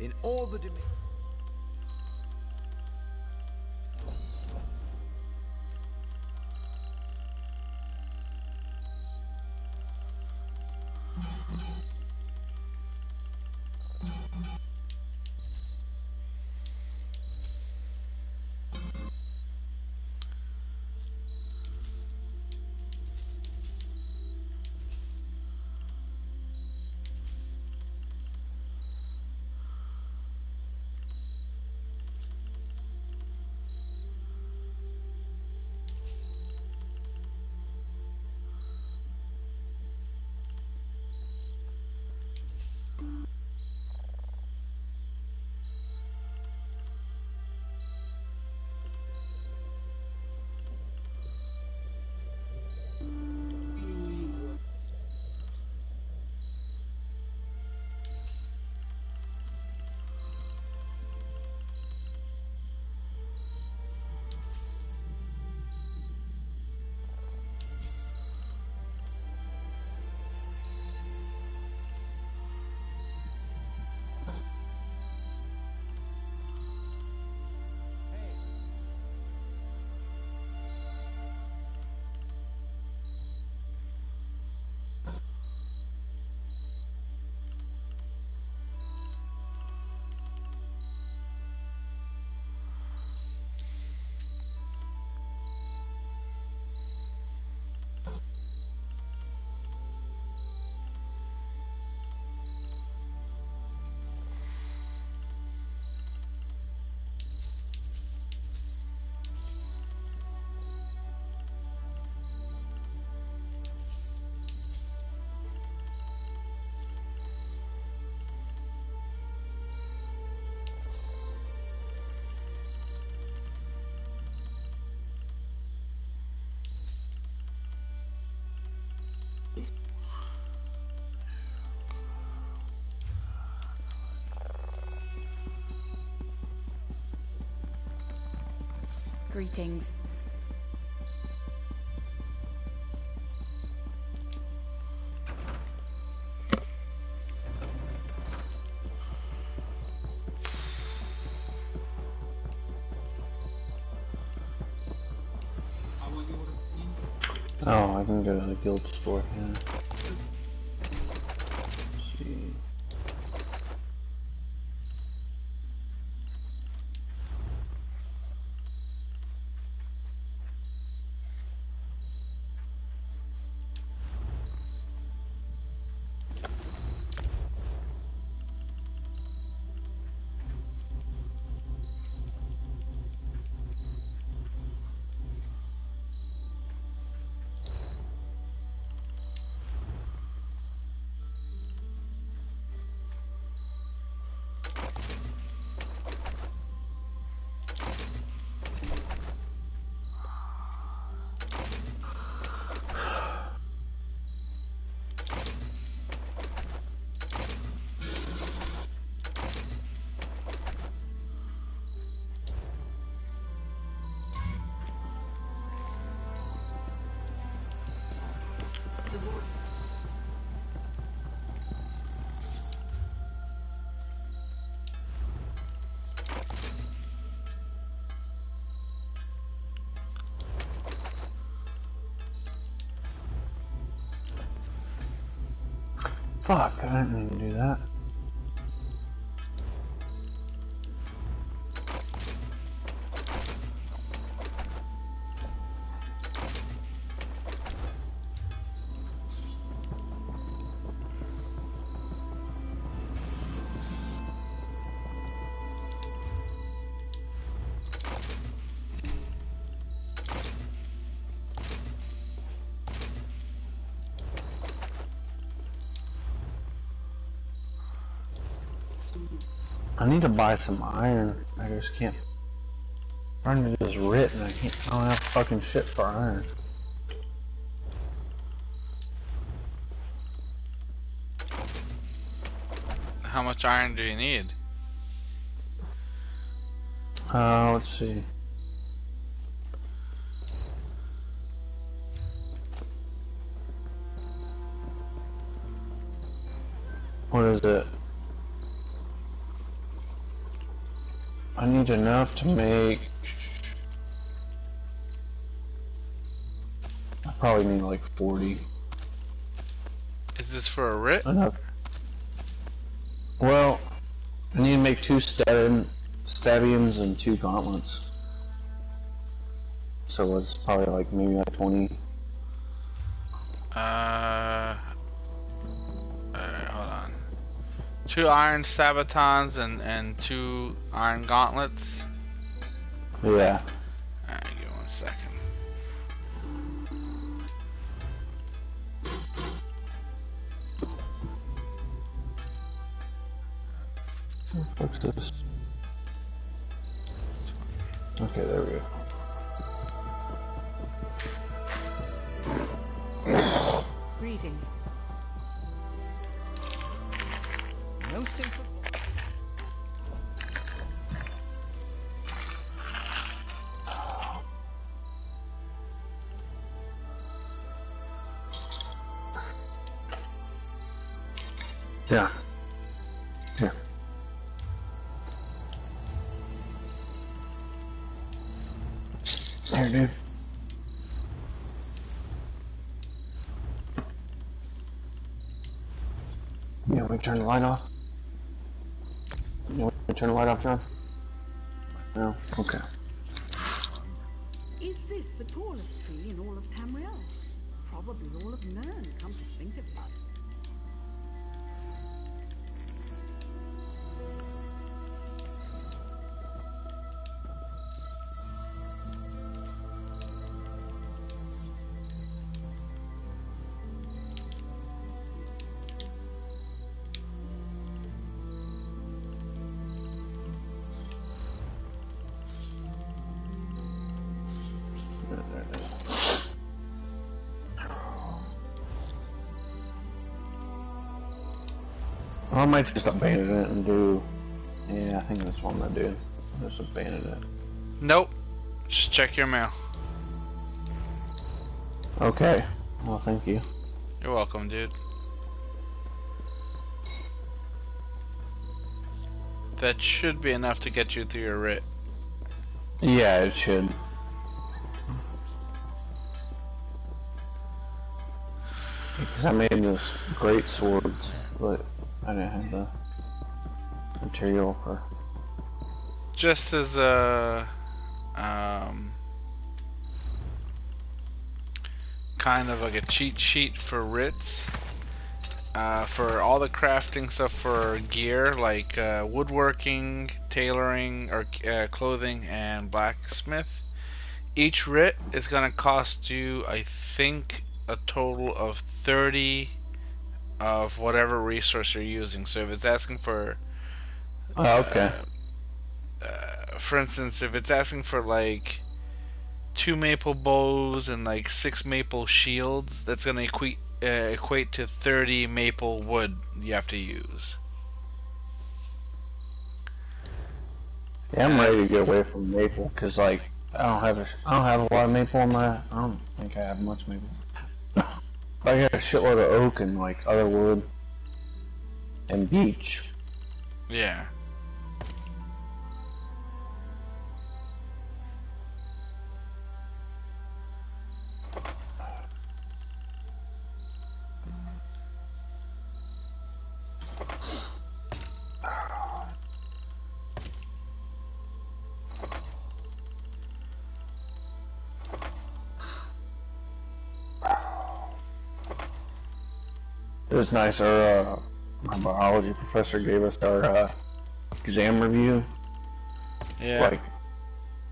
In all the Greetings. Oh, I can go to the guild store, yeah. Let's see. Fuck, I didn't mean to do that. I need to buy some iron. I just can't. I'm trying to do this writ and I don't have fucking shit for iron. How much iron do you need? Let's see. What is it? I need enough to make... I probably need like 40. Is this for a writ? Enough. Well, I need to make 2 stabiums and 2 gauntlets. So it's probably like maybe like 20. Hold on. 2 iron sabatons and 2 iron gauntlets. Yeah. Alright, give me 1 second. What's this? Okay, there we go. Greetings. No simple. Yeah. Here. Here, dude. You want me to turn the light off? You want me to turn the light off, John? No? Okay. Is this the tallest tree in all of Tamriel? Probably all of Nern, come to think of it. I might just abandon it and do... Yeah, I think that's what I'm gonna do. Just abandon it. Nope. Just check your mail. Okay. Well, thank you. You're welcome, dude. That should be enough to get you through your writ. Yeah, it should. Because I made this great swords, but I didn't have the material for... Just as a kind of like a cheat sheet for writs, for all the crafting stuff for gear like woodworking, tailoring, or clothing, and blacksmith. Each writ is gonna cost you, I think, a total of 30 of whatever resource you're using. So if it's asking for okay. For instance, if it's asking for like 2 maple bows and like 6 maple shields, that's gonna equate to 30 maple wood you have to use. Yeah, I'm ready to get away from maple because like I don't have a lot of maple in my. I don't think I have much maple. I got a shitload of oak and like other wood and beech. Yeah. was nice. Our biology professor gave us our exam review. Yeah.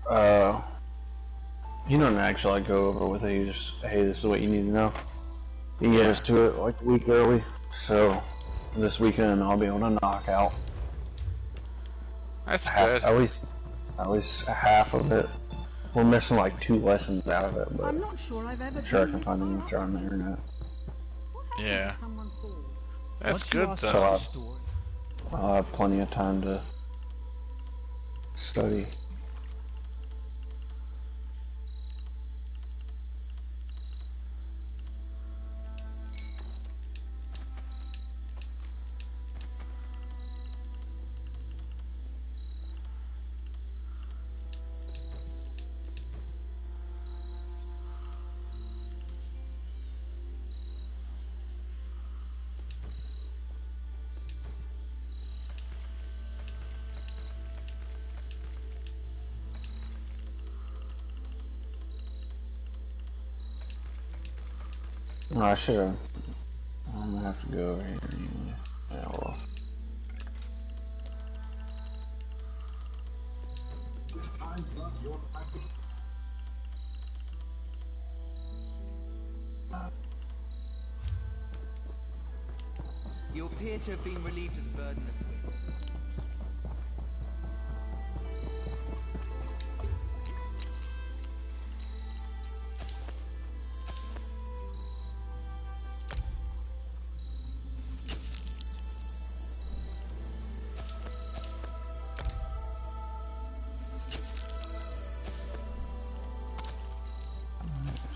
Like, you don't actually go over with it. You just, hey, this is what you need to know. He gave us to it like a week early, so this weekend I'll be able to knock out. That's good. At least half of it. We're missing like 2 lessons out of it, but I'm not sure I've ever I'm sure I can find an answer on the internet. Yeah. That's Once good you ask though. So us the story, I'll have plenty of time to study. Oh, I should have. I'm gonna have to go over here anyway. Yeah, well. You appear to have been relieved of the burden of...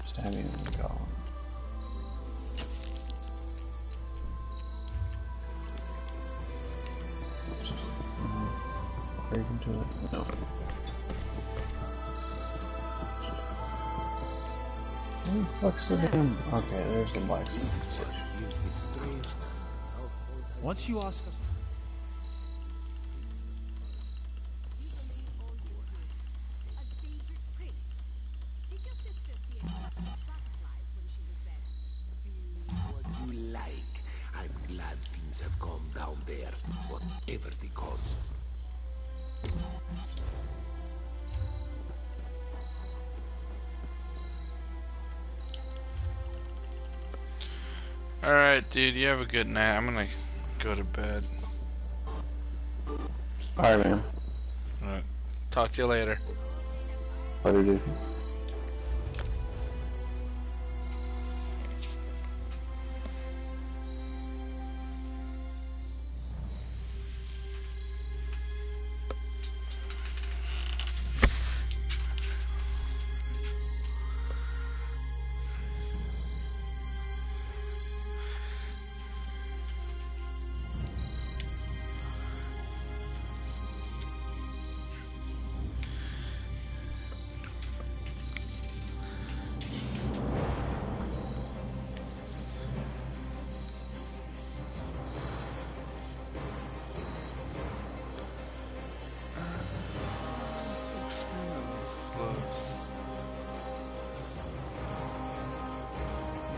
Just having him go. Break into it. No. Who the fuck's the damn? Okay, there's the blacksmith. once you ask us... What you like. I'm glad things have calmed down there, whatever the cause. Alright, dude, you have a good night. I'm gonna go to bed. Alright, man. Alright. Talk to you later. Later, dude. Close.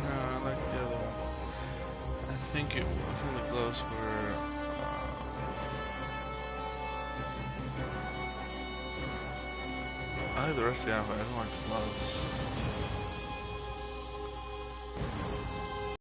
No, I like the other one. I think the gloves were. I like the rest of the outfit. I don't like the gloves.